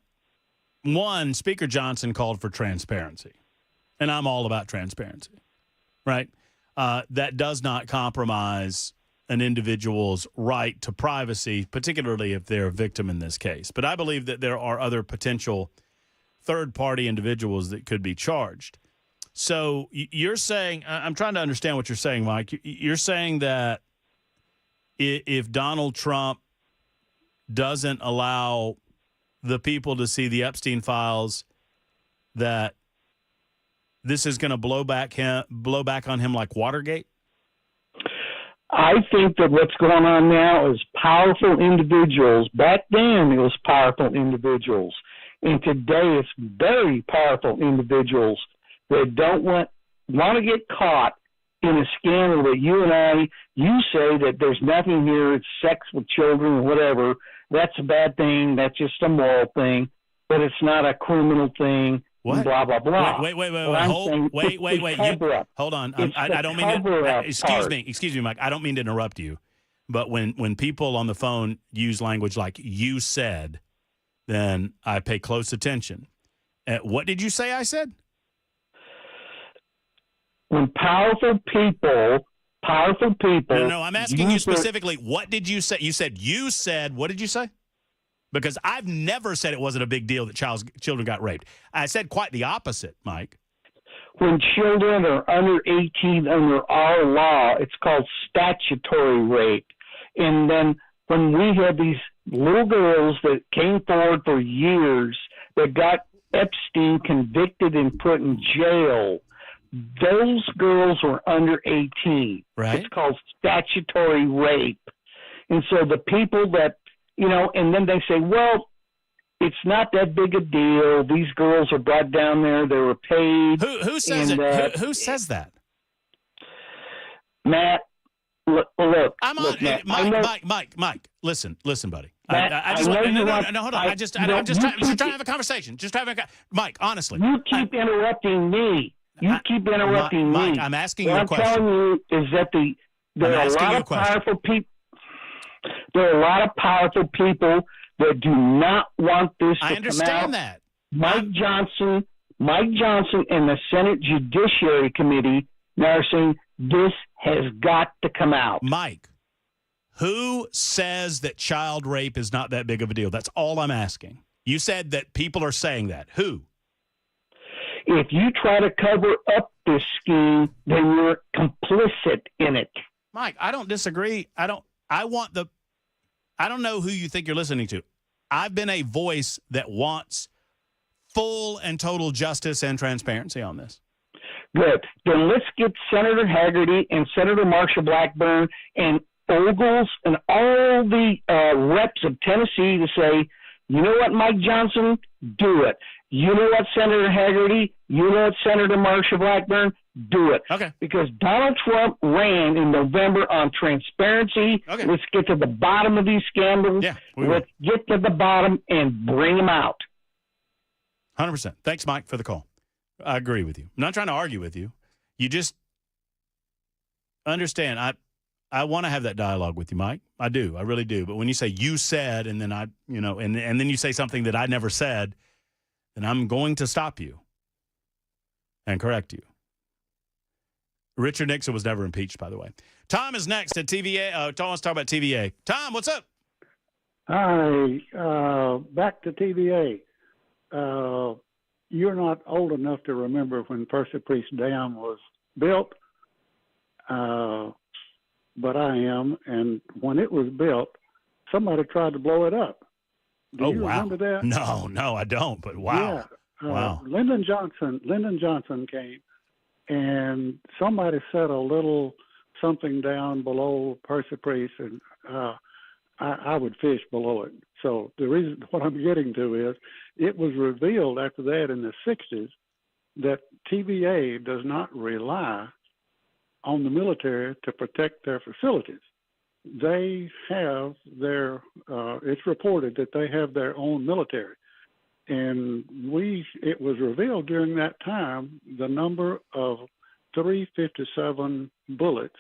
one, Speaker Johnson called for transparency, and I'm all about transparency, right? That does not compromise an individual's right to privacy, particularly if they're a victim in this case. But I believe that there are other potential third-party individuals that could be charged. So you're saying, I'm trying to understand what you're saying, Mike. You're saying that if Donald Trump doesn't allow the people to see the Epstein files, that this is going to blow back on him like Watergate? I think that what's going on now is powerful individuals. Back then, it was powerful individuals. And today, it's very powerful individuals that don't want to get caught in a scandal that you say that there's nothing here, it's sex with children or whatever. That's a bad thing. That's just a moral thing. But it's not a criminal thing. What? Blah, blah, blah. Wait. What I'm saying, Wait. Hold on. I don't mean to. Excuse me, Mike. I don't mean to interrupt you, but when people on the phone use language like "you said," then I pay close attention. What did you say? I said. When powerful people. No, I'm asking you specifically. What did you say? You said. What did you say? Because I've never said it wasn't a big deal that children got raped. I said quite the opposite, Mike. When children are under 18 under our law, it's called statutory rape. And then when we had these little girls that came forward for years that got Epstein convicted and put in jail, those girls were under 18. Right. It's called statutory rape. And so the people that, and then they say, well, it's not that big a deal. These girls are brought down there. They were paid. Who says it? Who says that? Matt, look. I'm on. Matt, Mike. Listen, buddy. Matt, hold on. I'm just trying to have a conversation. Mike, honestly. You keep interrupting me. Mike, I'm asking you a question. What I'm telling you is that there are a lot of powerful people. There are a lot of powerful people that do not want this to come out. I understand that. Mike Johnson and the Senate Judiciary Committee now are saying this has got to come out. Mike, who says that child rape is not that big of a deal? That's all I'm asking. You said that people are saying that. Who? If you try to cover up this scheme, then you're complicit in it. Mike, I don't disagree. I don't know who you think you're listening to. I've been a voice that wants full and total justice and transparency on this. Good. Then let's get Senator Hagerty and Senator Marsha Blackburn and Ogles and all the reps of Tennessee to say, you know what, Mike Johnson, do it. You know what, Senator Hagerty, you know what, Senator Marsha Blackburn, do it. Okay. Because Donald Trump ran in November on transparency. Okay. Let's get to the bottom of these scandals. Yeah, let's get to the bottom and bring them out. 100%. Thanks, Mike, for the call. I agree with you. I'm not trying to argue with you. You just understand. I want to have that dialogue with you, Mike. I do. I really do. But when you say you said, and then and then you say something that I never said, then I'm going to stop you and correct you. Richard Nixon was never impeached, by the way. Tom is next at TVA. Tom wants to talk about TVA. Tom, what's up? Hi. Back to TVA. You're not old enough to remember when Percy Priest Dam was built, but I am. And when it was built, somebody tried to blow it up. Do you remember that? No, I don't. But wow. Yeah. Wow. Lyndon Johnson came, and somebody set a little something down below Percy Priest, and I would fish below it. So the reason, what I'm getting to is, it was revealed after that in the 60s that TVA does not rely on the military to protect their facilities. They have their, it's reported that they have their own military. And it was revealed during that time the number of 357 bullets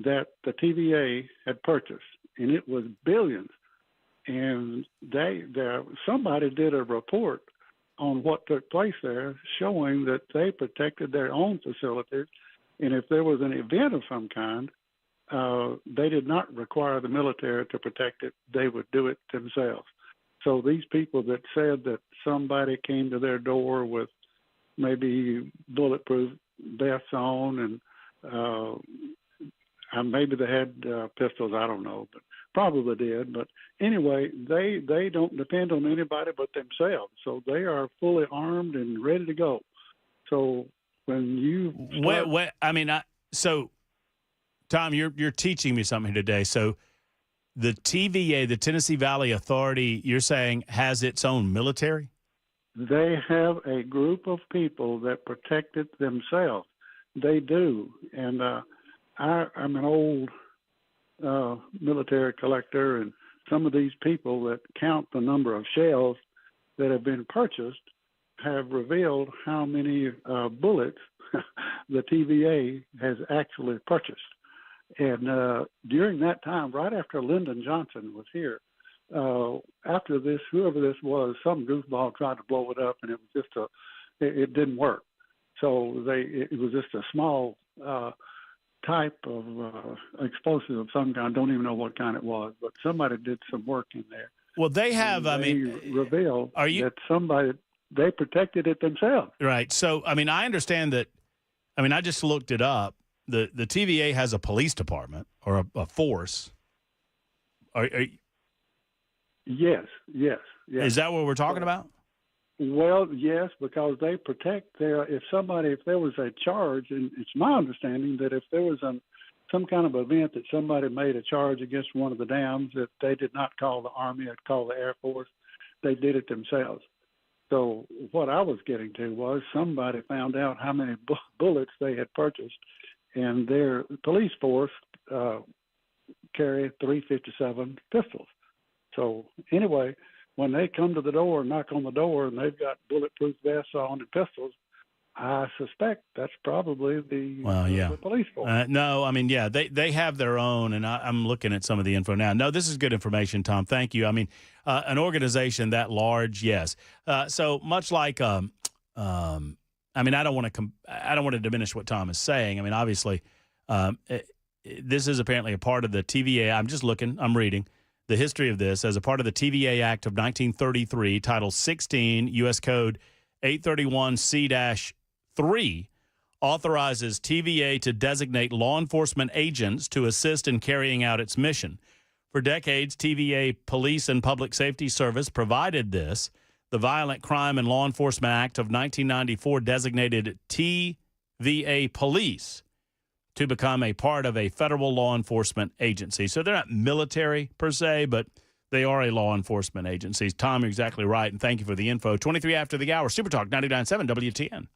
that the TVA had purchased, and it was billions. And somebody did a report on what took place there, showing that they protected their own facilities, and if there was an event of some kind, they did not require the military to protect it. They would do it themselves. So these people that said that somebody came to their door with maybe bulletproof vests on, and maybe they had pistols, I don't know, but probably did. But anyway, they don't depend on anybody but themselves. So they are fully armed and ready to go. So when you so Tom, you're teaching me something today. So the TVA, the Tennessee Valley Authority, you're saying has its own military? They have a group of people that protect it themselves. They do. And I'm an old military collector, and some of these people that count the number of shells that have been purchased have revealed how many bullets the TVA has actually purchased. And during that time, right after Lyndon Johnson was here, after this, whoever this was, some goofball tried to blow it up, and it was just it didn't work. So it was just a small type of explosive of some kind. I don't even know what kind it was, but somebody did some work in there. Well, they have, revealed that somebody, they protected it themselves. Right. So, I mean, I understand that. I mean, I just looked it up. The TVA has a police department or a force. Yes. Is that what we're talking about? Well, yes, because they protect if there was a charge, and it's my understanding that if there was some kind of event that somebody made a charge against one of the dams, that they did not call the Army, they'd call the Air Force. They did it themselves. So what I was getting to was somebody found out how many bullets they had purchased, and their police force carried 357 pistols. So anyway, when they come to the door and knock on the door and they've got bulletproof vests on and pistols, I suspect that's probably the police force. No, I mean, yeah, they have their own, and I'm looking at some of the info now. No, this is good information, Tom. Thank you. I mean, an organization that large, yes. So much like, I mean, I don't want to diminish what Tom is saying. I mean, obviously, this is apparently a part of the TVA. I'm reading the history of this as a part of the TVA Act of 1933, Title 16, U.S. Code 831C-3, authorizes TVA to designate law enforcement agents to assist in carrying out its mission. For decades, TVA Police and Public Safety Service provided this. The Violent Crime and Law Enforcement Act of 1994 designated TVA Police to become a part of a federal law enforcement agency. So they're not military per se, but they are a law enforcement agency. Tom, you're exactly right, and thank you for the info. 23 after the hour, Super Talk 99.7 WTN.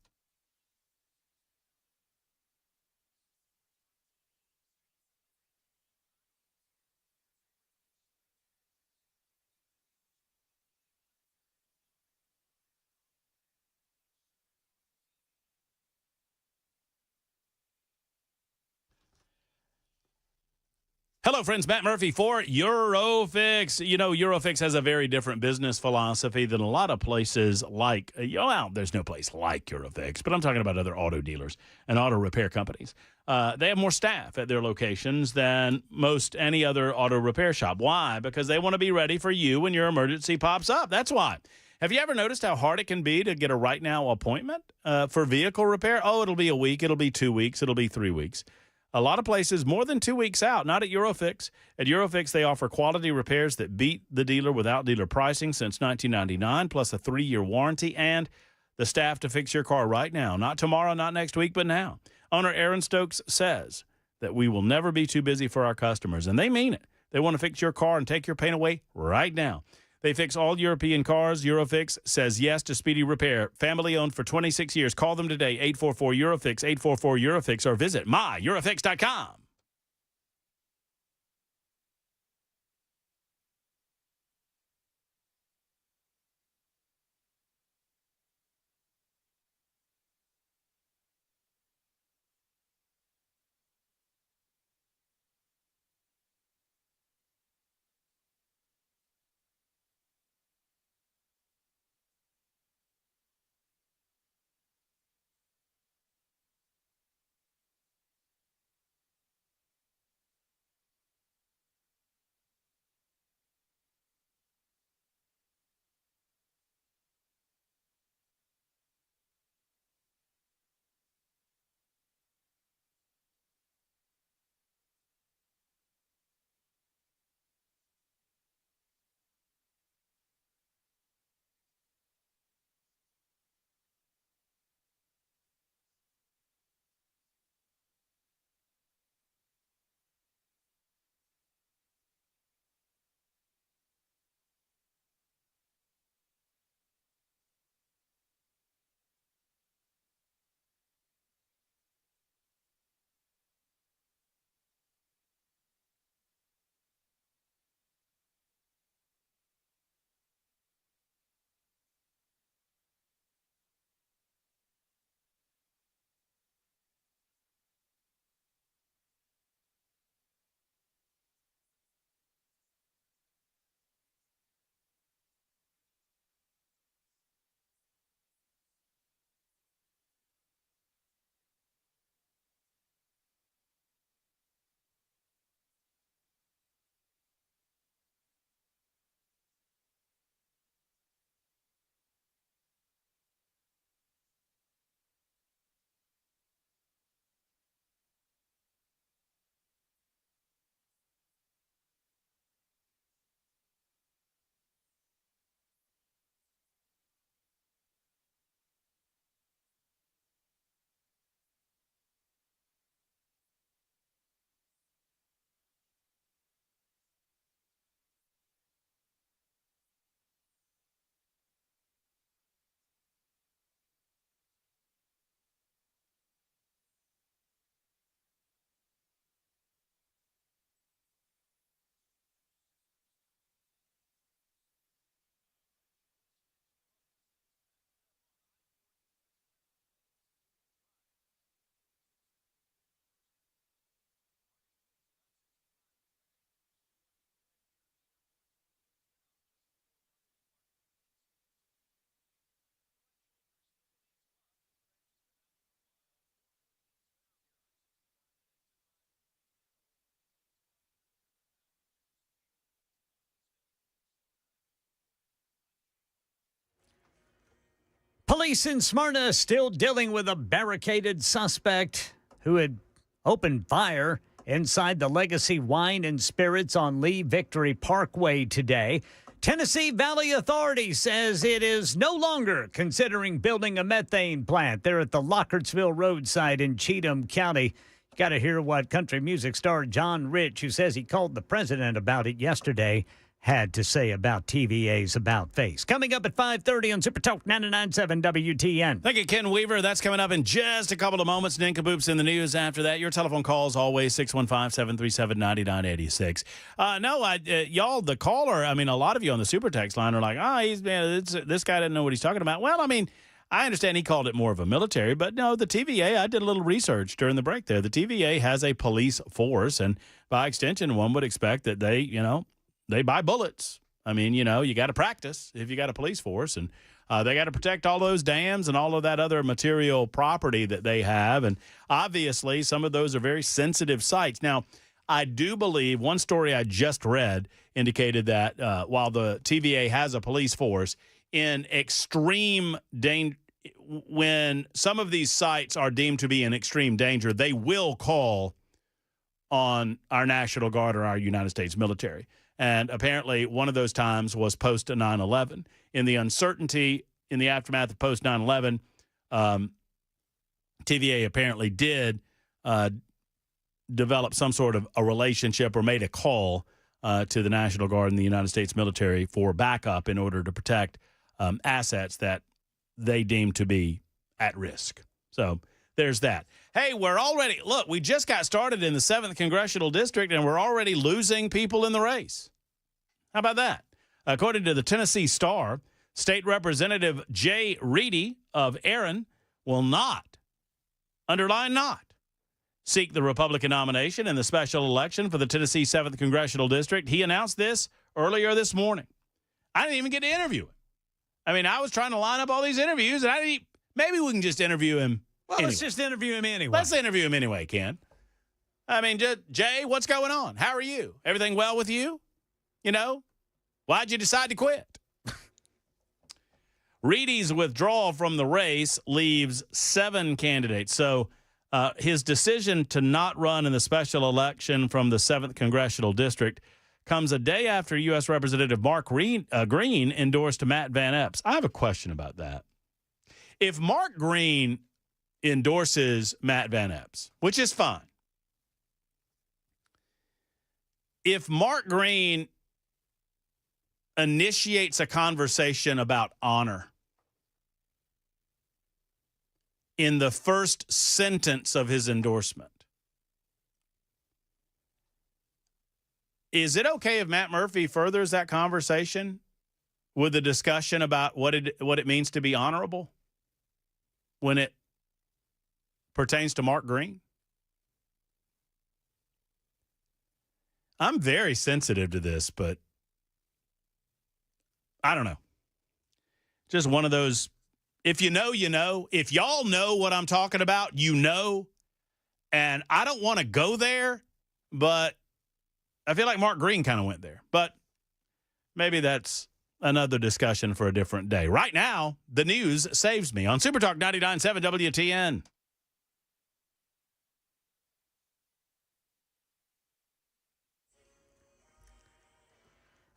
Hello, friends. Matt Murphy for Eurofix. You know, Eurofix has a very different business philosophy than a lot of places like, well, there's no place like Eurofix, but I'm talking about other auto dealers and auto repair companies. They have more staff at their locations than most any other auto repair shop. Why? Because they want to be ready for you when your emergency pops up. That's why. Have you ever noticed how hard it can be to get a right now appointment for vehicle repair? Oh, it'll be a week. It'll be 2 weeks. It'll be 3 weeks. A lot of places more than 2 weeks out, not at Eurofix. At Eurofix, they offer quality repairs that beat the dealer without dealer pricing since 1999, plus a 3-year warranty and the staff to fix your car right now. Not tomorrow, not next week, but now. Owner Aaron Stokes says that we will never be too busy for our customers, and they mean it. They want to fix your car and take your pain away right now. They fix all European cars. Eurofix says yes to speedy repair. Family-owned for 26 years. Call them today, 844-EUROFIX, 844-EUROFIX, or visit myEurofix.com. Police in Smyrna still dealing with a barricaded suspect who had opened fire inside the Legacy Wine and Spirits on Lee Victory Parkway today. Tennessee Valley Authority says it is no longer considering building a methane plant there at the Lockertsville roadside in Cheatham County. You got to hear what country music star John Rich, who says he called the president about it yesterday, had to say about TVA's About Face. Coming up at 5:30 on Super Talk 99.7 WTN. Thank you, Ken Weaver. That's coming up in just a couple of moments. Nincompoops in the news after that. Your telephone calls always 615-737-9986. Y'all, the caller, a lot of you on the Super Text line are like, this guy didn't know what he's talking about. Well, I understand he called it more of a military, but no, the TVA, I did a little research during the break there. The TVA has a police force, and by extension, one would expect that they buy bullets. You got to practice if you got a police force, and they got to protect all those dams and all of that other material property that they have. And obviously, some of those are very sensitive sites. Now, I do believe one story I just read indicated that while the TVA has a police force, in extreme danger, when some of these sites are deemed to be in extreme danger, they will call on our National Guard or our United States military. And apparently one of those times was post 9/11. In the uncertainty, in the aftermath of post 9/11, TVA apparently did develop some sort of a relationship or made a call to the National Guard and the United States military for backup in order to protect assets that they deem to be at risk. So there's that. Hey, we just got started in the 7th Congressional District, and we're already losing people in the race. How about that? According to the Tennessee Star, State Representative Jay Reedy of Aaron will not, underline not, seek the Republican nomination in the special election for the Tennessee 7th Congressional District. He announced this earlier this morning. I didn't even get to interview him. I was trying to line up all these interviews, and maybe we can just interview him. Well, anyway. Let's just interview him anyway. Let's interview him anyway, Ken. Jay, what's going on? How are you? Everything well with you? Why'd you decide to quit? Reedy's withdrawal from the race leaves 7 candidates. So his decision to not run in the special election from the 7th Congressional District comes a day after U.S. Representative Mark Green endorsed Matt Van Epps. I have a question about that. If Mark Green endorses Matt Van Epps, which is fine. If Mark Green initiates a conversation about honor in the first sentence of his endorsement, is it okay if Matt Murphy furthers that conversation with a discussion about what it means to be honorable when it pertains to Mark Green? I'm very sensitive to this, but I don't know. Just one of those, if you know, you know. If y'all know what I'm talking about, you know. And I don't want to go there, but I feel like Mark Green kind of went there. But maybe that's another discussion for a different day. Right now, the news saves me on Super Talk 99.7 WTN.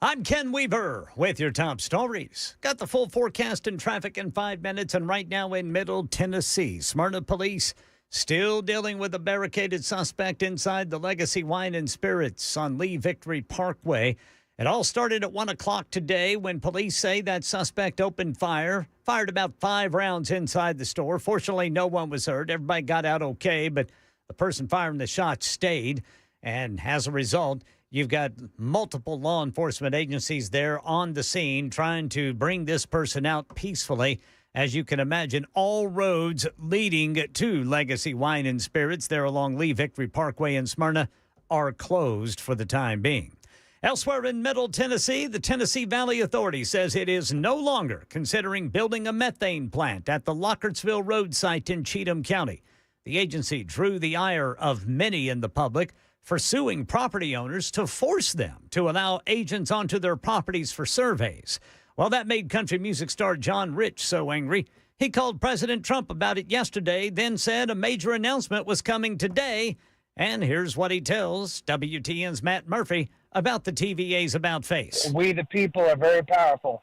I'm Ken Weaver with your top stories. Got the full forecast and traffic in 5 minutes. And right now in Middle Tennessee, Smyrna police still dealing with a barricaded suspect inside the Legacy Wine and Spirits on Lee Victory Parkway. It all started at 1 o'clock today when police say that suspect opened fire, fired about 5 rounds inside the store. Fortunately, no one was hurt. Everybody got out okay, but the person firing the shot stayed. And as a result, you've got multiple law enforcement agencies there on the scene trying to bring this person out peacefully. As you can imagine, all roads leading to Legacy Wine and Spirits there along Lee Victory Parkway in Smyrna are closed for the time being. Elsewhere in Middle Tennessee, the Tennessee Valley Authority says it is no longer considering building a methane plant at the Lockertsville Road site in Cheatham County. The agency drew the ire of many in the public for suing property owners to force them to allow agents onto their properties for surveys. Well, that made country music star John Rich so angry. He called President Trump about it yesterday, then said a major announcement was coming today. And here's what he tells WTN's Matt Murphy about the TVA's about face. We, the people, are very powerful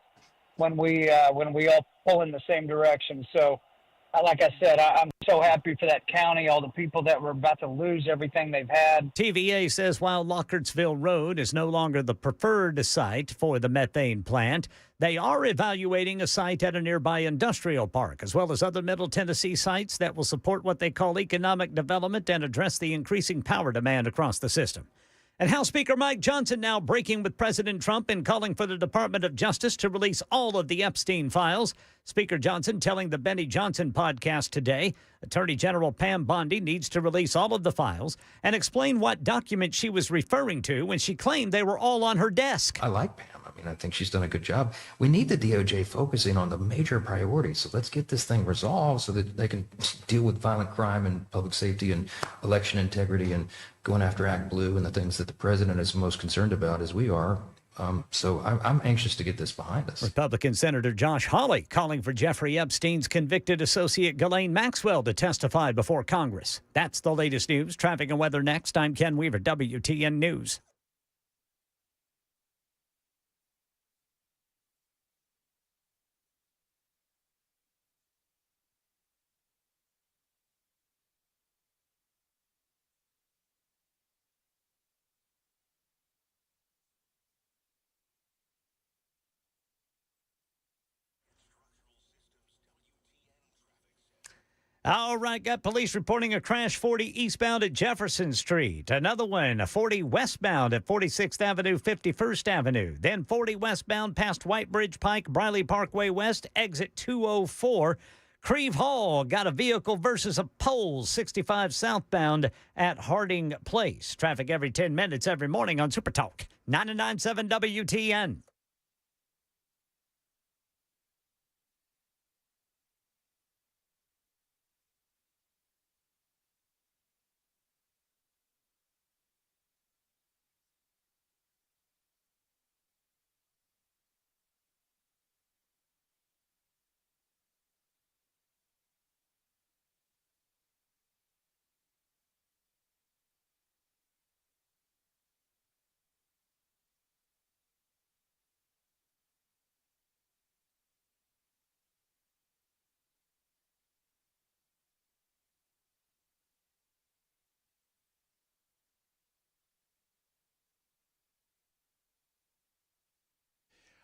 when we all pull in the same direction. So, like I said, I'm so happy for that county, all the people that were about to lose everything they've had. TVA says while Lockertsville Road is no longer the preferred site for the methane plant, they are evaluating a site at a nearby industrial park, as well as other Middle Tennessee sites that will support what they call economic development and address the increasing power demand across the system. And House Speaker Mike Johnson now breaking with President Trump and calling for the Department of Justice to release all of the Epstein files. Speaker Johnson telling the Benny Johnson podcast today, Attorney General Pam Bondi needs to release all of the files and explain what documents she was referring to when she claimed they were all on her desk. I like Pam. I mean, I think she's done a good job. We need the DOJ focusing on the major priorities. So let's get this thing resolved so that they can deal with violent crime and public safety and election integrity and going after Act Blue and the things that the president is most concerned about, as we are. So I'm anxious to get this behind us. Republican Senator Josh Hawley calling for Jeffrey Epstein's convicted associate Ghislaine Maxwell to testify before Congress. That's the latest news. Traffic and weather next. I'm Ken Weaver, WTN News. All right, got police reporting a crash 40 eastbound at Jefferson Street. Another one, 40 westbound at 46th Avenue, 51st Avenue. Then 40 westbound past White Bridge Pike, Briley Parkway West, exit 204. Creve Hall got a vehicle versus a pole, 65 southbound at Harding Place. Traffic every 10 minutes every morning on Super Talk 99.7 WTN.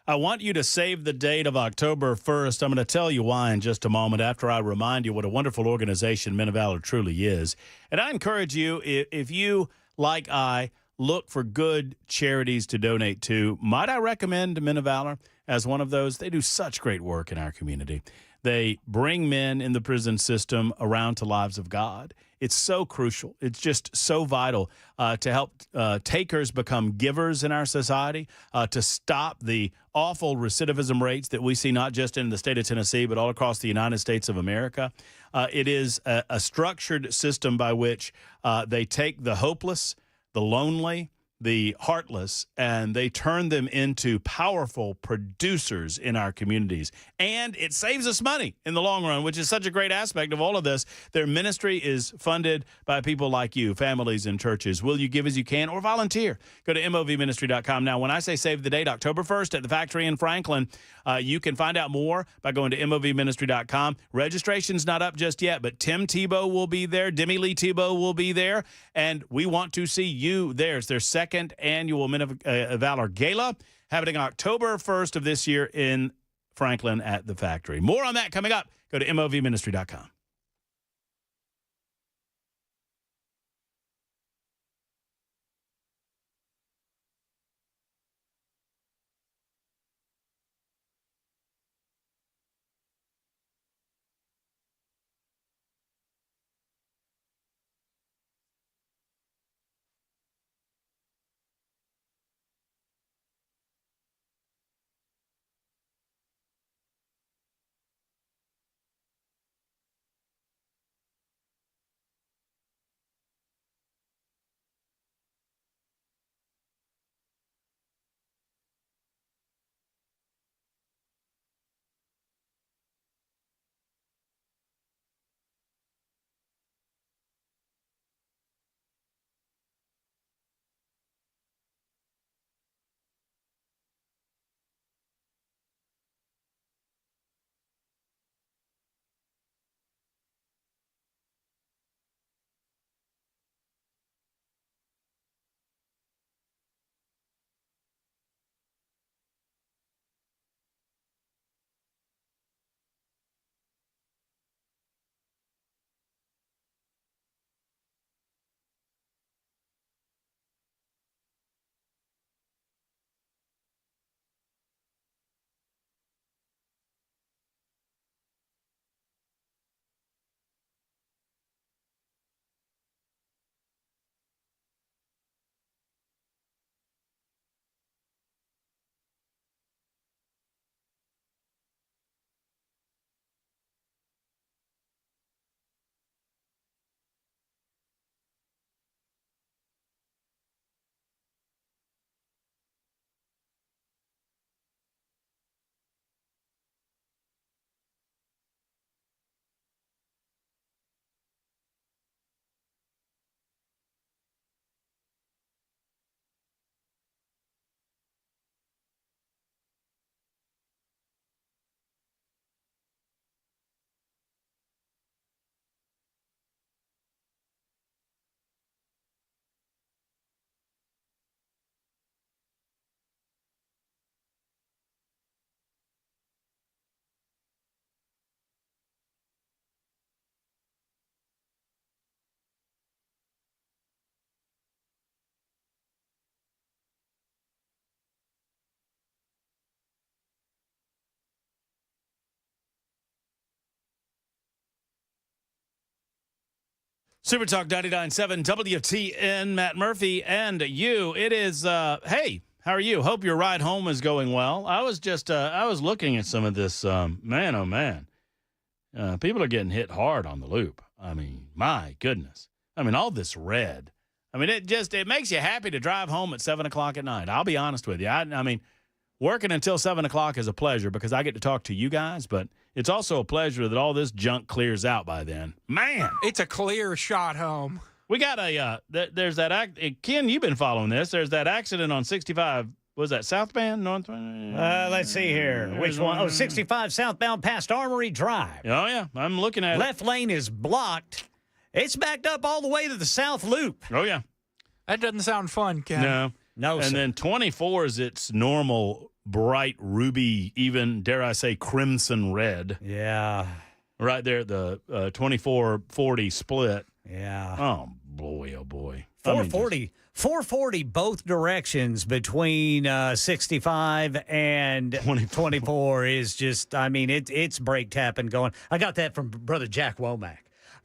I want you to save the date of October 1st. I'm going to tell you why in just a moment after I remind you what a wonderful organization Men of Valor truly is. And I encourage you, if you, like I, look for good charities to donate to, might I recommend Men of Valor as one of those? They do such great work in our community. They bring men in the prison system around to lives of God. It's so crucial. It's just so vital to help takers become givers in our society, to stop the awful recidivism rates that we see not just in the state of Tennessee, but all across the United States of America. It is a structured system by which they take the hopeless, the lonely, the heartless, and they turn them into powerful producers in our communities. And it saves us money in the long run, which is such a great aspect of all of this. Their ministry is funded by people like you, families and churches. Will you give as you can or volunteer? Go to movministry.com. Now, when I say save the date, October 1st at the factory in Franklin, you can find out more by going to movministry.com. Registration's not up just yet, but Tim Tebow will be there. Demi Lee Tebow will be there, and we want to see you there. It's their second annual Men of Valor Gala happening October 1st of this year in Franklin at the factory. More on that coming up. Go to movministry.com. Super Talk 99.7 WTN, Matt Murphy, and you. It is, hey, how are you? Hope your ride home is going well. I was just, I was looking at some of this, man, oh, man. People are getting hit hard on the loop. I mean, my goodness. I mean, all this red. I mean, it makes you happy to drive home at 7 o'clock at night. I'll be honest with you. I mean, working until 7 o'clock is a pleasure because I get to talk to you guys, but it's also a pleasure that all this junk clears out by then. Man. It's a clear shot home. We got there's that, Ken, you've been following this. There's that accident on 65. Was that southbound? North? Let's see here. Which one? Oh, 65 southbound past Armory Drive. Oh, yeah. I'm looking at Left lane is blocked. It's backed up all the way to the south loop. Oh, yeah. That doesn't sound fun, Ken. No, sir. And then 24 is its normal bright ruby, even, dare I say, crimson red. Yeah. Right there at the 24-40 split. Yeah. Oh, boy, oh, boy. 440 both directions between 65 and 24 is just, I mean, it's brake tapping going. I got that from Brother Jack Womack.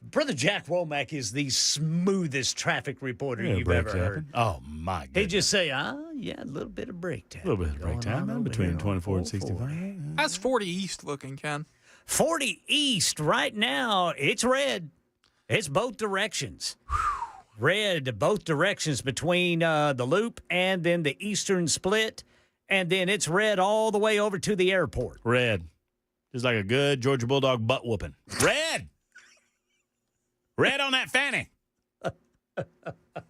Brother Jack Womack is the smoothest traffic reporter you've ever heard. Oh, my goodness. He'd just say, yeah, a little bit of brake tap. A little bit of brake tap between 24 and 65. How's 40 East looking, Ken? 40 East right now, it's red. It's both directions. Red both directions between the loop and then the eastern split. And then it's red all the way over to the airport. Red. Just like a good Georgia Bulldog butt whooping. Red. Red on that fanny.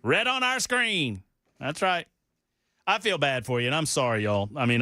Red on our screen. That's right. I feel bad for you, and I'm sorry, y'all. I mean,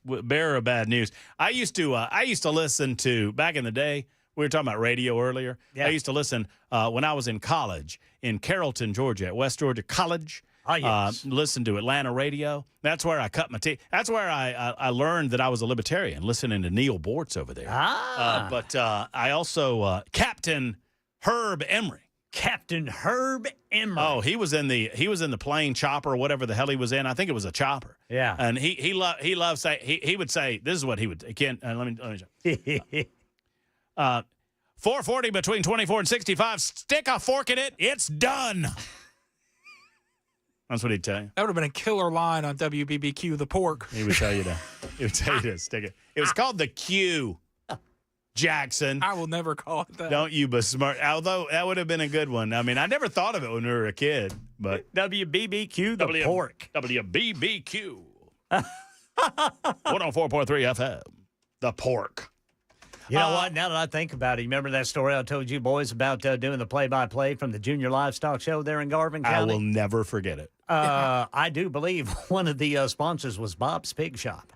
bearer of bad news. I used to listen to, back in the day, we were talking about radio earlier. Yeah. I used to listen when I was in college in Carrollton, Georgia, at West Georgia College. Oh, yes. Listen to Atlanta radio. That's where I cut my teeth. That's where I learned that I was a libertarian, listening to Neil Bortz over there. But I also, Captain Herb Emery. Captain Herb Emery. Oh, he was in the plane chopper or whatever the hell he was in. I think it was a chopper. Yeah. And he loved say he would say, this is what he would, Ken, let me 440 between 24 and 65. Stick a fork in it. It's done. That's what he'd tell you. That would have been a killer line on WBBQ, the pork. He would tell you to stick it. It was called the Q, Jackson. I will never call it that. Don't you besmirch. Although that would have been a good one. I mean, I never thought of it when we were a kid. But WBBQ, the pork. WBBQ. 104.3 FM, the pork. You know what? Now that I think about it, you remember that story I told you boys about doing the play-by-play from the Junior Livestock Show there in Garvin County? I will never forget it. I do believe one of the sponsors was Bob's Pig Shop.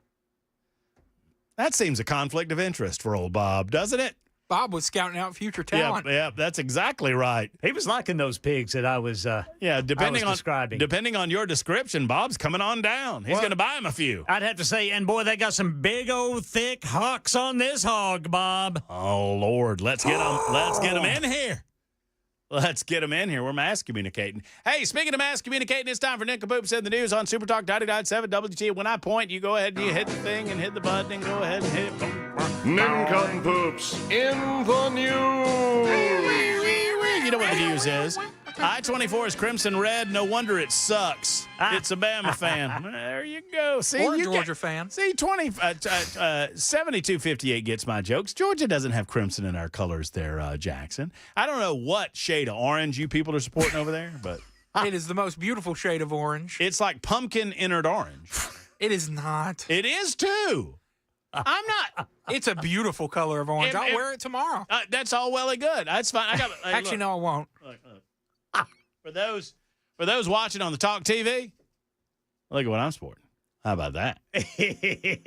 That seems a conflict of interest for old Bob, doesn't it? Bob was scouting out future talent. Yeah, that's exactly right. He was liking those pigs that I was describing. Depending on your description, Bob's coming on down. He's going to buy him a few. I'd have to say, and boy, they got some big old thick hocks on this hog, Bob. Oh Lord, let's get him. Let's get him in here. Let's get him in here. We're mass communicating. Hey, speaking of mass communicating, it's time for Nincompoops in the News on Super Talk 99.7 WT. When I point, you go ahead and you hit the thing and hit the button and go ahead and hit it. Nincompoops in the News. You know what the news is. I-24 is crimson red. No wonder it sucks. It's a Bama fan. There you go. See, or a Georgia fan. See, 7258 gets my jokes. Georgia doesn't have crimson in our colors there, Jackson. I don't know what shade of orange you people are supporting over there, but it is the most beautiful shade of orange. It's like pumpkin entered orange. It is not. It is too. I'm not. It's a beautiful color of orange. I'll wear it tomorrow. That's all well and good. That's fine. I got. Actually, no, I won't. Look. For those watching on the Talk TV, look at what I'm sporting. How about that?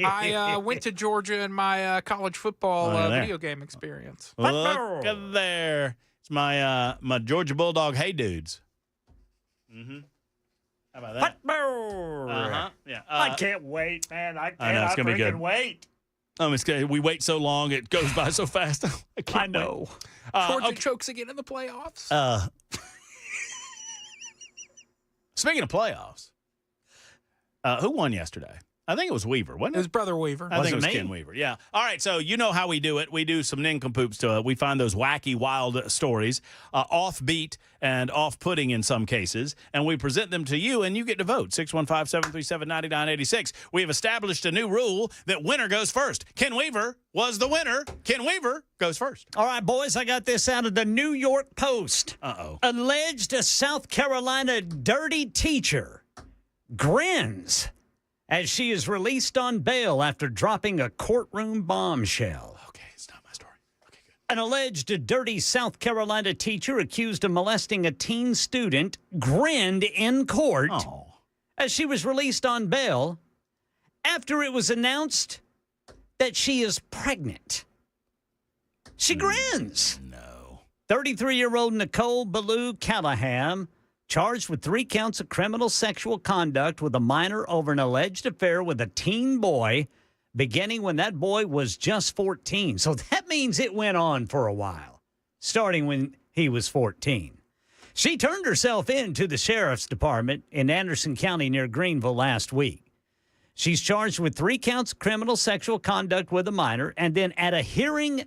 I went to Georgia in my college football video game experience. Look at there. It's my Georgia Bulldog Hey Dudes. Mm-hmm. How about that? Uh-huh. Yeah. I can't wait, man. I know, it's gonna be good. Wait. We wait so long, it goes by so fast. I know. Georgia chokes again in the playoffs. Speaking of playoffs, who won yesterday? I think it was Weaver, wasn't it? His brother Weaver. I think it was me? Ken Weaver. Yeah. All right. So you know how we do it. We do some nincompoops to it. We find those wacky, wild stories, offbeat and off-putting in some cases, and we present them to you, and you get to vote. 615-737-9986. We have established a new rule that winner goes first. Ken Weaver was the winner. Ken Weaver goes first. All right, boys, I got this out of the New York Post. Uh-oh. Alleged South Carolina dirty teacher grins as she is released on bail after dropping a courtroom bombshell. Okay, it's not my story. Okay, good. An alleged dirty South Carolina teacher accused of molesting a teen student grinned in court as she was released on bail after it was announced that she is pregnant. She grins. No. 33-year-old Nicole Ballou Callahan charged with 3 counts of criminal sexual conduct with a minor over an alleged affair with a teen boy beginning when that boy was just 14. So that means it went on for a while, starting when he was 14. She turned herself in to the sheriff's department in Anderson County near Greenville last week. She's charged with 3 counts of criminal sexual conduct with a minor, and then at a hearing,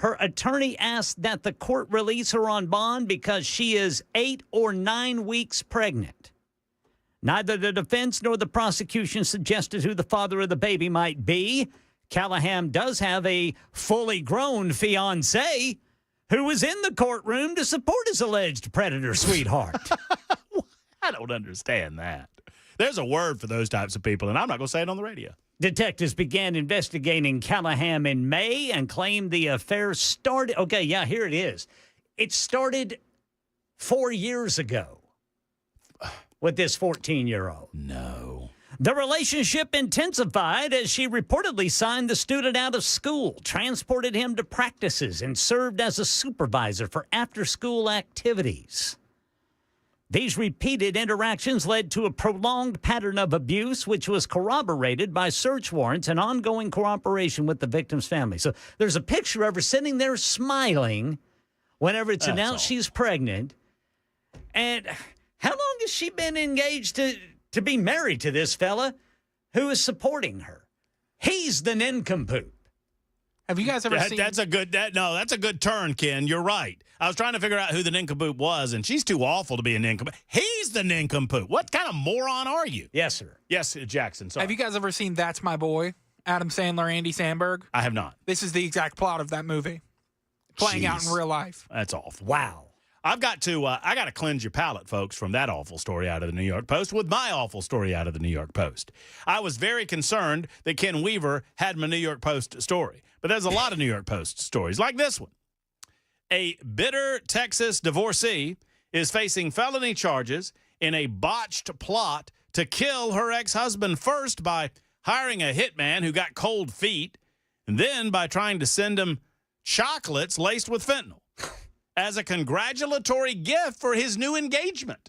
her attorney asked that the court release her on bond because she is 8 or 9 weeks pregnant. Neither the defense nor the prosecution suggested who the father of the baby might be. Callahan does have a fully grown fiancé who was in the courtroom to support his alleged predator sweetheart. I don't understand that. There's a word for those types of people, and I'm not going to say it on the radio. Detectives began investigating Callahan in May and claimed the affair started. Okay, yeah, here it is. It started 4 years ago with this 14-year-old. No. The relationship intensified as she reportedly signed the student out of school, transported him to practices, and served as a supervisor for after-school activities. These repeated interactions led to a prolonged pattern of abuse, which was corroborated by search warrants and ongoing cooperation with the victim's family. So there's a picture of her sitting there smiling whenever it's announced she's pregnant. And how long has she been engaged to be married to this fella who is supporting her? He's the nincompoop. Have you guys ever seen? That's a good turn, Ken. You're right. I was trying to figure out who the nincompoop was, and she's too awful to be a nincompoop. He's the nincompoop. What kind of moron are you? Yes, sir. Yes, Jackson. Sorry. Have you guys ever seen That's My Boy? Adam Sandler, Andy Samberg? I have not. This is the exact plot of that movie, playing out in real life. That's awful. Wow. I got to cleanse your palate, folks, from that awful story out of the New York Post with my awful story out of the New York Post. I was very concerned that Ken Weaver had my New York Post story, but there's a lot of New York Post stories like this one. A bitter Texas divorcee is facing felony charges in a botched plot to kill her ex-husband first by hiring a hitman who got cold feet, and then by trying to send him chocolates laced with fentanyl as a congratulatory gift for his new engagement.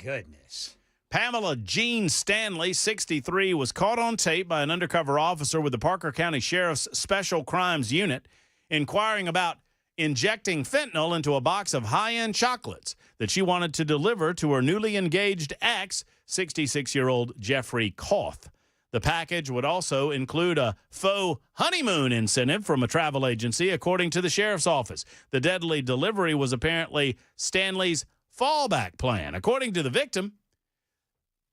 Goodness. Pamela Jean Stanley, 63, was caught on tape by an undercover officer with the Parker County Sheriff's Special Crimes Unit inquiring about injecting fentanyl into a box of high-end chocolates that she wanted to deliver to her newly engaged ex, 66-year-old Jeffrey Koth. The package would also include a faux honeymoon incentive from a travel agency, according to the sheriff's office. The deadly delivery was apparently Stanley's fallback plan. According to the victim,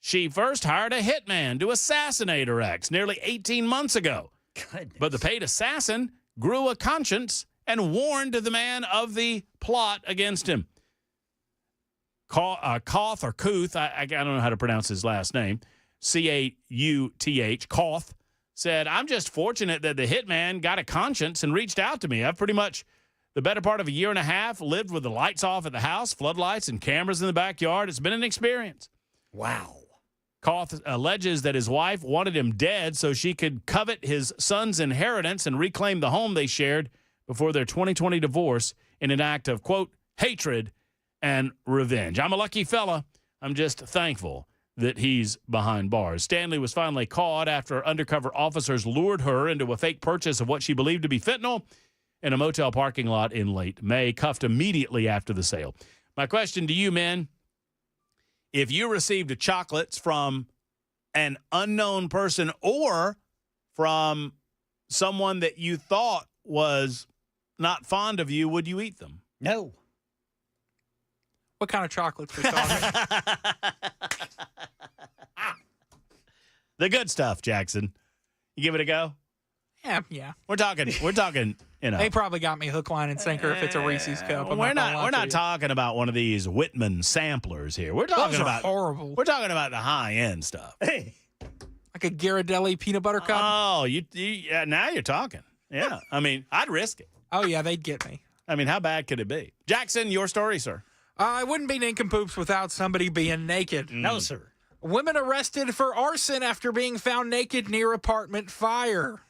she first hired a hitman to assassinate her ex nearly 18 months ago. Goodness. But the paid assassin grew a conscience and warned the man of the plot against him. Koth or Kuth, I don't know how to pronounce his last name, C-A-U-T-H, Koth, said, "I'm just fortunate that the hitman got a conscience and reached out to me. I've pretty much the better part of a year and a half lived with the lights off at the house, floodlights and cameras in the backyard. It's been an experience." Wow. Koth alleges that his wife wanted him dead so she could covet his son's inheritance and reclaim the home they shared before their 2020 divorce in an act of, quote, hatred and revenge. I'm a lucky fella. I'm just thankful that he's behind bars. Stanley was finally caught after undercover officers lured her into a fake purchase of what she believed to be fentanyl in a motel parking lot in late May, cuffed immediately after the sale. My question to you, men, if you received chocolates from an unknown person or from someone that you thought was not fond of you, would you eat them? No. What kind of chocolates we talking? The good stuff, Jackson. You give it a go? Yeah. We're talking, you know. They probably got me hook, line, and sinker if it's a Reese's cup. We're not talking about one of these Whitman samplers here. We're talking Those are about horrible. We're talking about the high end stuff. Hey. Like a Ghirardelli peanut butter cup. Oh, yeah, now you're talking. Yeah. I mean, I'd risk it. Oh, yeah, they'd get me. I mean, how bad could it be? Jackson, your story, sir. I wouldn't be nincompoop without somebody being naked. No, sir. Women arrested for arson after being found naked near apartment fire.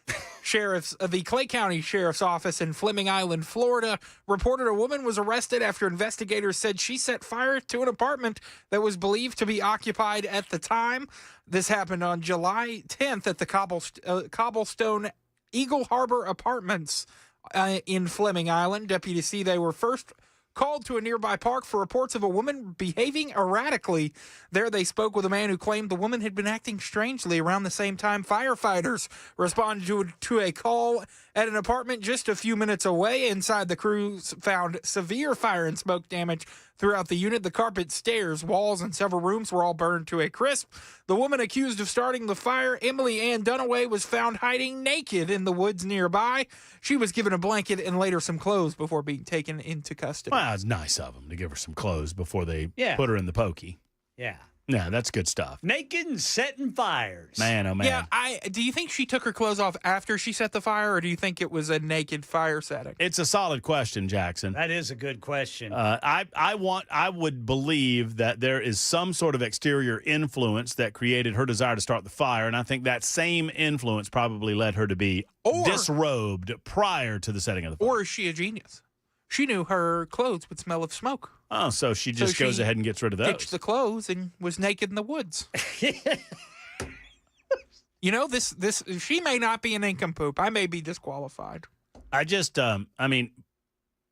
The Clay County Sheriff's Office in Fleming Island, Florida, reported a woman was arrested after investigators said she set fire to an apartment that was believed to be occupied at the time. This happened on July 10th at the Cobblestone Eagle Harbor Apartments in Fleming Island. Deputies say they were first called to a nearby park for reports of a woman behaving erratically. There they spoke with a man who claimed the woman had been acting strangely. Around the same time, firefighters responded to a call at an apartment just a few minutes away. Inside, the crews found severe fire and smoke damage throughout the unit. The carpet, stairs, walls, and several rooms were all burned to a crisp. The woman accused of starting the fire, Emily Ann Dunaway, was found hiding naked in the woods nearby. She was given a blanket and later some clothes before being taken into custody. Well, it's nice of them to give her some clothes before they Yeah. put her in the pokey. Yeah. Yeah, that's good stuff. Naked and setting fires. Man, oh man. Yeah, do you think she took her clothes off after she set the fire, or do you think it was a naked fire setting? It's a solid question, Jackson. That is a good question. I would believe that there is some sort of exterior influence that created her desire to start the fire, and I think that same influence probably led her to be disrobed prior to the setting of the fire. Or is she a genius? She knew her clothes would smell of smoke. Oh, so she just goes ahead and gets rid of those. Ditched the clothes and was naked in the woods. You know, this she may not be an nincompoop. I may be disqualified. I just, I mean,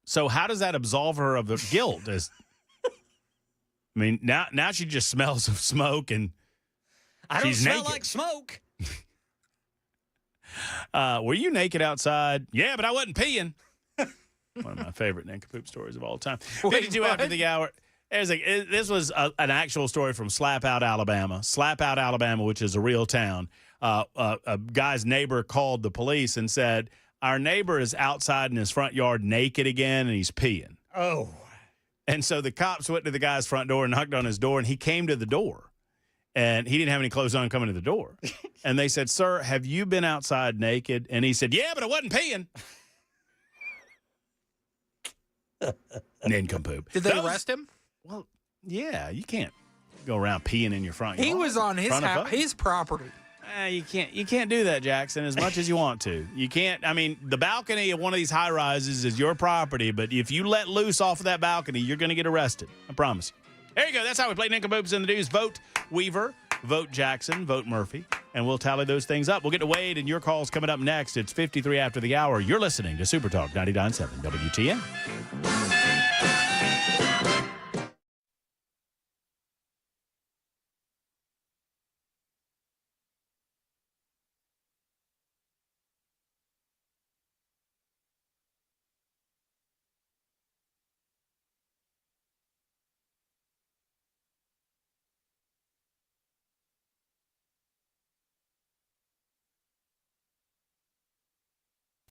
so how does that absolve her of the guilt? I mean, now she just smells of smoke and I don't she's smell naked. like smoke. Were you naked outside? Yeah, but I wasn't peeing. One of my favorite nincompoop stories of all time. 52 after the hour. This was an actual story from Slapout, Alabama. Slapout, Alabama, which is a real town. A guy's neighbor called the police and said, our neighbor is outside in his front yard naked again, and he's peeing. Oh. And so the cops went to the guy's front door and knocked on his door, and he came to the door. And he didn't have any clothes on coming to the door. And they said, sir, have you been outside naked? And he said, yeah, but I wasn't peeing. Nincompoop. Did they arrest him? Well, yeah, you can't go around peeing in your front yard. He was on his property. You can't do that, Jackson, as much as you want to. You can't. I mean, the balcony of one of these high rises is your property, but if you let loose off of that balcony, you're going to get arrested. I promise you. There you go. That's how we play nincompoops in the news. Vote Weaver, vote Jackson, vote Murphy, and we'll tally those things up. We'll get to Wade and your calls coming up next. It's 53 after the hour. You're listening to Super Talk 99.7 WTN.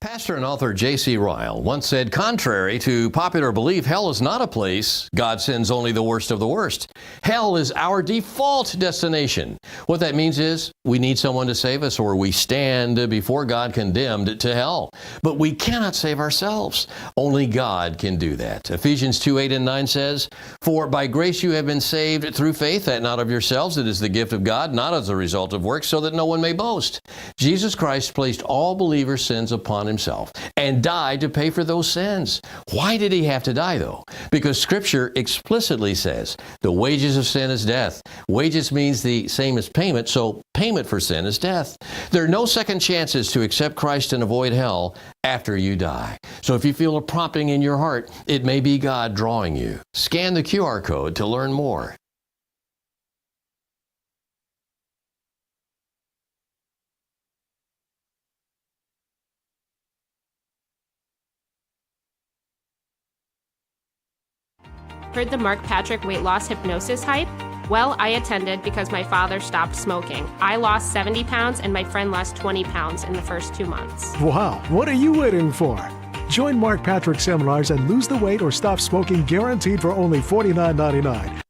Pastor and author J.C. Ryle once said, contrary to popular belief, hell is not a place God sends only the worst of the worst. Hell is our default destination. What that means is we need someone to save us, or we stand before God condemned to hell. But we cannot save ourselves. Only God can do that. Ephesians 2:8 and 9 says, for by grace you have been saved through faith, that not of yourselves, it is the gift of God, not as a result of works, so that no one may boast. Jesus Christ placed all believers' sins upon himself and died to pay for those sins. Why did he have to die, though? Because Scripture explicitly says the wages of sin is death. Wages means the same as payment, so payment for sin is death. There are no second chances to accept Christ and avoid hell after you die. So if you feel a prompting in your heart, it may be God drawing you. Scan the QR code to learn more. Heard the Mark Patrick weight loss hypnosis hype? Well, I attended because my father stopped smoking. I lost 70 pounds and my friend lost 20 pounds in the first 2 months. Wow, what are you waiting for? Join Mark Patrick seminars and lose the weight or stop smoking guaranteed for only $49.99.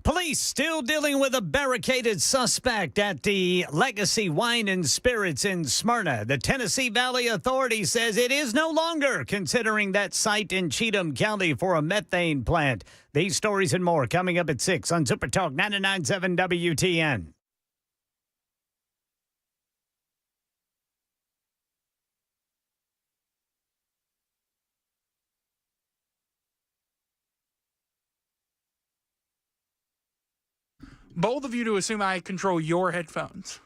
Police still dealing with a barricaded suspect at the Legacy Wine and Spirits in Smyrna. The Tennessee Valley Authority says it is no longer considering that site in Cheatham County for a methane plant. These stories and more coming up at 6 on Super Talk 99.7 WTN. Bold of you to assume I control your headphones.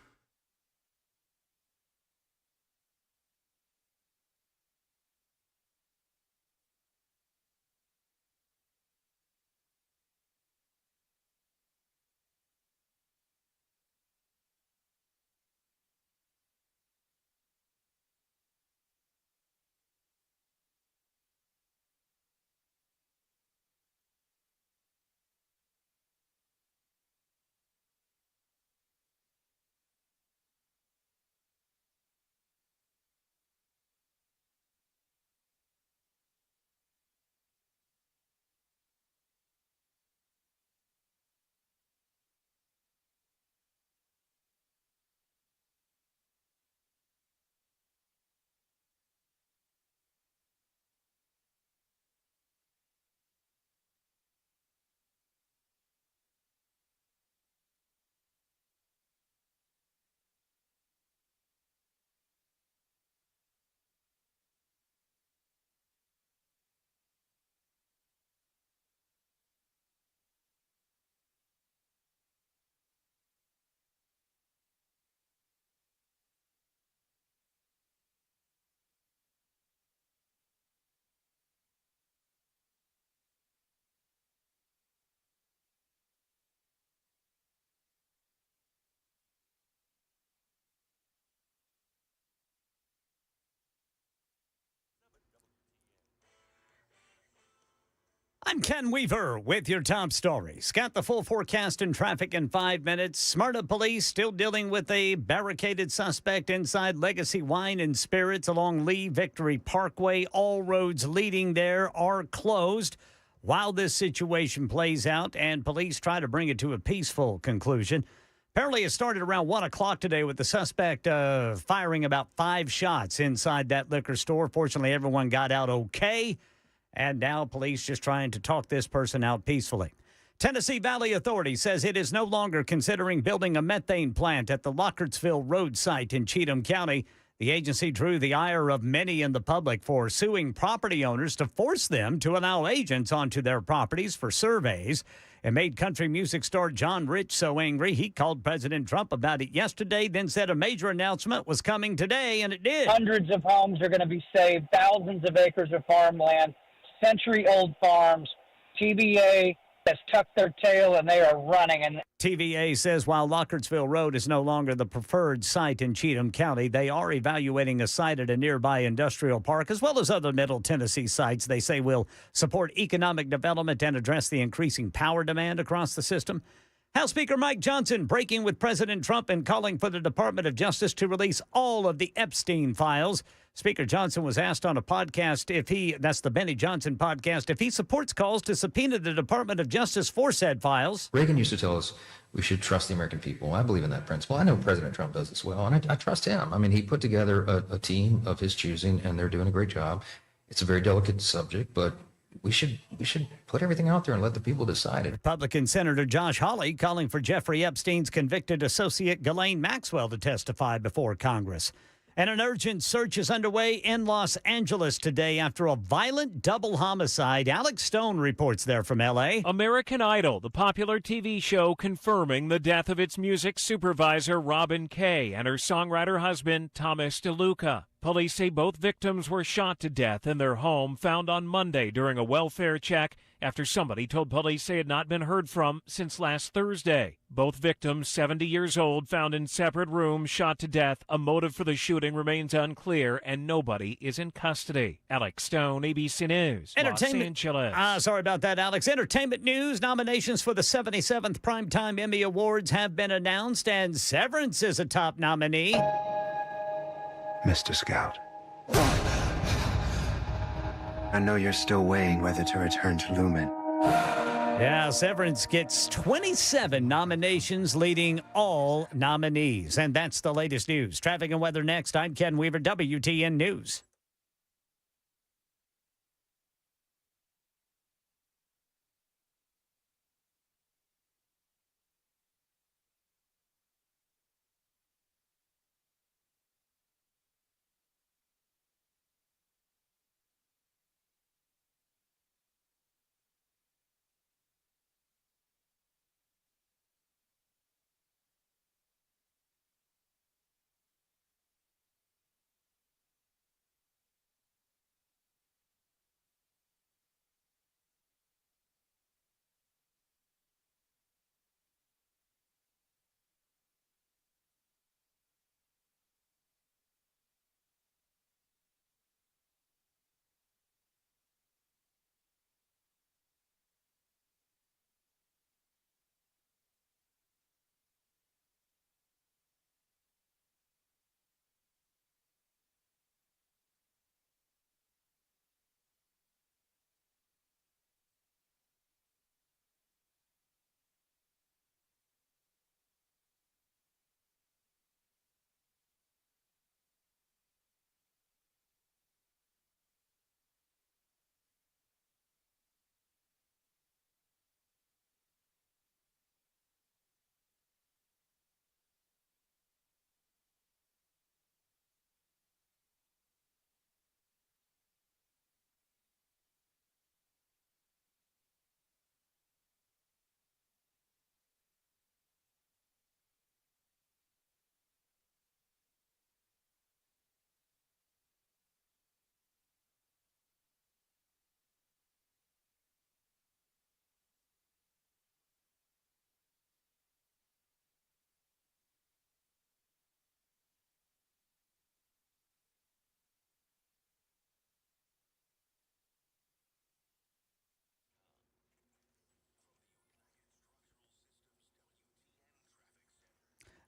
I'm Ken Weaver with your top stories. Got the full forecast and traffic in 5 minutes. Smyrna police still dealing with a barricaded suspect inside Legacy Wine and Spirits along Lee Victory Parkway. All roads leading there are closed while this situation plays out, and police try to bring it to a peaceful conclusion. Apparently, it started around 1 o'clock today with the suspect firing about 5 shots inside that liquor store. Fortunately, everyone got out okay. And now police just trying to talk this person out peacefully. Tennessee Valley Authority says it is no longer considering building a methane plant at the Lockertsville Road site in Cheatham County. The agency drew the ire of many in the public for suing property owners to force them to allow agents onto their properties for surveys. It made country music star John Rich so angry he called President Trump about it yesterday, then said a major announcement was coming today, and it did. Hundreds of homes are going to be saved, thousands of acres of farmland, century-old farms. TVA has tucked their tail, and they are running. And TVA says while Lockertsville Road is no longer the preferred site in Cheatham County, they are evaluating a site at a nearby industrial park, as well as other Middle Tennessee sites they say will support economic development and address the increasing power demand across the system. House Speaker Mike Johnson breaking with President Trump and calling for the Department of Justice to release all of the Epstein files. Speaker Johnson was asked on a podcast that's the Benny Johnson podcast, if he supports calls to subpoena the Department of Justice for said files. Reagan used to tell us we should trust the American people. I believe in that principle. I know President Trump does as well, and I trust him. I mean, he put together a team of his choosing, and they're doing a great job. It's a very delicate subject, but we should put everything out there and let the people decide it. Republican Senator Josh Hawley calling for Jeffrey Epstein's convicted associate Ghislaine Maxwell to testify before Congress. And an urgent search is underway in Los Angeles today after a violent double homicide. Alex Stone reports there from L.A. American Idol, the popular TV show confirming the death of its music supervisor, Robin Kay, and her songwriter husband, Thomas DeLuca. Police say both victims were shot to death in their home, found on Monday during a welfare check after somebody told police they had not been heard from since last Thursday. Both victims, 70 years old, found in separate rooms, shot to death. A motive for the shooting remains unclear, and nobody is in custody. Alex Stone, ABC News, Los Angeles. Sorry about that, Alex. Entertainment news. Nominations for the 77th Primetime Emmy Awards have been announced, and Severance is a top nominee. Mr. Scout. I know you're still weighing whether to return to Lumen. Yeah, Severance gets 27 nominations, leading all nominees. And that's the latest news. Traffic and weather next. I'm Ken Weaver, WTN News.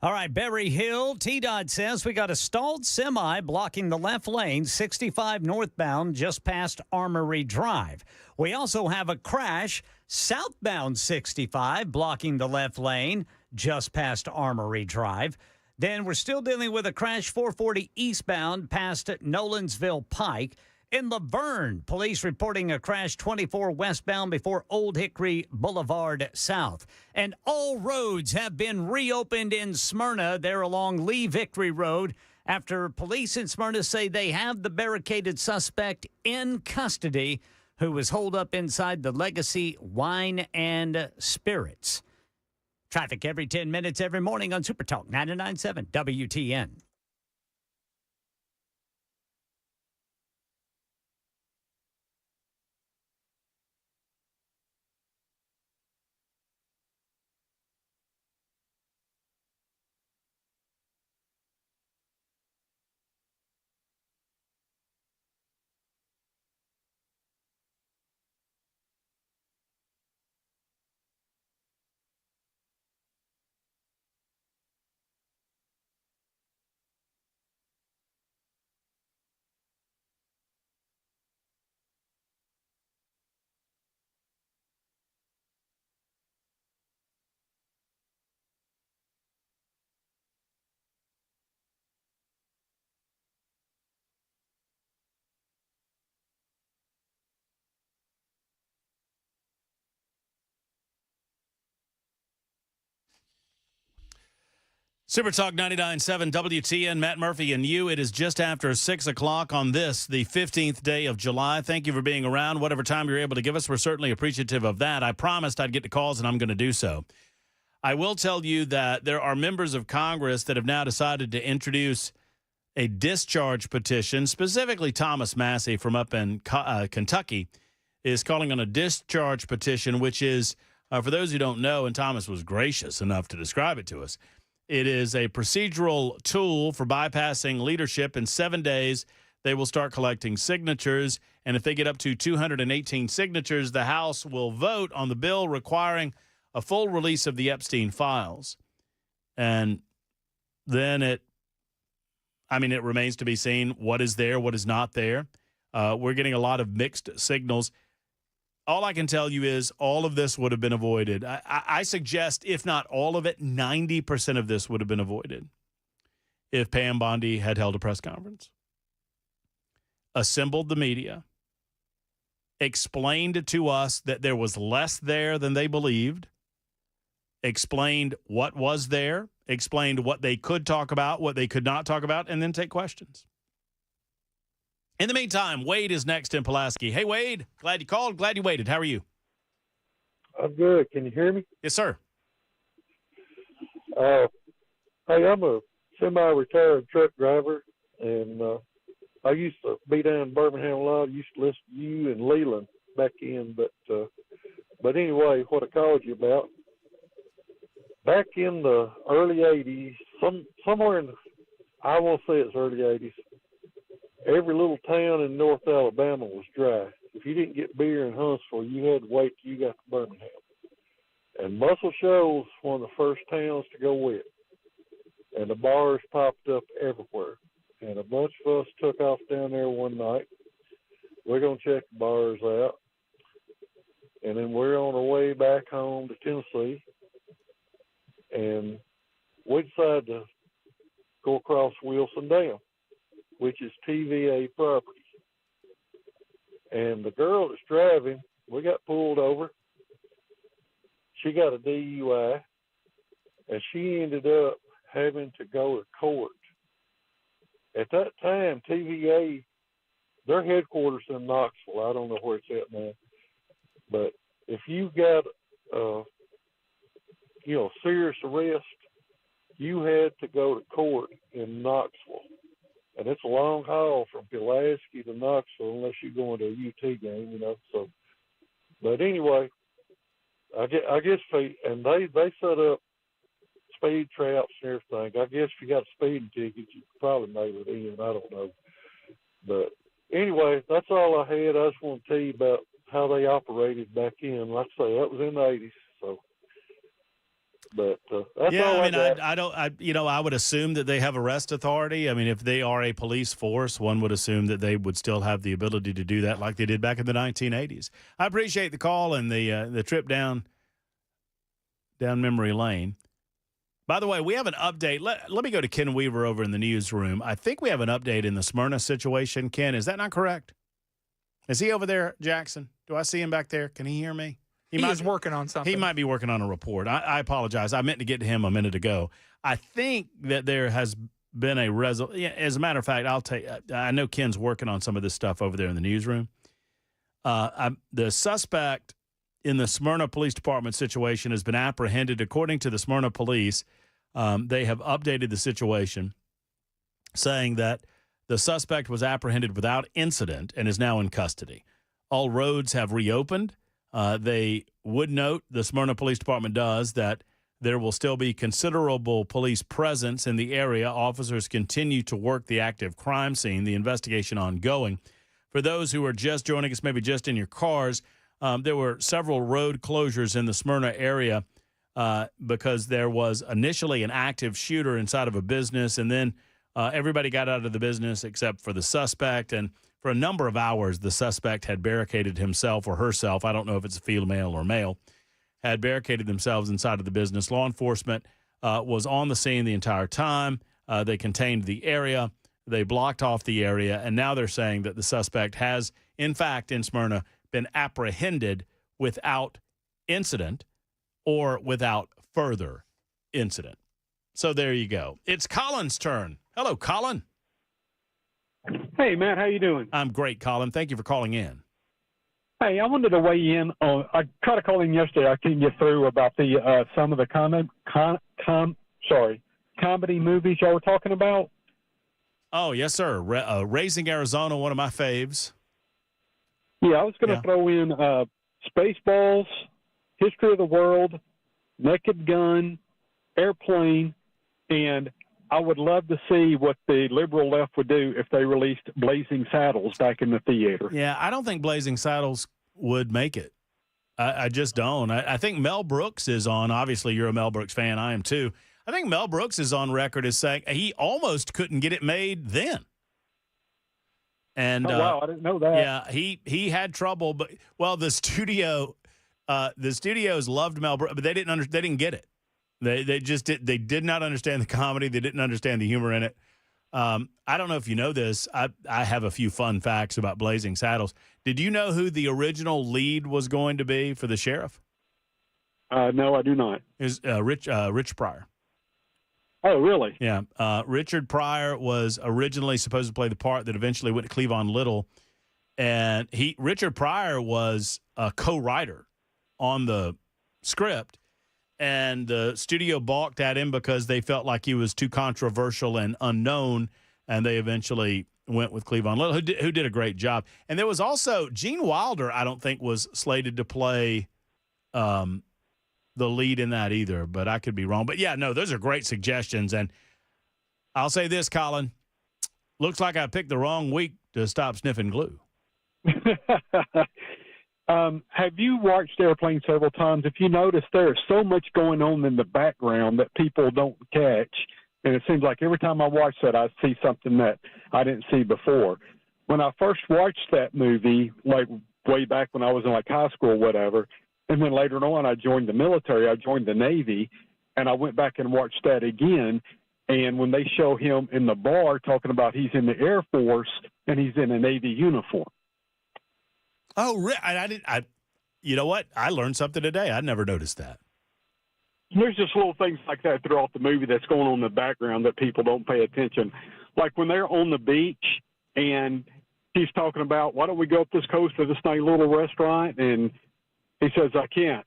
All right, Berry Hill, TDOT says we got a stalled semi blocking the left lane, 65 northbound, just past Armory Drive. We also have a crash southbound 65 blocking the left lane, just past Armory Drive. Then we're still dealing with a crash 440 eastbound past Nolensville Pike. In Laverne, police reporting a crash 24 westbound before Old Hickory Boulevard South. And all roads have been reopened in Smyrna. They're along Lee Victory Road after police in Smyrna say they have the barricaded suspect in custody who was holed up inside the Legacy Wine and Spirits. Traffic every 10 minutes every morning on Super Talk 99.7 WTN. Super Talk 99.7 WTN, Matt Murphy and you. It is just after 6 o'clock on this, the 15th day of July. Thank you for being around. Whatever time you're able to give us, we're certainly appreciative of that. I promised I'd get to calls, and I'm going to do so. I will tell you that there are members of Congress that have now decided to introduce a discharge petition. Specifically, Thomas Massey from up in Kentucky is calling on a discharge petition, which is, for those who don't know, and Thomas was gracious enough to describe it to us, it is a procedural tool for bypassing leadership. In 7 days, they will start collecting signatures, and if they get up to 218 signatures, the House will vote on the bill requiring a full release of the Epstein files. And then it remains to be seen what is there, what is not there. We're getting a lot of mixed signals. All I can tell you is all of this would have been avoided. I suggest, if not all of it, 90% of this would have been avoided if Pam Bondi had held a press conference, assembled the media, explained to us that there was less there than they believed, explained what was there, explained what they could talk about, what they could not talk about, and then take questions. In the meantime, Wade is next in Pulaski. Hey, Wade, glad you called. Glad you waited. How are you? I'm good. Can you hear me? Yes, sir. Hey, I'm a semi-retired truck driver, and I used to be down in Birmingham a lot. I used to listen to you and Leland back in, but anyway, what I called you about, back in the early 80s, somewhere in, I won't say it's early 80s, every little town in North Alabama was dry. If you didn't get beer in Huntsville, you had to wait till you got to Birmingham. And Muscle Shoals was one of the first towns to go wet. And the bars popped up everywhere. And a bunch of us took off down there one night. We're going to check the bars out. And then we're on our way back home to Tennessee. And we decided to go across Wilson Dam, which is TVA property. And the girl that's driving, we got pulled over. She got a DUI, and she ended up having to go to court. At that time, TVA, their headquarters in Knoxville. I don't know where it's at now. But if you got, serious arrest, you had to go to court in Knoxville. And it's a long haul from Pulaski to Knoxville unless you're going to a UT game, So, but anyway, I guess they set up speed traps and everything. I guess if you got a speeding ticket, you could probably mail it in. I don't know. But anyway, that's all I had. I just want to tell you about how they operated back in. Like I say, that was in the 80s. So. But that's yeah, all I mean, got. I would assume that they have arrest authority. I mean, if they are a police force, one would assume that they would still have the ability to do that like they did back in the 1980s. I appreciate the call and the trip down memory lane. By the way, we have an update. Let me go to Ken Weaver over in the newsroom. I think we have an update in the Smyrna situation. Ken, is that not correct? Is he over there, Jackson? Do I see him back there? Can he hear me? He is working on something. He might be working on a report. I apologize. I meant to get to him a minute ago. I think that there has been a as a matter of fact, I know Ken's working on some of this stuff over there in the newsroom. The suspect in the Smyrna Police Department situation has been apprehended. According to the Smyrna police, they have updated the situation, saying that the suspect was apprehended without incident and is now in custody. All roads have reopened. They would note, the Smyrna Police Department does, that there will still be considerable police presence in the area. Officers continue to work the active crime scene, the investigation ongoing. For those who are just joining us, maybe just in your cars, there were several road closures in the Smyrna area because there was initially an active shooter inside of a business, and then everybody got out of the business except for the suspect. And for a number of hours, the suspect had barricaded himself or herself. I don't know if it's a female or male, had barricaded themselves inside of the business. Law enforcement was on the scene the entire time. They contained the area. They blocked off the area. And now they're saying that the suspect has, in fact, in Smyrna, been apprehended without incident or without further incident. So there you go. It's Colin's turn. Hello, Colin. Hey, Matt, how you doing? I'm great, Colin. Thank you for calling in. Hey, I wanted to weigh in on. I tried to call in yesterday. I couldn't get through about the some of the comedy movies y'all were talking about. Oh, yes, sir. Raising Arizona, one of my faves. Yeah, I was going to throw in Spaceballs, History of the World, Naked Gun, Airplane, and I would love to see what the liberal left would do if they released Blazing Saddles back in the theater. Yeah, I don't think Blazing Saddles would make it. I just don't. I think Mel Brooks is on. Obviously, you're a Mel Brooks fan. I am too. I think Mel Brooks is on record as saying he almost couldn't get it made then. And wow, I didn't know that. Yeah, he had trouble, but the studios loved Mel Brooks, but they didn't get it. They did not understand the comedy. They didn't understand the humor in it. I don't know if you know this. I have a few fun facts about Blazing Saddles. Did you know who the original lead was going to be for the sheriff? No, I do not. Is Rich Pryor. Oh, really? Yeah. Richard Pryor was originally supposed to play the part that eventually went to Cleavon Little, and Richard Pryor was a co-writer on the script. And the studio balked at him because they felt like he was too controversial and unknown, and they eventually went with Cleavon Little, who did a great job. And there was also Gene Wilder, I don't think, was slated to play the lead in that either, but I could be wrong. But, yeah, no, those are great suggestions. And I'll say this, Colin, looks like I picked the wrong week to stop sniffing glue. Have you watched Airplane several times? If you notice, there's so much going on in the background that people don't catch. And it seems like every time I watch that, I see something that I didn't see before. When I first watched that movie, like way back when I was in like high school or whatever, and then later on I joined the military, I joined the Navy, and I went back and watched that again. And when they show him in the bar talking about he's in the Air Force and he's in a Navy uniform. Oh, you know what? I learned something today. I never noticed that. There's just little things like that throughout the movie that's going on in the background that people don't pay attention. Like when they're on the beach and he's talking about, why don't we go up this coast to this nice little restaurant? And he says, I can't.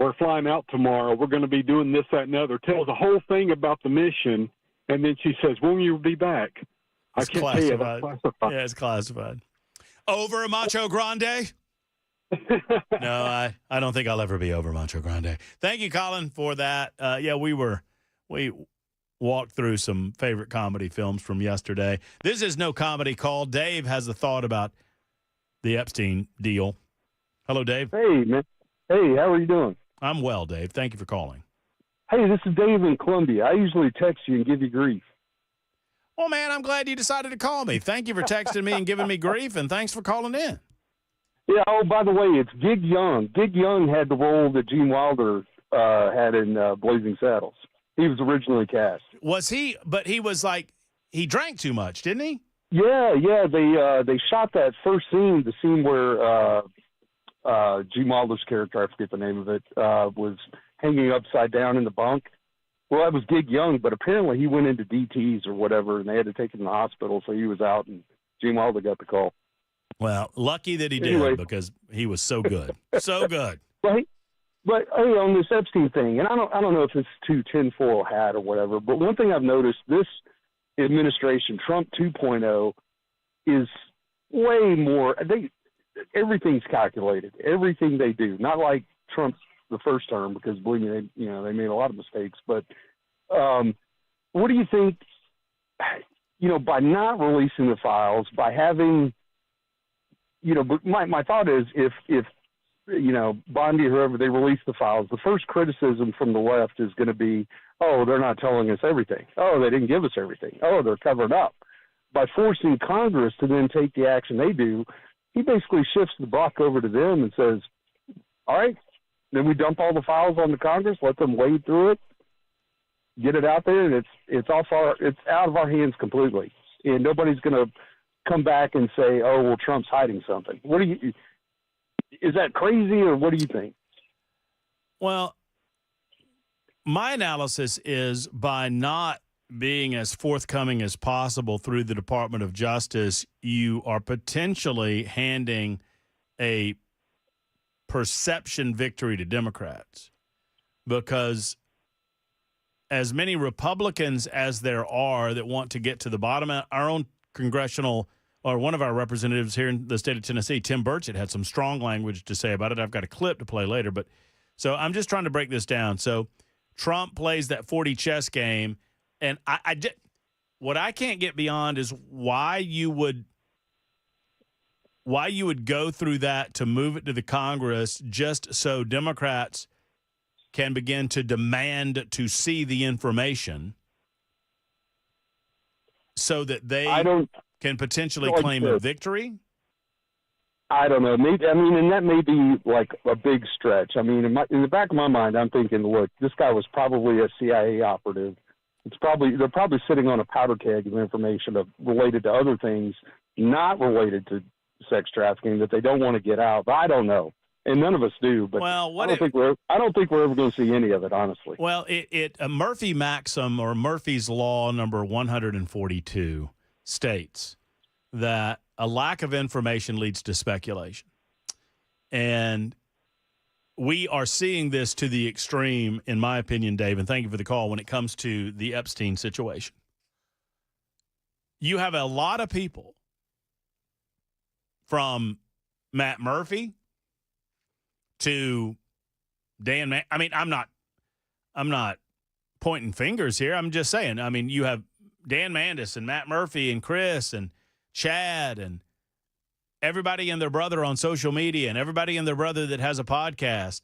We're flying out tomorrow. We're going to be doing this, that, and the other. Tells the whole thing about the mission. And then she says, when will you be back? It's classified. Yeah, it's classified. Over Macho Grande? No, I don't think I'll ever be over Macho Grande. Thank you, Colin, for that. We walked through some favorite comedy films from yesterday. This is No Comedy Call. Dave has a thought about the Epstein deal. Hello, Dave. Hey, man. Hey, how are you doing? I'm well, Dave. Thank you for calling. Hey, this is Dave in Columbia. I usually text you and give you grief. Well, man, I'm glad you decided to call me. Thank you for texting me and giving me grief, and thanks for calling in. Yeah, oh, by the way, it's Gig Young. Gig Young had the role that Gene Wilder had in Blazing Saddles. He was originally cast. Was he? But he was like, he drank too much, didn't he? Yeah. They shot that first scene, the scene where Gene Wilder's character, I forget the name of it, was hanging upside down in the bunk. Well, that was Gig Young, but apparently he went into DTs or whatever, and they had to take him to the hospital, so he was out, and Gene Wilder got the call. Well, lucky that he Anyway. did, because he was so good. So good. But hey, on this Epstein thing, and I don't know if it's too tinfoil hat or whatever, but one thing I've noticed, this administration, Trump 2.0, is way more. Everything's calculated. Everything they do, not like Trump's the first term, because believe me, they made a lot of mistakes. But what do you think? By not releasing the files, by having, but my thought is if Bondi or whoever, they release the files, the first criticism from the left is going to be, oh, they're not telling us everything. Oh, they didn't give us everything. Oh, they're covered up. By forcing Congress to then take the action they do, he basically shifts the buck over to them and says, all right, then we dump all the files on the Congress, let them wade through it, get it out there, and it's out of our hands completely. And nobody's going to come back and say, oh, well, Trump's hiding something. Is that crazy, or what do you think? Well, my analysis is by not being as forthcoming as possible through the Department of Justice, you are potentially handing a perception victory to Democrats, because as many Republicans as there are that want to get to the bottom, our own congressional, or one of our representatives here in the state of Tennessee, Tim Burchett, had some strong language to say about it. I've got a clip to play later, but so I'm just trying to break this down. So Trump plays that 40 chess game, and what I can't get beyond is why you would go through that to move it to the Congress just so Democrats can begin to demand to see the information so that they can potentially claim a victory? I don't know. Maybe, and that may be like a big stretch. In the back of my mind, I'm thinking, look, this guy was probably a CIA operative. They're probably sitting on a powder keg of information related to other things, not related to sex trafficking, that they don't want to get out. But I don't know, and none of us do. But I don't think we're ever going to see any of it, honestly. Well, a Murphy maxim, or Murphy's law number 142, states that a lack of information leads to speculation, and we are seeing this to the extreme, in my opinion, Dave, and thank you for the call, when it comes to the Epstein situation. You have a lot of people, from Matt Murphy to Dan I'm not pointing fingers here. I'm just saying. You have Dan Mandis and Matt Murphy and Chris and Chad and everybody and their brother on social media and everybody and their brother that has a podcast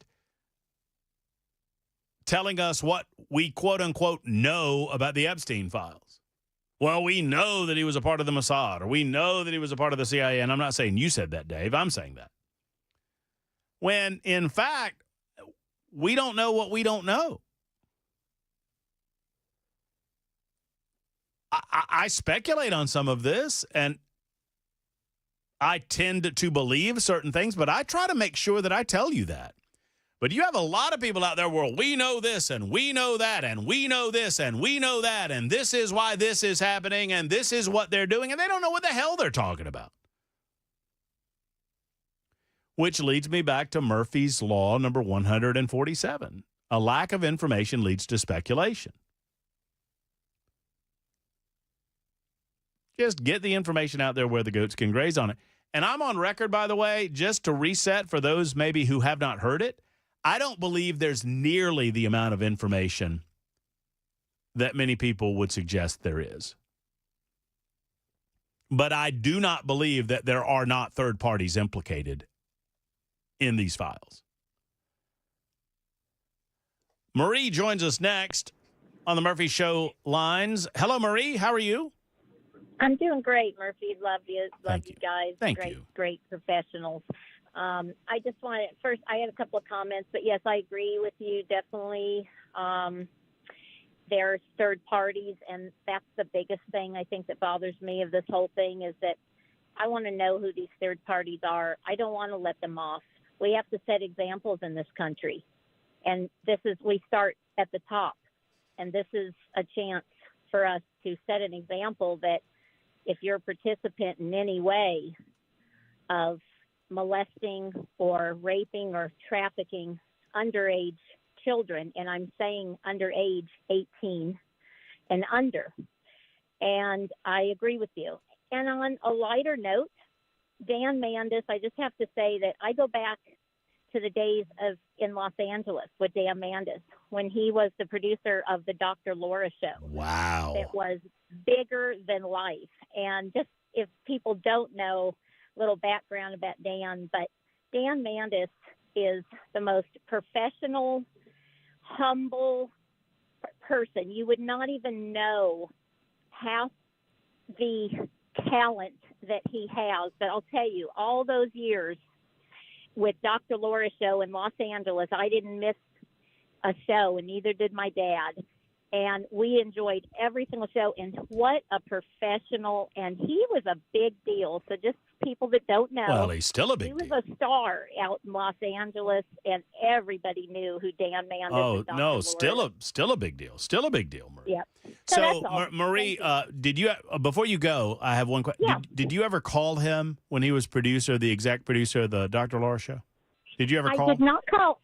telling us what we quote unquote know about the Epstein files. Well, we know that he was a part of the Mossad, or we know that he was a part of the CIA. And I'm not saying you said that, Dave. I'm saying that. When, in fact, we don't know what we don't know. I speculate on some of this, and I tend to believe certain things, but I try to make sure that I tell you that. But you have a lot of people out there where we know this, and we know that, and we know this, and we know that, and this is why this is happening, and this is what they're doing, and they don't know what the hell they're talking about. Which leads me back to Murphy's Law number 147. A lack of information leads to speculation. Just get the information out there where the goats can graze on it. And I'm on record, by the way, just to reset for those maybe who have not heard it, I don't believe there's nearly the amount of information that many people would suggest there is. But I do not believe that there are not third parties implicated in these files. Marie joins us next on the Murphy Show lines. Hello, Marie. How are you? I'm doing great, Murphy. Love you. Love you guys. Thank great, you. Great professionals. I just wanted, first, I had a couple of comments, but yes, I agree with you. Definitely. There's third parties, and that's the biggest thing I think that bothers me of this whole thing is that I want to know who these third parties are. I don't want to let them off. We have to set examples in this country. And we start at the top. And this is a chance for us to set an example that if you're a participant in any way of molesting or raping or trafficking underage children, and I'm saying underage 18 and under, and I agree with you. And on a lighter note, Dan Mandis, I just have to say that I go back to the days in Los Angeles with Dan Mandis when he was the producer of the Dr. Laura show. Wow. It was bigger than life. And just if people don't know, a little background about Dan, but Dan Mandis is the most professional, humble person. You would not even know half the talent that he has. But I'll tell you, all those years with Dr. Laura's show in Los Angeles, I didn't miss a show, and neither did my dad. And we enjoyed every single show. And what a professional. And he was a big deal. So just people that don't know. Well, he's still a big deal. He was a star out in Los Angeles, and everybody knew who Dan Mandis Oh, and Dr. no, Laura. still a big deal. Still a big deal, Marie. Yep. So, that's all. Marie, did you, before you go, I have one question. Yeah. Did you ever call him when he was the exec producer of the Dr. Laura show? Did you ever call? I did not call.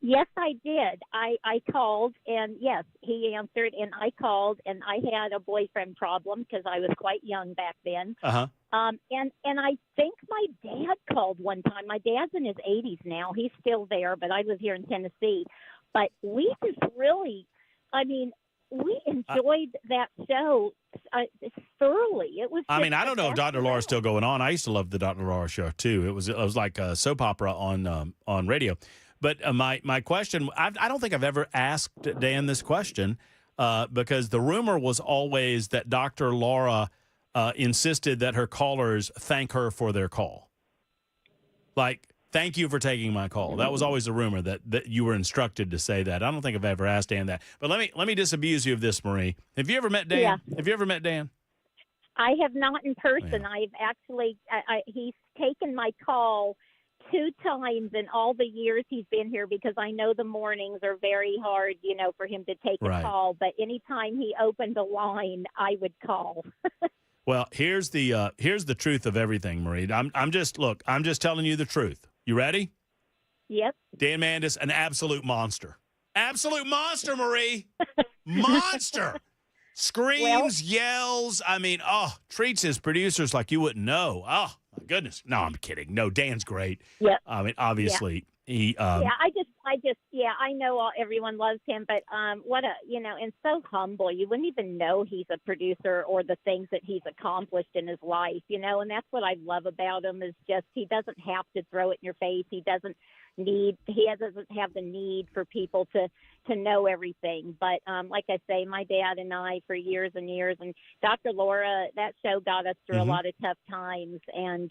Yes, I did. I called, and yes, he answered, and I called, and I had a boyfriend problem because I was quite young back then. Uh-huh. And I think my dad called one time. My dad's in his 80s now. He's still there, but I live here in Tennessee. But we just really, we enjoyed that show thoroughly. It was. I don't know if Dr. Laura's still going on. I used to love the Dr. Laura show too. It was like a soap opera on radio. But my question, I don't think I've ever asked Dan this question because the rumor was always that Dr. Laura insisted that her callers thank her for their call. Like, thank you for taking my call. That was always the rumor that you were instructed to say that. I don't think I've ever asked Dan that. But let me disabuse you of this, Marie. Have you ever met Dan? Yeah. Have you ever met Dan? I have not in person. Yeah. I've actually, he's taken my call 2 times in all the years he's been here because I know the mornings are very hard, for him to take a call. But anytime he opened a line, I would call. Well, here's the truth of everything, Marie. I'm just telling you the truth. You ready? Yep. Dan Mandis, an absolute monster. Absolute monster, Marie. Monster. Screams, yells. Treats his producers like you wouldn't know. Oh, my goodness. No, I'm kidding. No, Dan's great. Yep. Obviously, he. I know everyone loves him, but and so humble. You wouldn't even know he's a producer or the things that he's accomplished in his life, and that's what I love about him is just he doesn't have to throw it in your face. He doesn't have the need for people to know everything. But like I say, my dad and I for years and years, and Dr. Laura, that show got us through a lot of tough times, and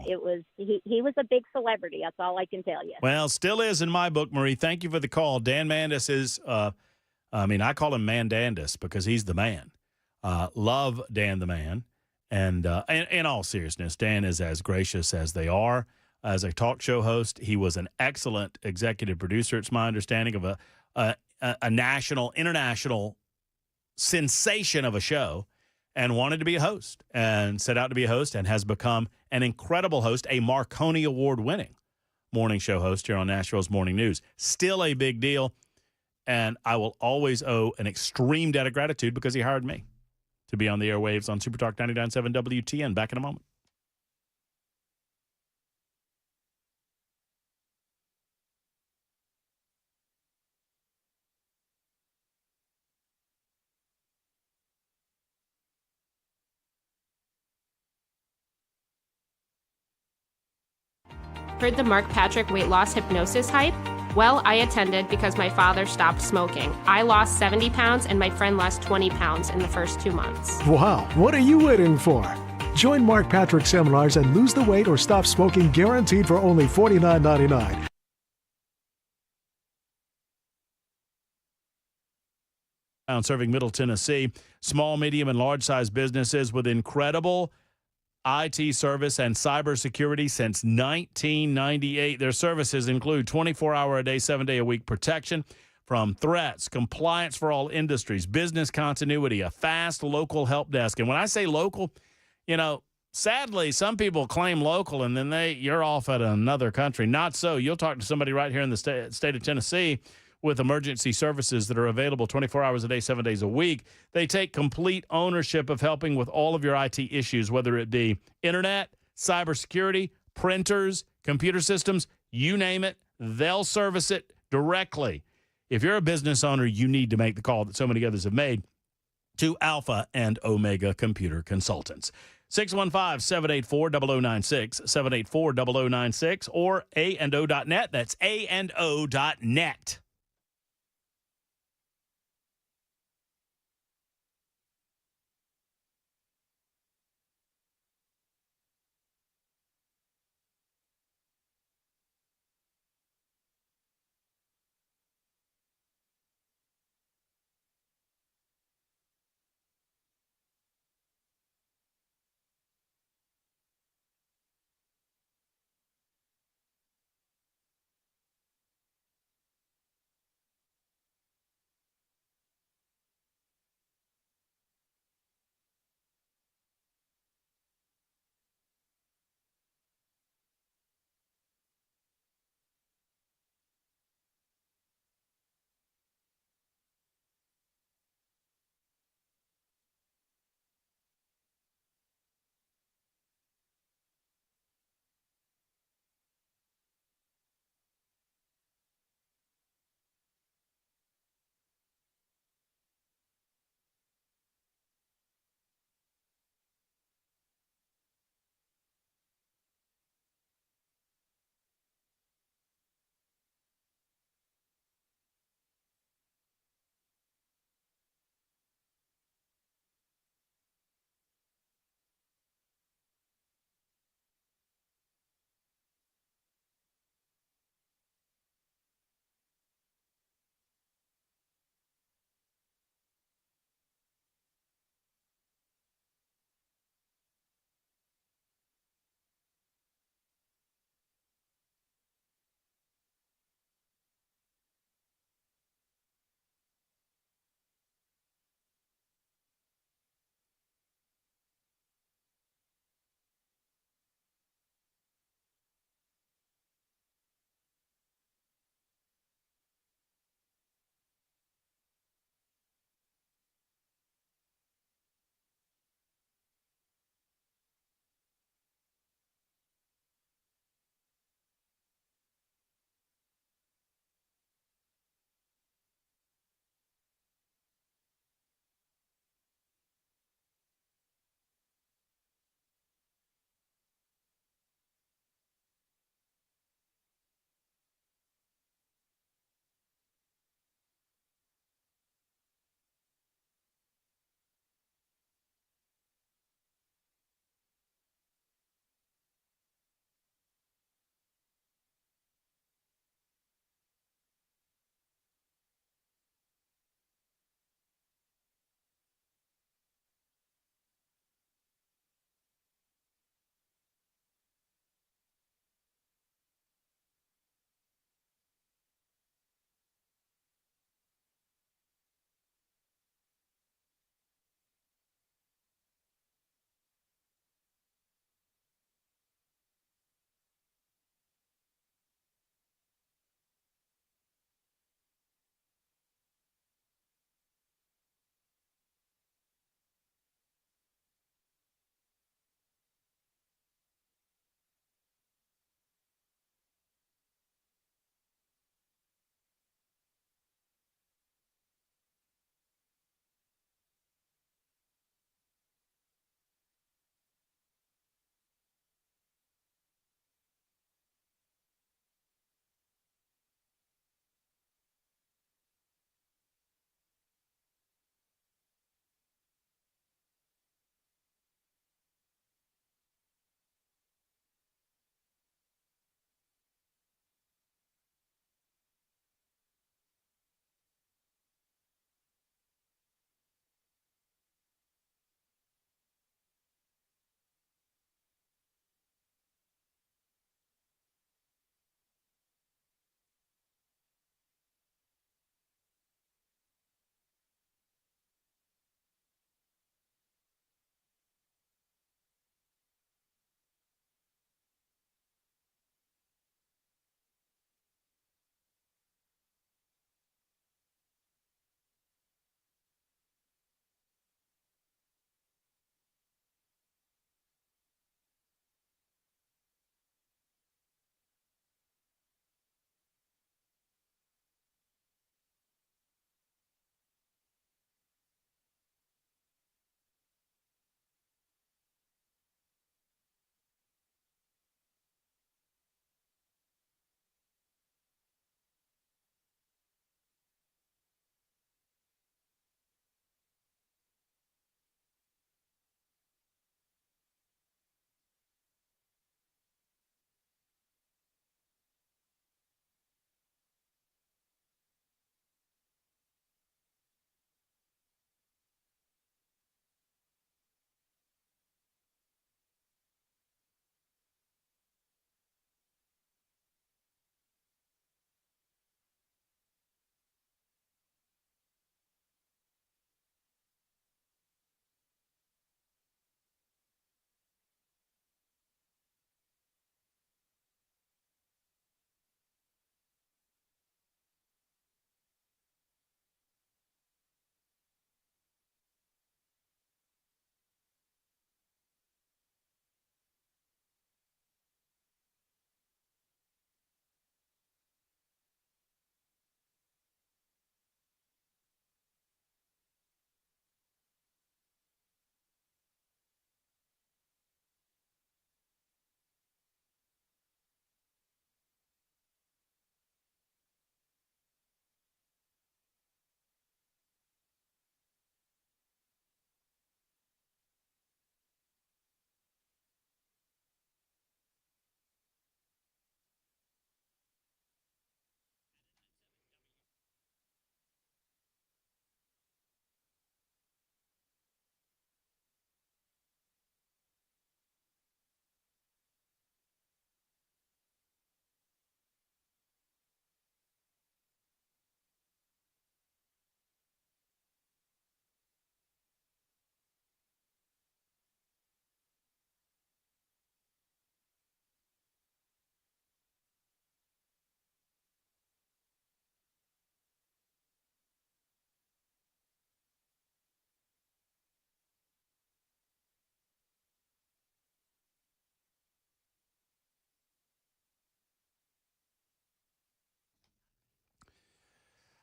it was he was a big celebrity. That's all I can tell you. Well, still is in my book, Marie. Thank you for the call. Dan Mandis is, I call him Mandandis because he's the man. Love Dan the man. And in all seriousness, Dan is as gracious as they are. As a talk show host, he was an excellent executive producer. It's my understanding of a national, international sensation of a show, and wanted to be a host and set out to be a host and has become an incredible host, a Marconi Award-winning morning show host here on Nashville's Morning News. Still a big deal, and I will always owe an extreme debt of gratitude because he hired me to be on the airwaves on Super Talk 99.7 WTN. Back in a moment. Heard the Mark Patrick weight loss hypnosis hype? Well, I attended because my father stopped smoking. I lost 70 pounds and my friend lost 20 pounds in the first 2 months. Wow, what are you waiting for? Join Mark Patrick seminars and lose the weight or stop smoking guaranteed for only $49.99. Serving Middle Tennessee, small, medium, and large-sized businesses with incredible IT service and cybersecurity since 1998. Their services include 24-hour-a-day, 7-day-a-week protection from threats, compliance for all industries, business continuity, a fast local help desk. And when I say local, sadly, some people claim local and then you're off at another country. Not so. You'll talk to somebody right here in the state of Tennessee with emergency services that are available 24 hours a day, 7 days a week. They take complete ownership of helping with all of your IT issues, whether it be internet, cybersecurity, printers, computer systems, you name it, they'll service it directly. If you're a business owner, you need to make the call that so many others have made to Alpha and Omega Computer Consultants. 615-784-0096, 784-0096, or A&O.net. That's A&O.net.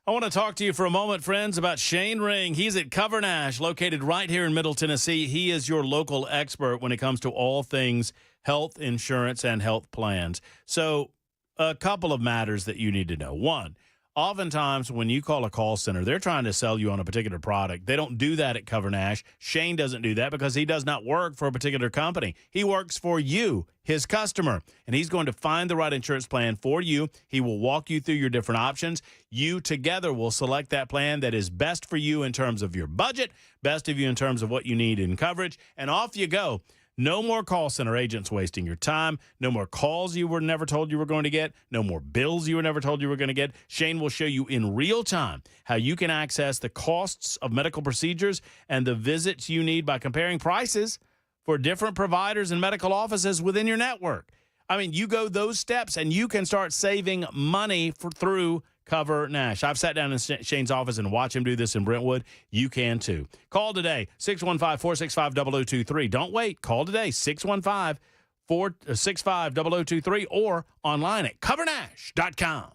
I want to talk to you for a moment, friends, about Shane Ring. He's at Cover Nash, located right here in Middle Tennessee. He is your local expert when it comes to all things health insurance and health plans. So a couple of matters that you need to know. One, oftentimes when you call a call center, they're trying to sell you on a particular product. They don't do that at Cover Nash. Shane doesn't do that because he does not work for a particular company. He works for you, his customer, and he's going to find the right insurance plan for you. He will walk you through your different options. You together will select that plan that is best for you in terms of your budget, best of you in terms of what you need in coverage, and off you go. No more call center agents wasting your time. No more calls you were never told you were going to get. No more bills you were never told you were going to get. Shane will show you in real time how you can access the costs of medical procedures and the visits you need by comparing prices for different providers and medical offices within your network. I mean, you go those steps and you can start saving money through Cover Nash. I've sat down in Shane's office and watched him do this in Brentwood. You can too. Call today, 615-465-0023. Don't wait. Call today, 615-465-0023 or online at covernash.com.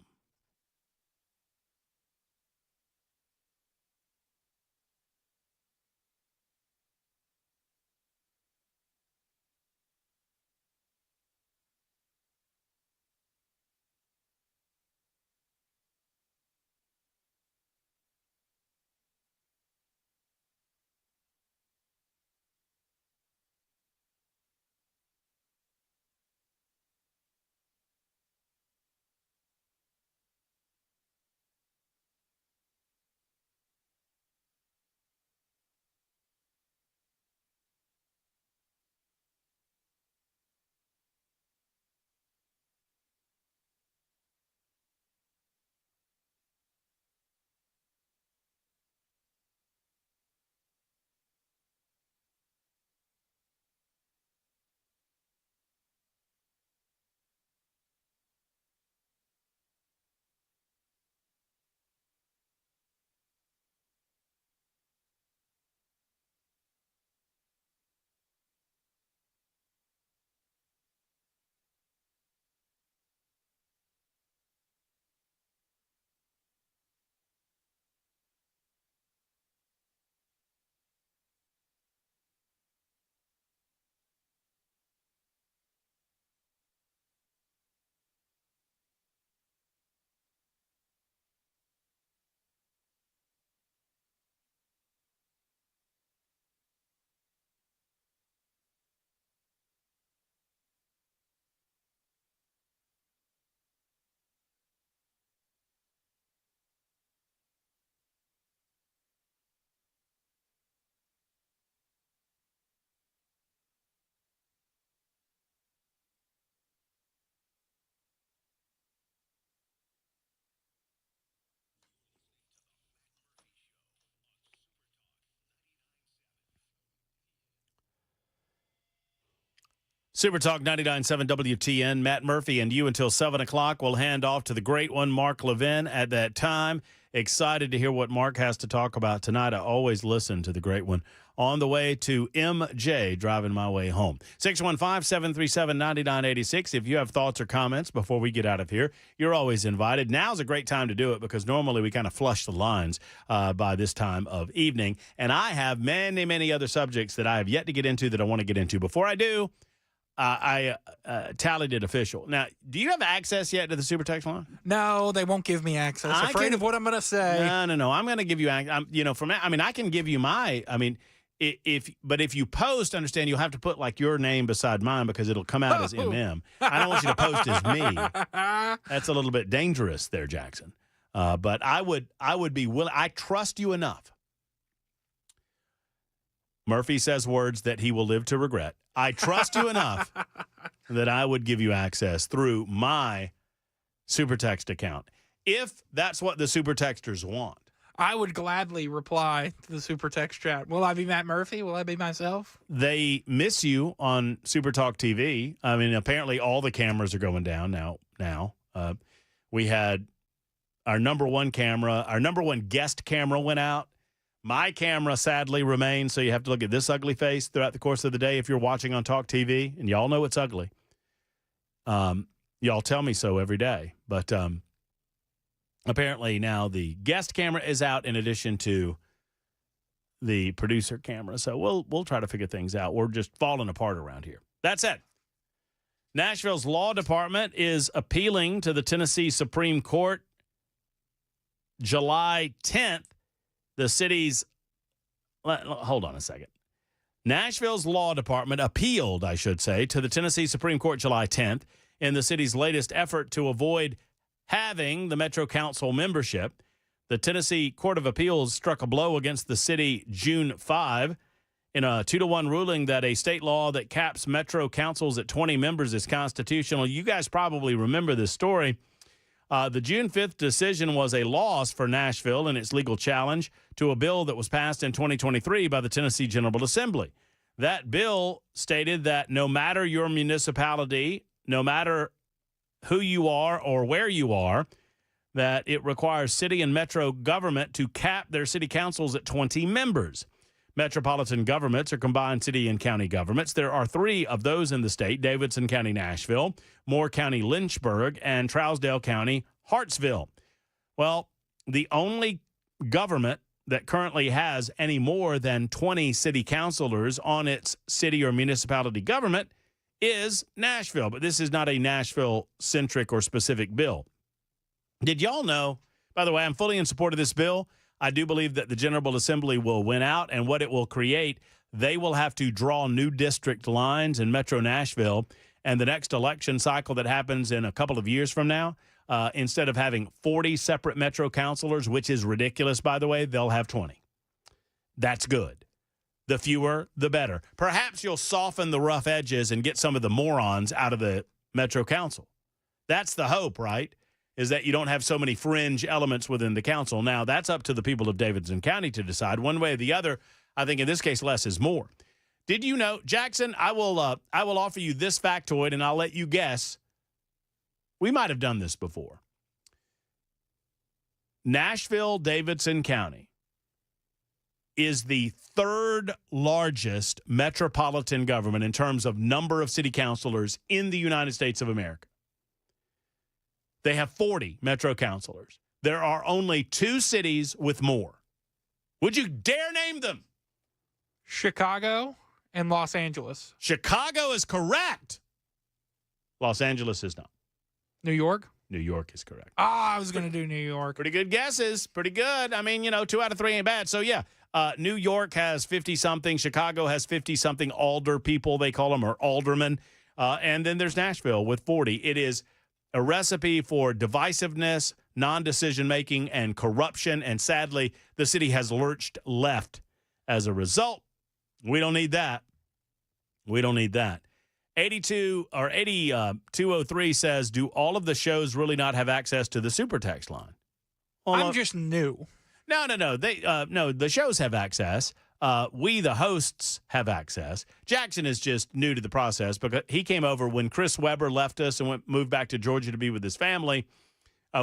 Super Talk 99.7 WTN, Matt Murphy and you until 7 o'clock. We'll hand off to the great one, Mark Levin, at that time. Excited to hear what Mark has to talk about tonight. I always listen to the great one on the way to MJ, driving my way home. 615-737-9986. If you have thoughts or comments before we get out of here, you're always invited. Now's a great time to do it because normally we kind of flush the lines by this time of evening. And I have many, many other subjects that I have yet to get into that I want to get into. Before I do, I tallied it official. Now, do you have access yet to the super text line? No, they won't give me access. Afraid of what I'm going to say. No. I'm going to give you access. I can give you my. If you post, understand you'll have to put like your name beside mine because it'll come out as MM. I don't want you to post as me. That's a little bit dangerous there, Jackson. But I would be willing. I trust you enough. Murphy says words that he will live to regret. I trust you enough that I would give you access through my super text account. If that's what the super texters want. I would gladly reply to the super text chat. Will I be Matt Murphy? Will I be myself? They miss you on Super Talk TV. I mean, apparently all the cameras are going down now. We had our number one guest camera went out. My camera sadly remains, so you have to look at this ugly face throughout the course of the day if you're watching on Talk TV, and y'all know it's ugly. Y'all tell me so every day. But Apparently now the guest camera is out in addition to the producer camera. So we'll try to figure things out. We're just falling apart around here. That's it. Nashville's law department is appealing to the Tennessee Supreme Court. July 10th, the city's hold on a second. Nashville's law department appealed, I should say, to the Tennessee Supreme Court July 10th in the city's latest effort to avoid having the Metro Council membership. The Tennessee Court of Appeals struck a blow against the city June 5 in a 2-1 ruling that a state law that caps Metro councils at 20 members is constitutional. You guys probably remember this story. The June 5th decision was a loss for Nashville in its legal challenge to a bill that was passed in 2023 by the Tennessee General Assembly. That bill stated that no matter your municipality, no matter who you are or where you are, that it requires city and metro government to cap their city councils at 20 members. Metropolitan governments are combined city and county governments. There are 3 of those in the state: Davidson County, Nashville, Moore County, Lynchburg, and Trousdale County, Hartsville. Well, the only government that currently has any more than 20 city councilors on its city or municipality government is Nashville. But this is not a Nashville-centric or specific bill. Did y'all know, by the way, I'm fully in support of this bill. I do believe that the General Assembly will win out, and what it will create, they will have to draw new district lines in Metro Nashville, and the next election cycle that happens in a couple of years from now, instead of having 40 separate Metro councilors, which is ridiculous, by the way, they'll have 20. That's good. The fewer, the better. Perhaps you'll soften the rough edges and get some of the morons out of the Metro Council. That's the hope, right? Is that you don't have so many fringe elements within the council. Now, that's up to the people of Davidson County to decide one way or the other. I think in this case, less is more. Did you know, Jackson, I will offer you this factoid, and I'll let you guess. We might have done this before. Nashville-Davidson County is the 3rd largest metropolitan government in terms of number of city councilors in the United States of America. They have 40 Metro councilors. There are only 2 cities with more. Would you dare name them? Chicago and Los Angeles. Chicago is correct. Los Angeles is not. New York? New York is correct. I was going to do New York. Pretty good guesses. Pretty good. I mean, 2 out of 3 ain't bad. So, yeah, New York has 50-something. Chicago has 50-something alder people, they call them, or aldermen. And then there's Nashville with 40. It is a recipe for divisiveness, non-decision-making, and corruption. And sadly, the city has lurched left as a result. We don't need that. We don't need that. 8203 says, do all of the shows really not have access to the super text line? Well, I'm just new. No. No, the shows have access. We, the hosts, have access. Jackson is just new to the process because he came over when Chris Webber left us and moved back to Georgia to be with his family.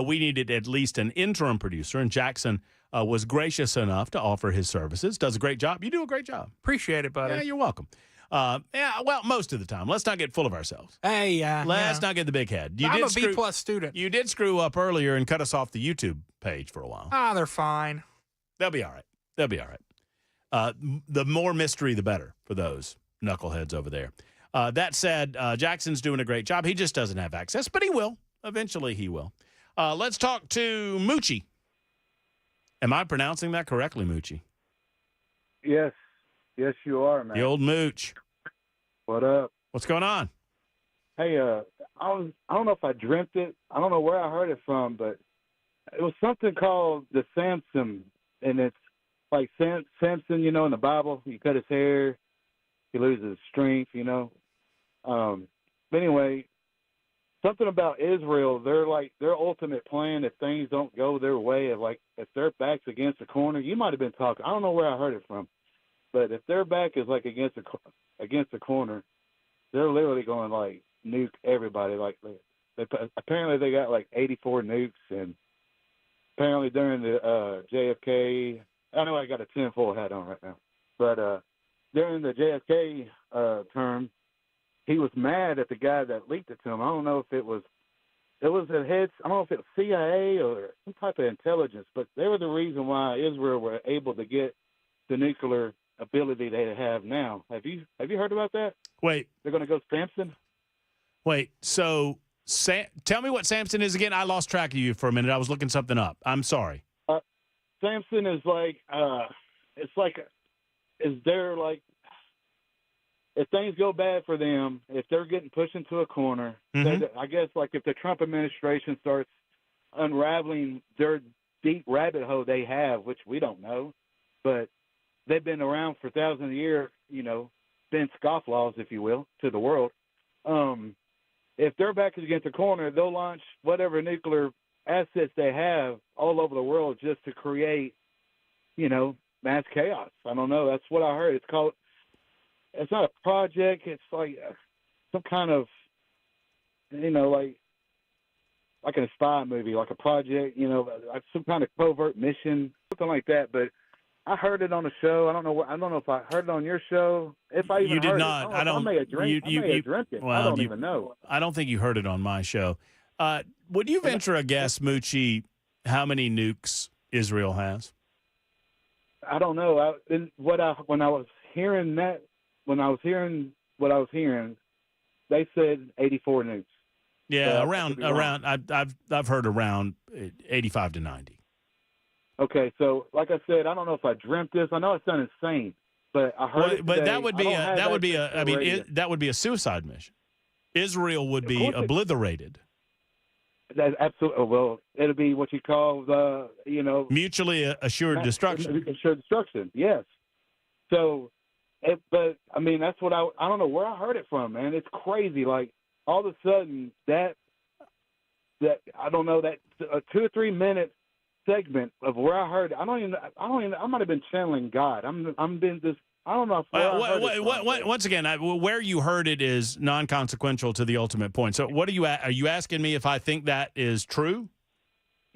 We needed at least an interim producer, and Jackson was gracious enough to offer his services. Does a great job. You do a great job. Appreciate it, buddy. Yeah, you're welcome. Well, most of the time. Let's not get full of ourselves. Hey, Let's not get the big head. I'm a B-plus student. You did screw up earlier and cut us off the YouTube page for a while. They're fine. They'll be all right. They'll be all right. The more mystery, the better for those knuckleheads over there. That said, Jackson's doing a great job. He just doesn't have access, but he will. Eventually, he will. Let's talk to Moochie. Am I pronouncing that correctly, Moochie? Yes. Yes, you are, man. The old Mooch. What up? What's going on? Hey, I don't know if I dreamt it. I don't know where I heard it from, but it was something called the Samson, and it's like Samson, in the Bible. He cut his hair, he loses strength, But anyway, something about Israel. They're like their ultimate plan. If things don't go their way, if their back's against the corner, you might have been talking. I don't know where I heard it from, but if their back is like against the corner, they're literally going like nuke everybody. Like apparently they got like 84 nukes, and apparently during the JFK. I know I got a tinfoil hat on right now, but during the JFK term, he was mad at the guy that leaked it to him. I don't know if it was it was a heads. I don't know if it was CIA or some type of intelligence, but they were the reason why Israel were able to get the nuclear ability they have now. Have you heard about that? Wait, they're going to go Samson. Wait, so tell me what Samson is again. I lost track of you for a minute. I was looking something up. I'm sorry. Samson is like is there like if things go bad for them, if they're getting pushed into a corner, I guess like if the Trump administration starts unraveling their deep rabbit hole they have, which we don't know, but they've been around for thousands of years, been scofflaws, if you will, to the world. If their back is against the corner, they'll launch whatever nuclear assets they have all over the world just to create, mass chaos. I don't know. That's what I heard. It's not a project. It's like some kind of, like in a spy movie, like a project, like some kind of covert mission, something like that. But I heard it on a show. I don't know if I heard it on your show. If I even you did heard not. it. I may have dreamt it. Well, I don't even know. I don't think you heard it on my show. Would you venture a guess, Moochie, how many nukes Israel has? I don't know. When I was hearing what I was hearing, they said 84 nukes. Yeah, around. I've heard around 85 to 90. Okay, so like I said, I don't know if I dreamt this. I know it sounds insane, but I heard it today. That would be a suicide mission. Israel would be obliterated. That's absolutely. Well, it'll be what you call mutually assured destruction. Assured destruction. Yes. So, but I mean, that's what I don't know where I heard it from, man. It's crazy. Like all of a sudden that I don't know that a 2 or 3 minute segment of where I heard it. I might have been channeling God. I don't know. Once again, where you heard it is non-consequential to the ultimate point. So, what are you asking me if I think that is true?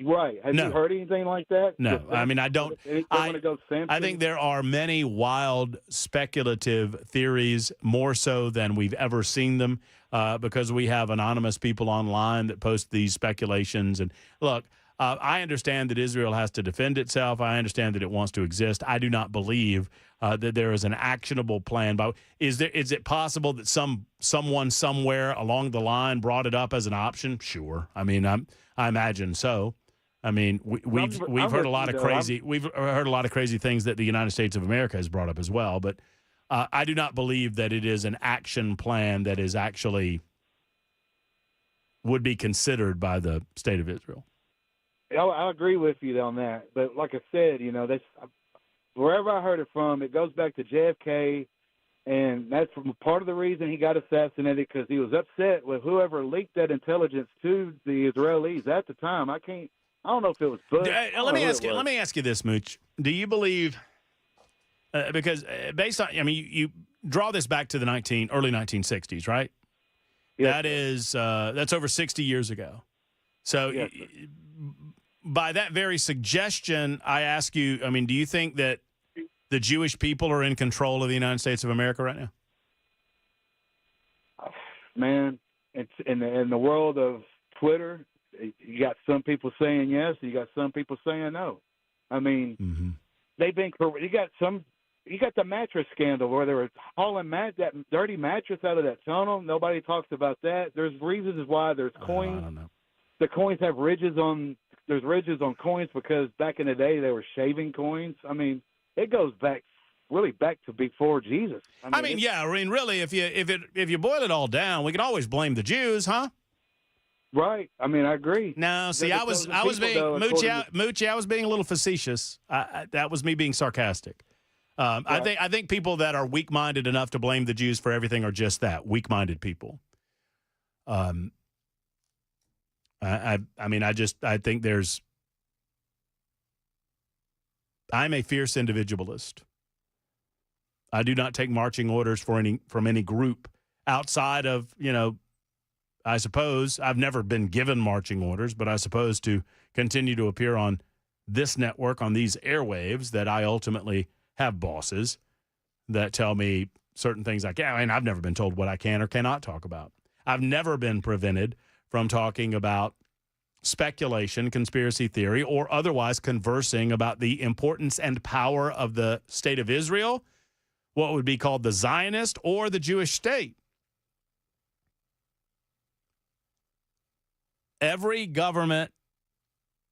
Right. Have you heard anything like that? No. I mean, I don't. I think there are many wild speculative theories, more so than we've ever seen them, because we have anonymous people online that post these speculations. And look, I understand that Israel has to defend itself. I understand that it wants to exist. I do not believe that there is an actionable plan. But is it possible that someone somewhere along the line brought it up as an option? Sure. I mean, I imagine so. I mean, we've heard a lot of crazy things that the United States of America has brought up as well. But I do not believe that it is an action plan that is actually would be considered by the state of Israel. I agree with you on that, but like I said, that's wherever I heard it from. It goes back to JFK, and that's part of the reason he got assassinated, because he was upset with whoever leaked that intelligence to the Israelis at the time. I don't know if it was Bush. Let me ask you this, Mooch. Do you believe? Because based on, you draw this back to the early 1960s, right? Yes. That's over 60 years ago. So. Yes, by that very suggestion, I ask you, do you think that the Jewish people are in control of the United States of America right now? Man, it's in the world of Twitter, you got some people saying yes, you got some people saying no. They've been, you got the mattress scandal where they were hauling that dirty mattress out of that tunnel. Nobody talks about that. There's reasons why there's coins. I don't know. The coins have ridges on. There's ridges on coins because back in the day they were shaving coins. It goes back to before Jesus. Really, if you boil it all down, we can always blame the Jews, huh? Right. I agree. No, see, I was being Moochie. I was being a little facetious. That was me being sarcastic. Right. I think people that are weak-minded enough to blame the Jews for everything are just that, weak-minded people. I think I'm a fierce individualist. I do not take marching orders from any group outside of, I suppose I've never been given marching orders, but I suppose to continue to appear on this network, on these airwaves, that I ultimately have bosses that tell me certain things I can. I've never been told what I can or cannot talk about. I've never been prevented from talking about speculation, conspiracy theory, or otherwise conversing about the importance and power of the state of Israel, what would be called the Zionist or the Jewish state. Every government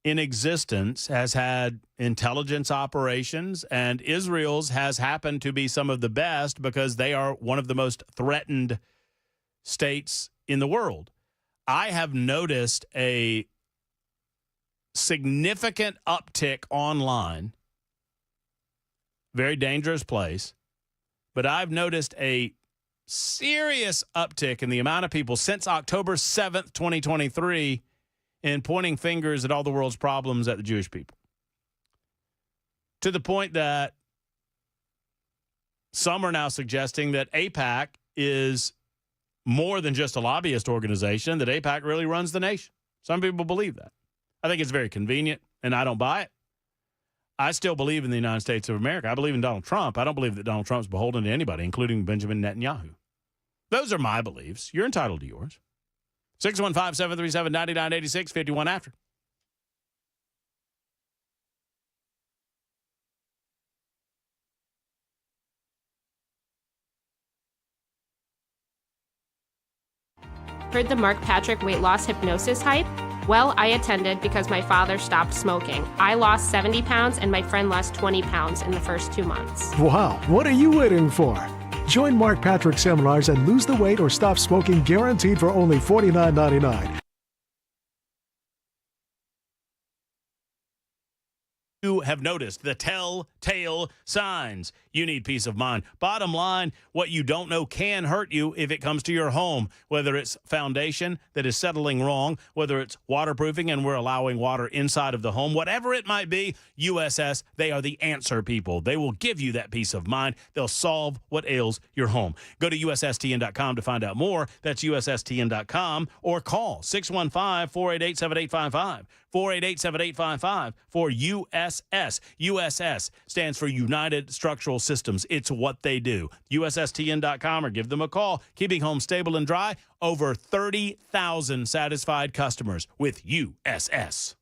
in existence has had intelligence operations, and Israel's has happened to be some of the best because they are one of the most threatened states in the world. I have noticed a significant uptick online, very dangerous place, but I've noticed a serious uptick in the amount of people since October 7th, 2023, in pointing fingers at all the world's problems at the Jewish people. To the point that some are now suggesting that AIPAC is more than just a lobbyist organization, that AIPAC really runs the nation. Some people believe that. I think it's very convenient, and I don't buy it. I still believe in the United States of America. I believe in Donald Trump. I don't believe that Donald Trump's beholden to anybody, including Benjamin Netanyahu. Those are my beliefs. You're entitled to yours. 615-737-9986, 51 after. Heard the Mark Patrick weight loss hypnosis hype? Well, I attended because my father stopped smoking. I lost 70 pounds and my friend lost 20 pounds in the first 2 months. Wow, what are you waiting for? Join Mark Patrick seminars and lose the weight or stop smoking guaranteed for only $49.99. You have noticed the telltale signs. You need peace of mind. Bottom line, what you don't know can hurt you if it comes to your home, whether it's foundation that is settling wrong, whether it's waterproofing and we're allowing water inside of the home, whatever it might be, USS, they are the answer people. They will give you that peace of mind. They'll solve what ails your home. Go to USSTN.com to find out more. That's USSTN.com or call 615-488-7855. 488-7855 for USS. USS stands for United Structural Systems. It's what they do. USSTN.com or give them a call. Keeping homes stable and dry. Over 30,000 satisfied customers with USS.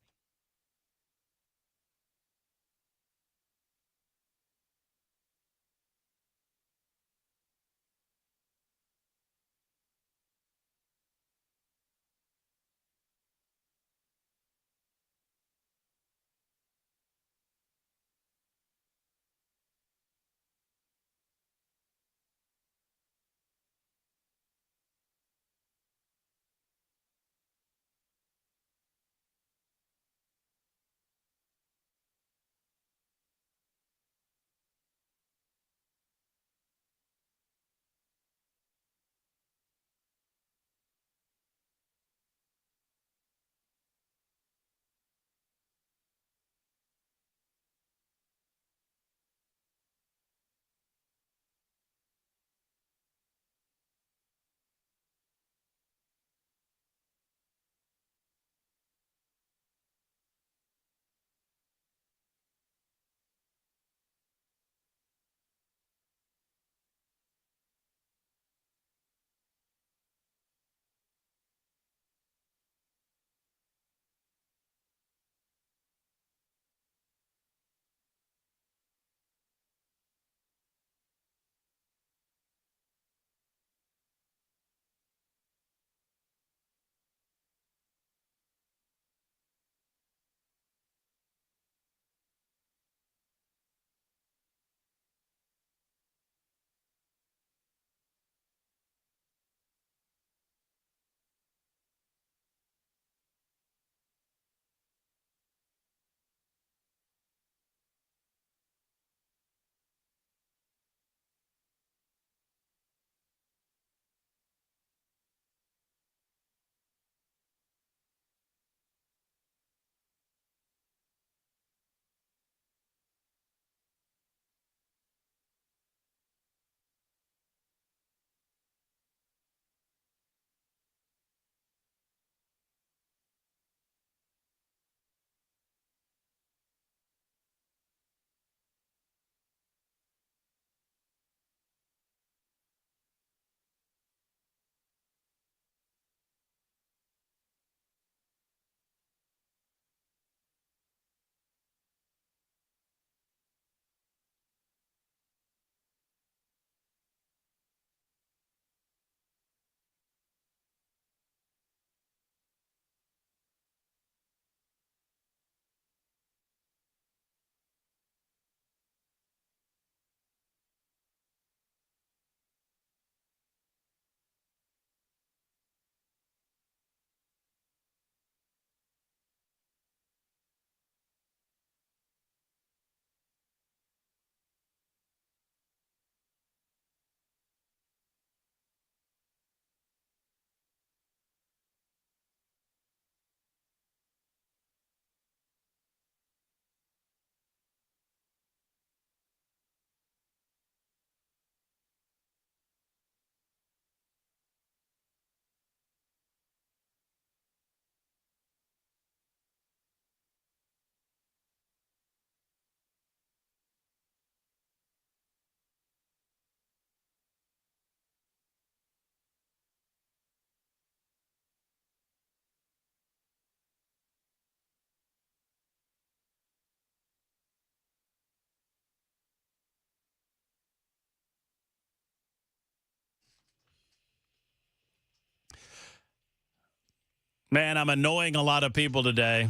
Man, I'm annoying a lot of people today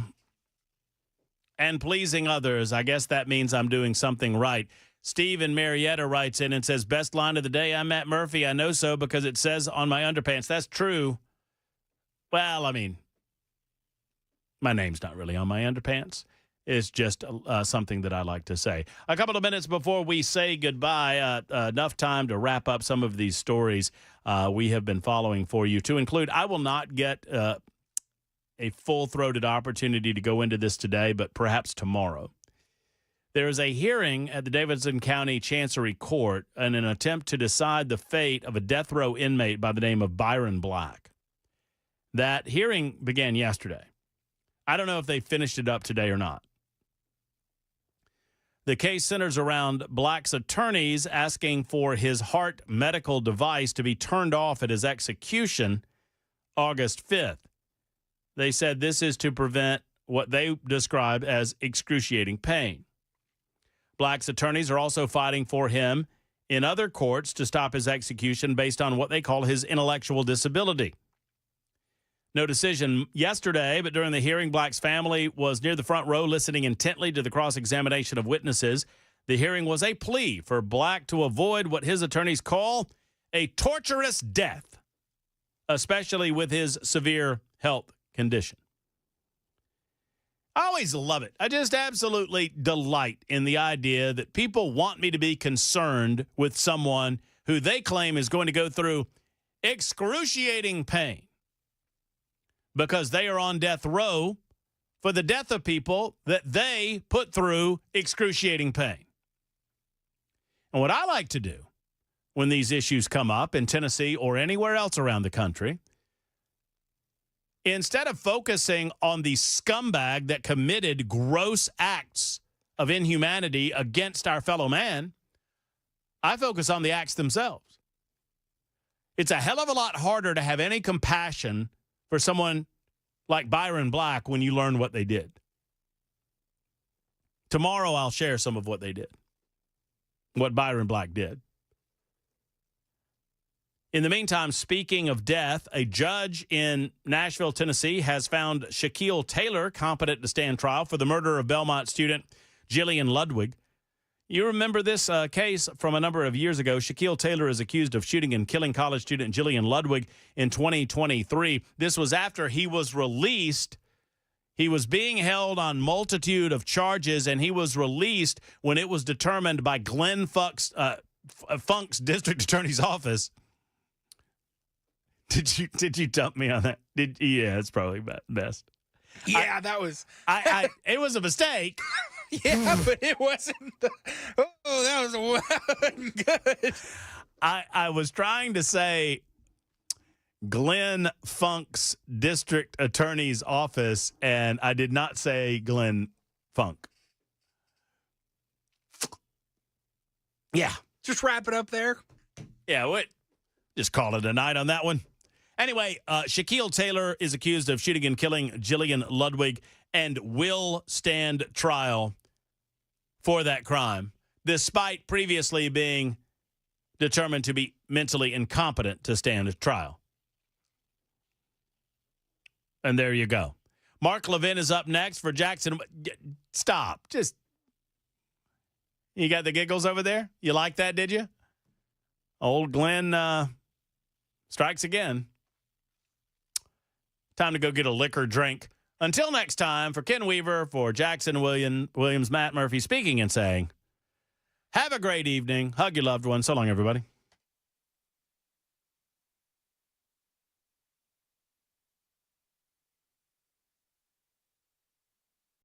and pleasing others. I guess that means I'm doing something right. Steve in Marietta writes in and says, best line of the day, I'm Matt Murphy. I know so because it says on my underpants. That's true. Well, I mean, my name's not really on my underpants. It's just something that I like to say. A couple of minutes before we say goodbye, enough time to wrap up some of these stories we have been following for you. To include, I will not get a full-throated opportunity to go into this today, but perhaps tomorrow. There is a hearing at the Davidson County Chancery Court in an attempt to decide the fate of a death row inmate by the name of Byron Black. That hearing began yesterday. I don't know if they finished it up today or not. The case centers around Black's attorneys asking for his heart medical device to be turned off at his execution August 5th. They said this is to prevent what they describe as excruciating pain. Black's attorneys are also fighting for him in other courts to stop his execution based on what they call his intellectual disability. No decision yesterday, but during the hearing, Black's family was near the front row listening intently to the cross-examination of witnesses. The hearing was a plea for Black to avoid what his attorneys call a torturous death, especially with his severe health condition. I always love it. I just absolutely delight in the idea that people want me to be concerned with someone who they claim is going to go through excruciating pain because they are on death row for the death of people that they put through excruciating pain. And what I like to do when these issues come up in Tennessee or anywhere else around the country, instead of focusing on the scumbag that committed gross acts of inhumanity against our fellow man, I focus on the acts themselves. It's a hell of a lot harder to have any compassion for someone like Byron Black when you learn what they did. Tomorrow I'll share some of what they did, what Byron Black did. In the meantime, speaking of death, a judge in Nashville, Tennessee, has found Shaquille Taylor competent to stand trial for the murder of Belmont student Jillian Ludwig. You remember this case from a number of years ago. Shaquille Taylor is accused of shooting and killing college student Jillian Ludwig in 2023. This was after he was released. He was being held on multitude of charges, and he was released when it was determined by Glenn Funk's district attorney's office. Did you dump me on that? Yeah, it's probably best. Yeah, that was. It was a mistake. Yeah, but it wasn't. That wasn't good. I was trying to say Glenn Funk's district attorney's office, and I did not say Glenn Funk. Yeah. Just wrap it up there. Yeah, just call it a night on that one. Anyway, Shaquille Taylor is accused of shooting and killing Jillian Ludwig and will stand trial for that crime, despite previously being determined to be mentally incompetent to stand trial. And there you go. Mark Levin is up next for Jackson. Stop. You got the giggles over there? You like that, did you? Old Glenn strikes again. Time to go get a liquor drink. Until next time, for Ken Weaver, for Jackson Williams, Matt Murphy speaking and saying, have a great evening. Hug your loved one. So long, everybody.